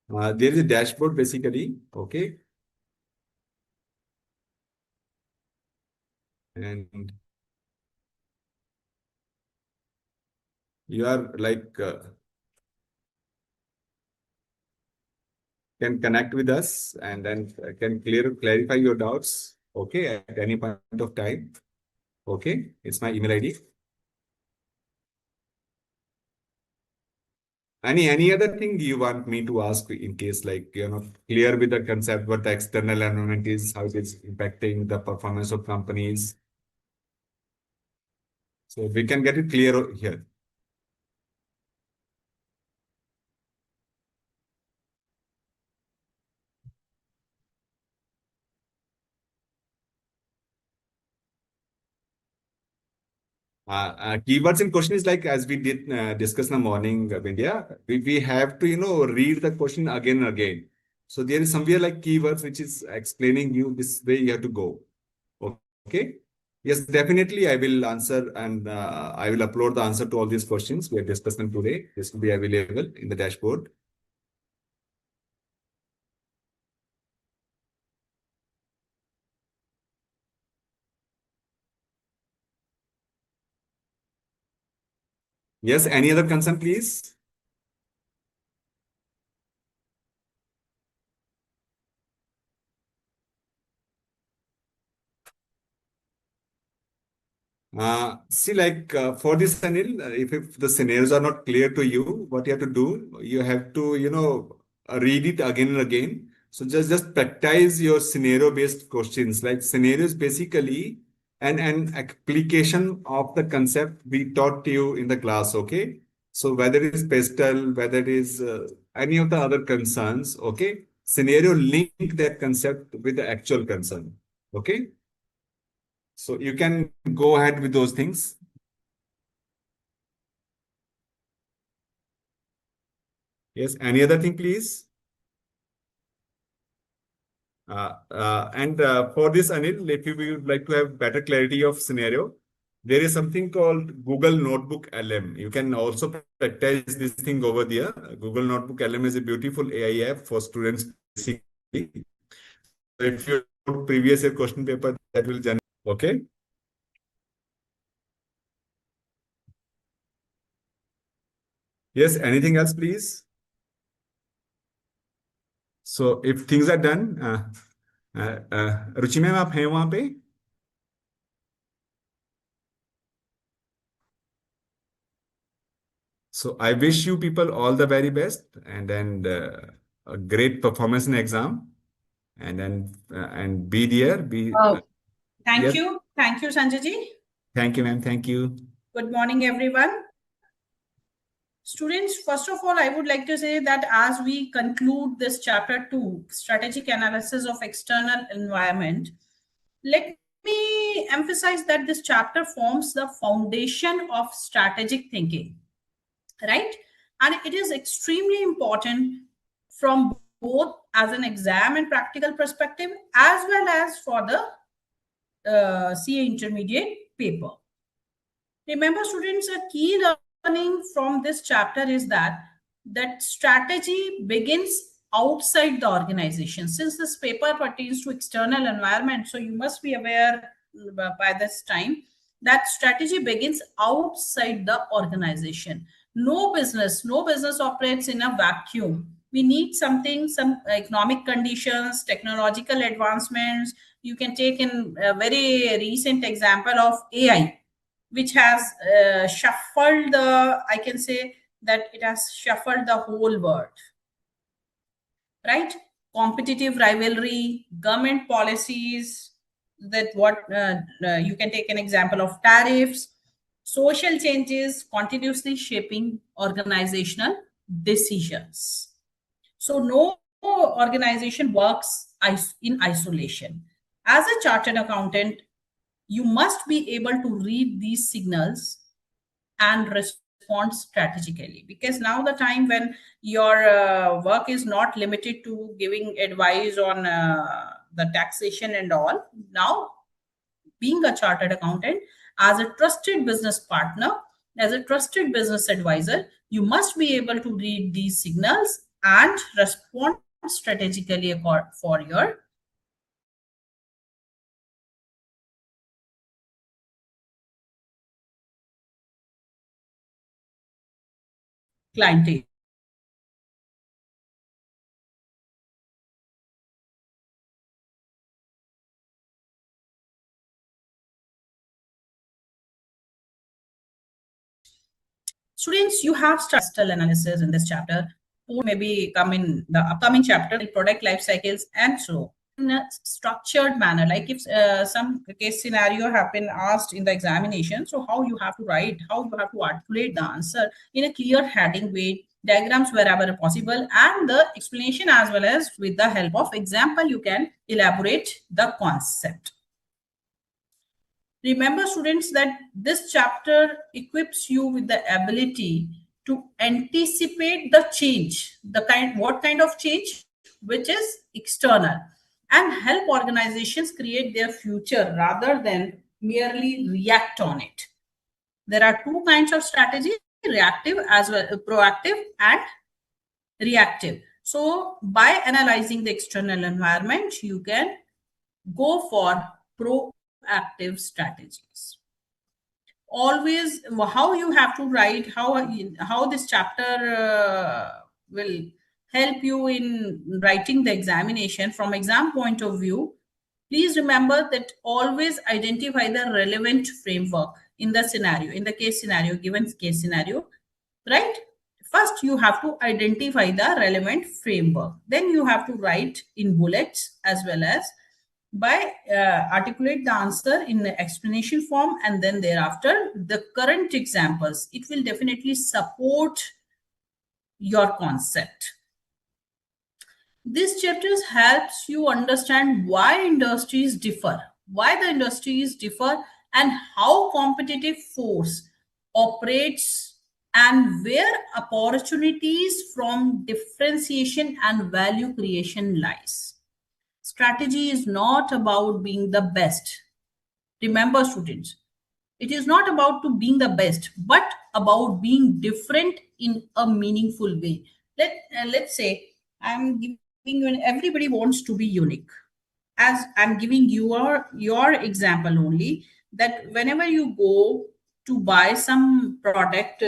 There is a dashboard basically. Okay. And you are like can connect with us and then can clarify your doubts. Okay, at any point of time. Okay, it's my email ID. Any other thing you want me to ask in case like you're not clear with the concept, what the external environment is, how it is impacting the performance of companies. So we can get it clear here. Keywords in question is like as we did discuss in the morning, India, we have to read the question again and again. So there is somewhere like keywords which is explaining you this way you have to go. Okay. Yes, definitely. I will answer and I will upload the answer to all these questions we are discussing today. This will be available in the dashboard. Yes, any other concern, please? See, like for this, Anil, if the scenarios are not clear to you, what you have to do, you have to, read it again and again. So just practice your scenario-based questions. Like scenarios, basically an application of the concept we taught to you in the class. Okay. So whether it is PESTEL, whether it is any of the other concerns, okay, scenario link that concept with the actual concern. Okay. So you can go ahead with those things. Yes. Any other thing, please? And for this, Anil, if you would like to have better clarity of scenario, there is something called Google Notebook LM. You can also practice this thing over there. Google Notebook LM is a beautiful AI app for students. Basically. If you put previous year question paper, that will generate. Okay. Yes. Anything else, please? So if things are done, Ruchi ma'am आप हैं वहां पे? So I wish you people all the very best, and a great performance in exam, and be there. Oh, Yes. Thank you, Sanjay ji. Thank you, ma'am. Thank you. Good morning, everyone. Students, first of all, I would like to say that as we conclude this chapter 2, strategic analysis of external environment, let me emphasize that this chapter forms the foundation of strategic thinking, right? And it is extremely important from both as an exam and practical perspective, as well as for the CA intermediate paper. Remember, students, a key learning from this chapter is that strategy begins outside the organization. Since this paper pertains to external environment, so you must be aware by this time that strategy begins outside the organization. No business operates in a vacuum. We need something, some economic conditions, technological advancements. You can take in a very recent example of AI, which has shuffled the, I can say that it has shuffled the whole world, right? Competitive rivalry, government policies, that what you can take an example of tariffs, social changes continuously shaping organizational decisions. So no organization works in isolation. As a chartered accountant, you must be able to read these signals and respond strategically, because now the time when your work is not limited to giving advice on the taxation and all. Now, being a chartered accountant, as a trusted business partner, as a trusted business advisor, you must be able to read these signals and respond strategically for your clientele. Students, you have structural analysis in this chapter. Maybe come in the upcoming chapter, product life cycles, and so in a structured manner. Like if some case scenario have been asked in the examination, so how you have to write, how you have to articulate the answer in a clear heading way, diagrams wherever possible, and the explanation, as well as with the help of example, you can elaborate the concept. Remember, students, that this chapter equips you with the ability to anticipate the change, what kind of change, which is external, and help organizations create their future rather than merely react on it. There are two kinds of strategy: reactive as well, proactive and reactive. So by analyzing the external environment, you can go for proactive strategies. Always, how you have to write, how this chapter will help you in writing the examination from exam point of view. Please remember that always identify the relevant framework in the scenario, in the case scenario, given case scenario, right? First, you have to identify the relevant framework. Then you have to write in bullets, as well as by articulate the answer in the explanation form, and then thereafter the current examples. It will definitely support your concept. This chapter helps you understand why industries differ, and how competitive force operates, and where opportunities from differentiation and value creation lies. Strategy is not about being the best. Remember, students, it is not about to being the best, but about being different in a meaningful way. Let's say I'm giving you, everybody wants to be unique. As I'm giving you your example only, that whenever you go to buy some product,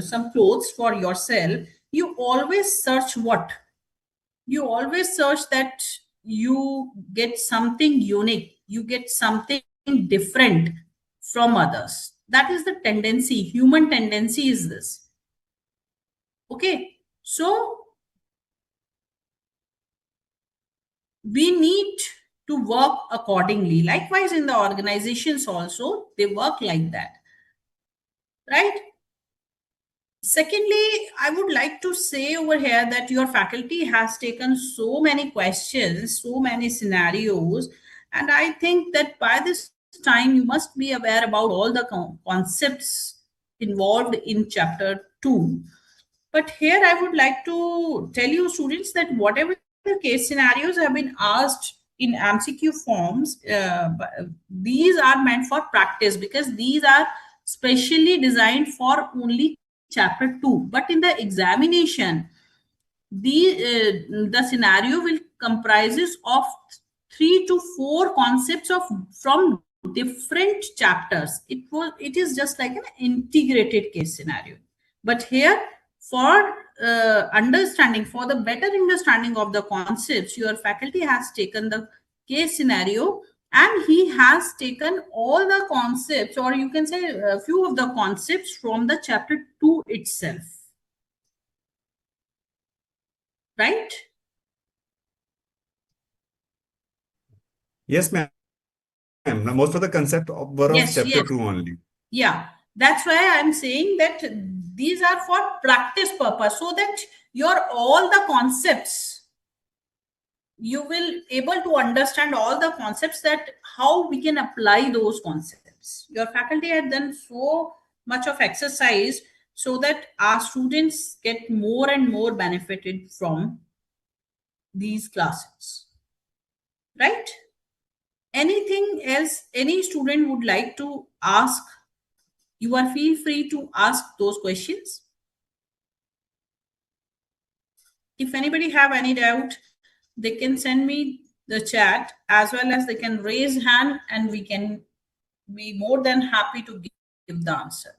some clothes for yourself, you always search what? you always search that you get something unique, you get something different from others. That is the tendency, human tendency is this. Okay, so we need to work accordingly. Likewise, in the organizations also, they work like that, right? Secondly, I would like to say over here that your faculty has taken so many questions, so many scenarios, and I think that by this time you must be aware about all the concepts involved in chapter 2. But here I would like to tell you, students, that whatever the case scenarios have been asked in MCQ forms, these are meant for practice because these are specially designed for only chapter 2. But in the examination, the scenario will comprises of 3 to 4 concepts of from different chapters. It is just like an integrated case scenario. But here, for understanding, for the better understanding of the concepts, your faculty has taken the case scenario and he has taken all the concepts, or you can say a few of the concepts from the chapter 2 itself, right? Yes, ma'am. Now, most of the concept were of Yes, chapter yes. 2 only. Yeah, that's why I'm saying that these are for practice purpose, so that your all the concepts, you will able to understand all the concepts, that how we can apply those concepts. Your faculty had done so much of exercise so that our students get more and more benefited from these classes, right? Anything else any student would like to ask, you are feel free to ask those questions. If anybody have any doubt, they can send me the chat, as well as they can raise hand and we can be more than happy to give the answer.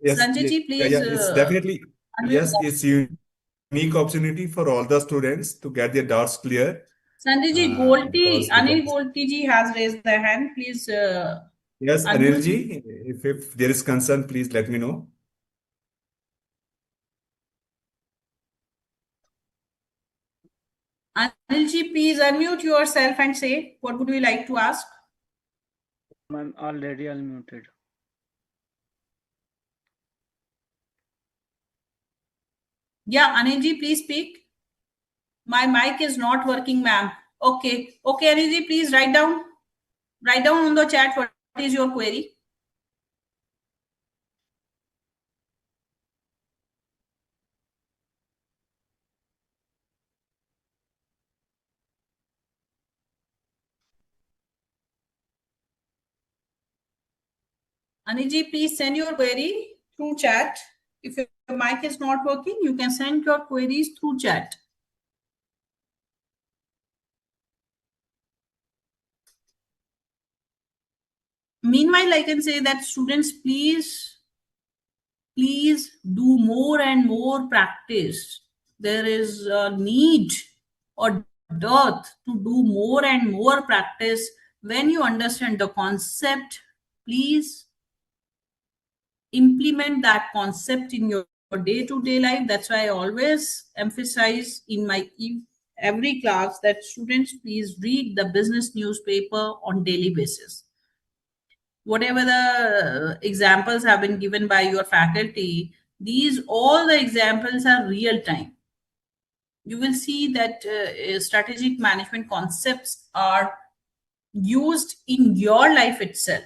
Yes, Sanjay yeah, ji, please yeah, it's definitely, unmute yes, that. it's unique opportunity for all the students to get their doubts clear. Sanjay ji, Anil Because Golti ji has raised their hand. Please yes, unmute him. Anilji, if there is concern, please let me know. Anil ji, please unmute yourself and say what would you like to ask. I'm already unmuted. Yeah, Anil ji, please speak. My mic is not working, ma'am. Okay, okay, Anil ji, please write down. Write down on the chat what is your query. Aniji, please send your query through chat. If your mic is not working, you can send your queries through chat. Meanwhile, I can say that students, please do more and more practice. There is a need or dearth to do more and more practice. When you understand the concept, please implement that concept in your day-to-day life. That's why I always emphasize in my every class that students please read the business newspaper on daily basis. Whatever the examples have been given by your faculty, these all the examples are real time. You will see that strategic management concepts are used in your life itself.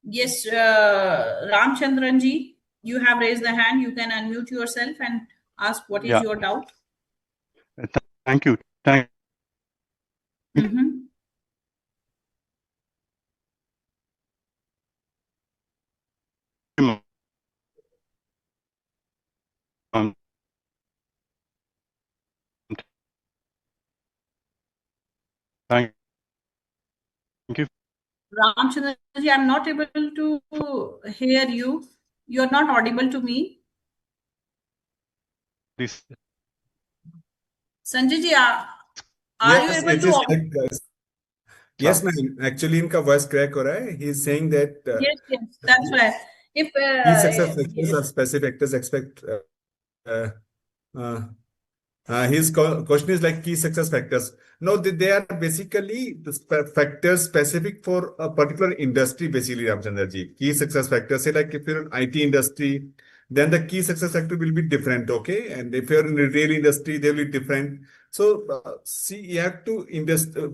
Yes, Ramchandran ji, you have raised the hand. You can unmute yourself and ask what is Yeah. your doubt. Thank you. Thank Mhm. you, ma'am. Thank you. Ramchandraji, I'm not able to hear you. You're not audible to me. This Sanjay ji, are you Yes, able it to? is like, yes, ma'am. Actually, इनका voice crack हो रहा है. He is saying that Yes, yes, that's why. If key success factors or specific factors expect. Uh, uh, his question is like key success factors. No, they are basically the factors specific for a particular industry, basically, Ramchandra ji. Key success factors. Say like if you're in IT industry, then the key success factor will be different, okay? And if you're in the retail industry, they will be different. So, see, you have to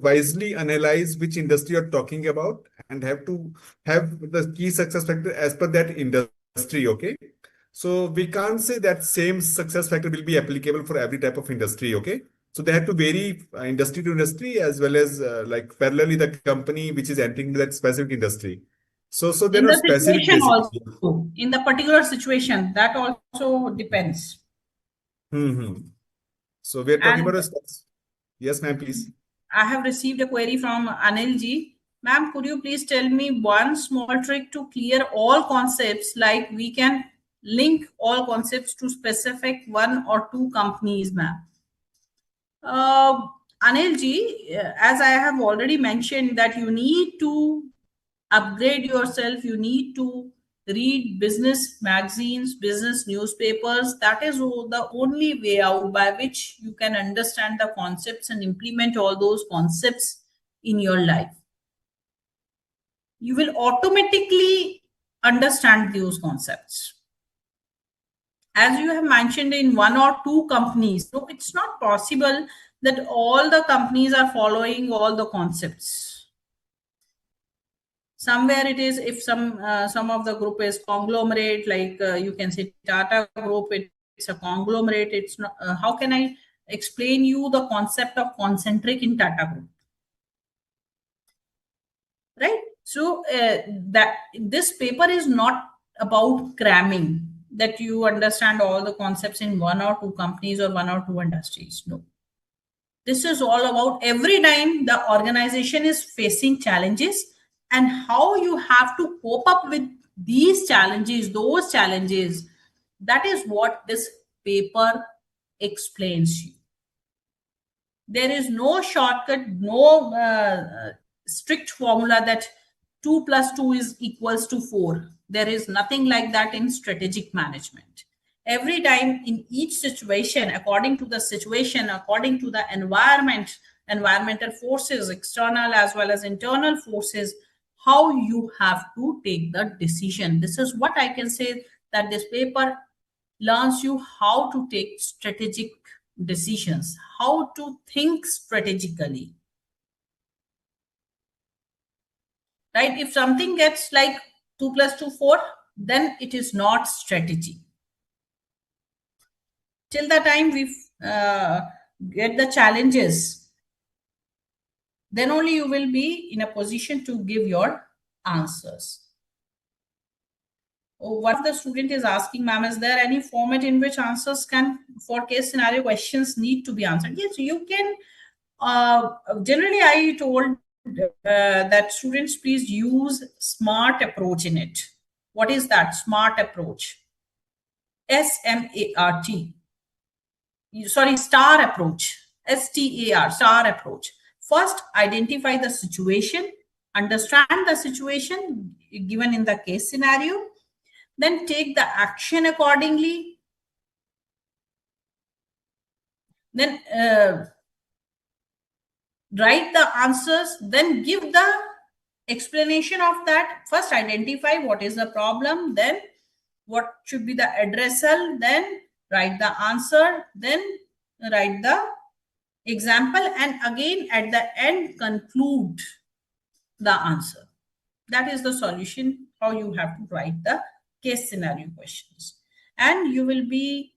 wisely analyze which industry you're talking about and have to have the key success factor as per that industry, okay? So we can't say that same success factor will be applicable for every type of industry, okay? So they have to vary industry to industry as well as like parallelly the company which is entering that specific industry. So there in are the specific situation basically. also, in the particular situation, that also depends. So we are talking And about a yes, ma'am, please. I have received a query from Anil ji. Ma'am, could you please tell me one small trick to clear all concepts, like we can link all concepts to specific one or two companies, ma'am? Anil ji, as I have already mentioned, that you need to upgrade yourself, you need to read business magazines, business newspapers. That is the only way out by which you can understand the concepts and implement all those concepts in your life. You will automatically understand those concepts. As you have mentioned, in one or two companies, so it's not possible that all the companies are following all the concepts. Somewhere it is, if some of the group is conglomerate, like you can say Tata Group, it's a conglomerate. It's not. How can I explain you the concept of concentric in Tata Group? Right. So that this paper is not about cramming, that you understand all the concepts in one or two companies or one or two industries. No. This is all about every time the organization is facing challenges and how you have to cope up with these challenges, those challenges. That is what this paper explains you. There is no shortcut, no strict formula that 2 plus 2 is equals to 4. There is nothing like that in strategic management. Every time, in each situation, according to the situation, according to the environment, environmental forces, external as well as internal forces, how you have to take the decision. This is what I can say, that this paper learns you how to take strategic decisions, how to think strategically. Right? If something gets like 2 plus 2, 4, then it is not strategy. Till the time we get the challenges, then only you will be in a position to give your answers. One of the student is asking, ma'am, is there any format in which answers can, for case scenario questions, need to be answered? Yes, you can. Generally, I told that students please use SMART approach in it. What is that SMART approach? SMART. Sorry, STAR approach. STAR, STAR approach. First, identify the situation, understand the situation given in the case scenario, then take the action accordingly. Then write the answers, then give the explanation of that. First, identify what is the problem, then what should be the addressal, then write the answer, then write the example, and again at the end conclude the answer. That is the solution, how you have to write the case scenario questions. And you will be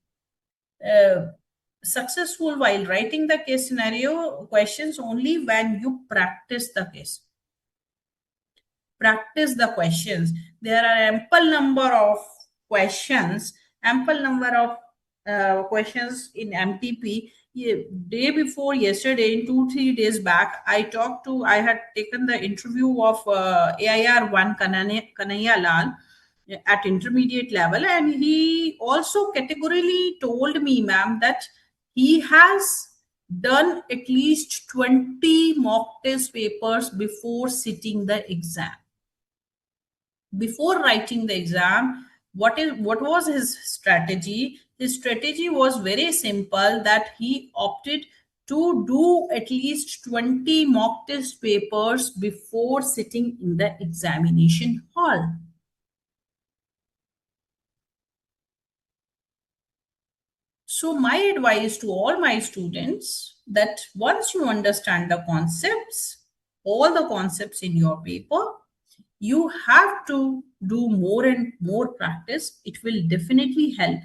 successful while writing the case scenario questions only when you practice the case. Practice the questions. There are ample number of questions, ample number of questions in MTP. Day before yesterday, in 2-3 days back, I had taken the interview of AIR 1 Kanhaiya Lal at intermediate level, and he also categorically told me, ma'am, that he has done at least 20 mock test papers before sitting the exam. Before writing the exam, what was his strategy? His strategy was very simple, that he opted to do at least 20 mock test papers before sitting in the examination hall. So my advice to all my students, that once you understand the concepts, all the concepts in your paper, you have to do more and more practice. It will definitely help.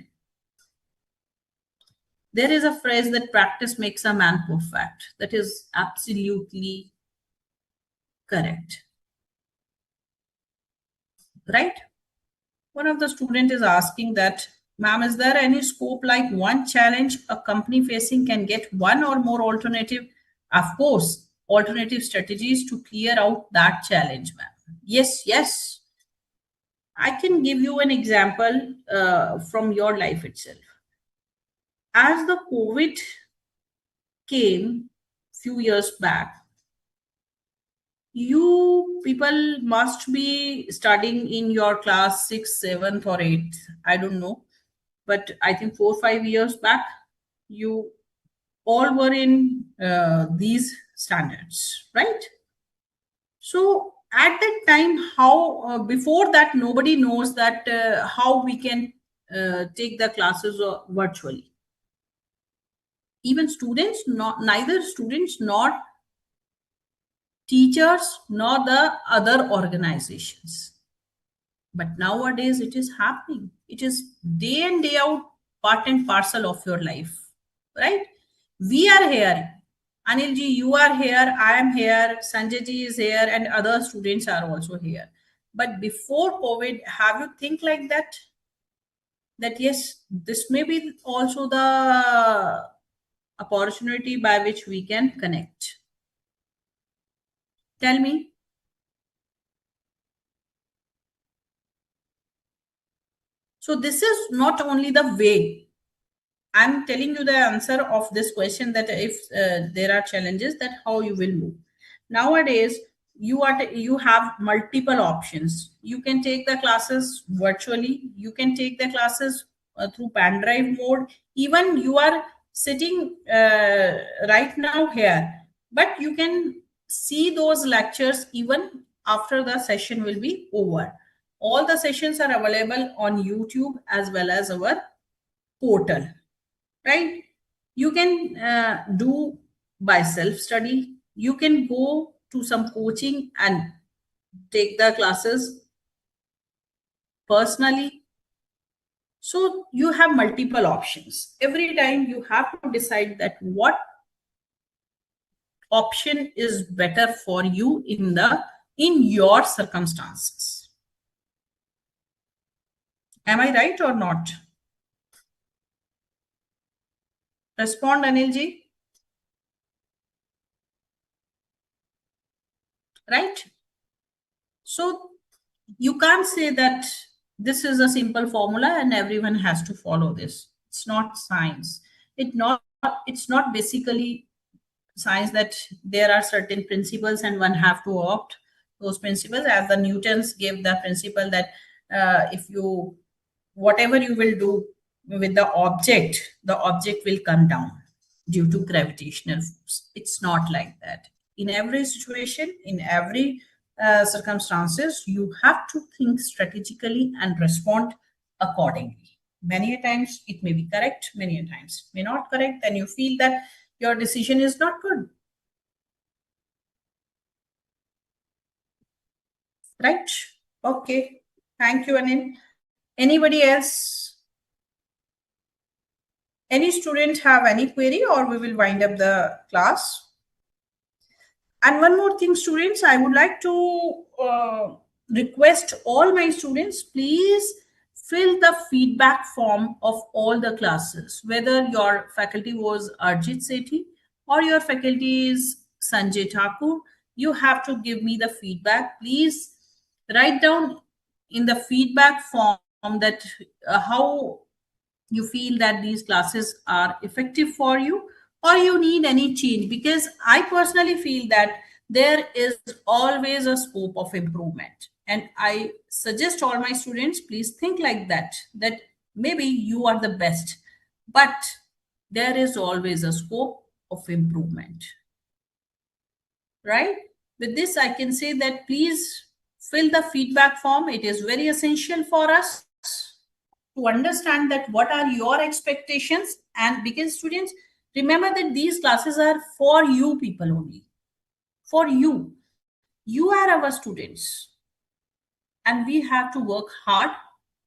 There is a phrase that practice makes a man perfect. That is absolutely correct. Right? One of the student is asking that, ma'am, is there any scope like one challenge a company facing can get one or more alternative? Of course, alternative strategies to clear out that challenge, ma'am. Yes. I can give you an example from your life itself. As the COVID came few years back, you people must be studying in your class 6th, 7th, or 8th. I don't know. But I think 4-5 years back, you all were in these standards, right? So at that time, how before that, nobody knows that how we can take the classes virtually. Even students, neither students nor teachers nor the other organizations. But nowadays it is happening. It is day in, day out, part and parcel of your life, right? We are here. Anilji, you are here. I am here. Sanjayji is here, and other students are also here. But before COVID, have you think like that? That yes, this may be also the opportunity by which we can connect. Tell me. So this is not only the way. I'm telling you the answer of this question, that if there are challenges, that how you will move. Nowadays, you have multiple options. You can take the classes virtually. You can take the classes through pen drive mode. Even you are sitting right now here, but you can see those lectures even after the session will be over. All the sessions are available on YouTube as well as our portal, right? You can do by self-study. You can go to some coaching and take the classes personally. So you have multiple options. Every time you have to decide that what option is better for you in your circumstances. Am I right or not? Respond, Anilji. Right? So you can't say that this is a simple formula and everyone has to follow this. It's not science. It's not basically science that there are certain principles and one have to opt those principles, as the Newtons gave the principle that if you whatever you will do with the object will come down due to gravitational force. It's not like that. In every situation, in every circumstances, you have to think strategically and respond accordingly. Many a times it may be correct, many a times may not correct, and you feel that your decision is not good. Right? Okay. Thank you, Anil. Anybody else? Any student have any query, or we will wind up the class? And one more thing, students, I would like to request all my students, please fill the feedback form of all the classes, whether your faculty was Arjit Sethi or your faculty is Sanjay Thakur. You have to give me the feedback. Please write down in the feedback form that how you feel that these classes are effective for you, or you need any change, because I personally feel that there is always a scope of improvement, and I suggest all my students, please think like that maybe you are the best, but there is always a scope of improvement, right? With this I can say that please fill the feedback form. It is very essential for us to understand that what are your expectations, and because students, remember that these classes are for you people only, for you are our students, and we have to work hard.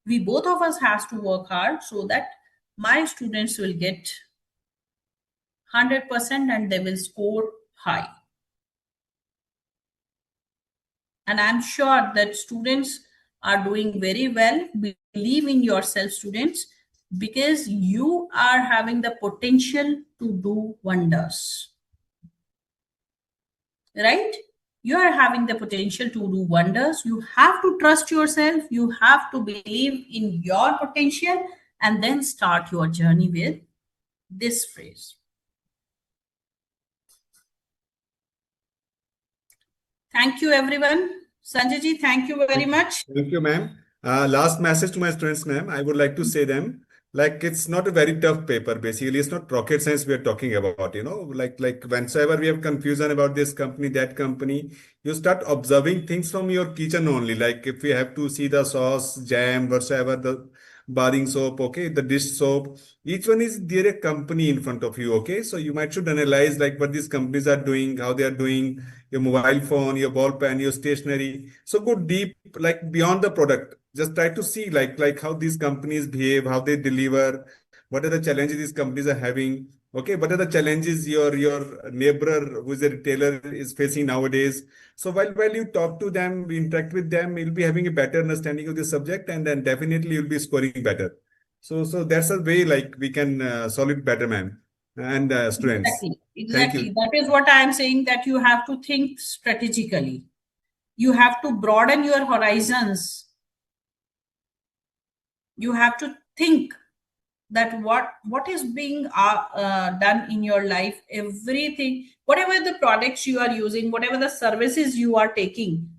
We both of us has to work hard so that my students will get 100% and they will score high. And I'm sure that students are doing very well. Believe in yourself, students, because you are having the potential to do wonders. Right? You are having the potential to do wonders. You have to trust yourself. You have to believe in your potential and then start your journey with this phrase. Thank you, everyone. Sanjay ji, thank you very much. Thank you, ma'am. Last message to my students, ma'am. I would like to say them, like, it's not a very tough paper. Basically, it's not rocket science we are talking about, like whenever we have confusion about this company, that company, you start observing things from your kitchen only. Like if we have to see the sauce, jam, whatsoever, the bathing soap, okay, the dish soap, each one is there a company in front of you, okay? So you might should analyze like what these companies are doing, how they are doing, your mobile phone, your ball pen, your stationery. So go deep, like beyond the product. Just try to see like how these companies behave, how they deliver, what are the challenges these companies are having. Okay, what are the challenges your neighbor who is a retailer is facing nowadays? So while you talk to them, interact with them, you'll be having a better understanding of the subject, and then definitely you'll be scoring better. So that's a way like we can solve it better, ma'am, and students. Exactly. Thank Exactly. you. That is what I am saying, that you have to think strategically. You have to broaden your horizons. You have to think that what is being done in your life, everything, whatever the products you are using, whatever the services you are taking,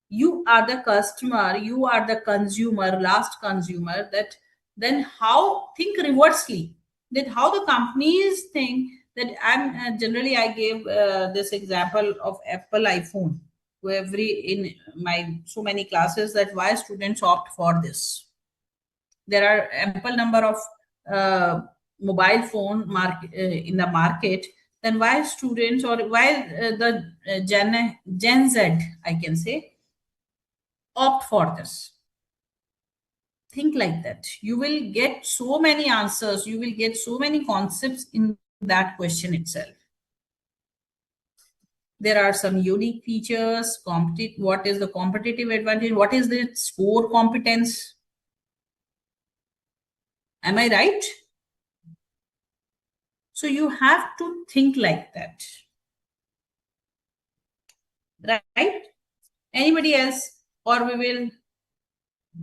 you are the customer, you are the consumer, last consumer. That then how, think reversely, that how the companies think that I'm generally I gave this example of Apple iPhone to every in my so many classes, that why students opt for this. There are ample number of mobile phone market in the market, then why students, or why the Gen Z, I can say, opt for this. Think like that. You will get so many answers, you will get so many concepts in that question itself. There are some unique features, what is the competitive advantage, what is the core competence. Am I right? So you have to think like that. Right? Anybody else, or we will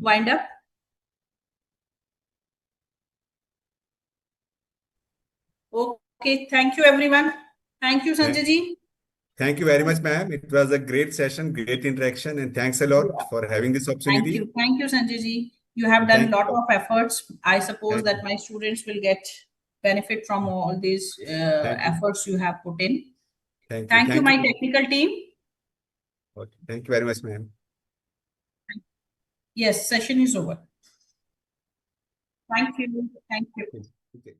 wind up? Okay, thank you everyone. Thank you, Sanjay ji. Thank you very much, ma'am. It was a great session, great interaction, and thanks a lot Yeah. for having this Thank opportunity. you. Thank you, Sanjay ji. You have done a Thank lot you. of efforts. I suppose Thank that you. my students will get benefit from all these Thank you. efforts you have put in. Thank you. Thank you, Thank my you. technical team. Okay. Thank you very much, ma'am. Yes, session is over. Thank you. Thank you. Okay.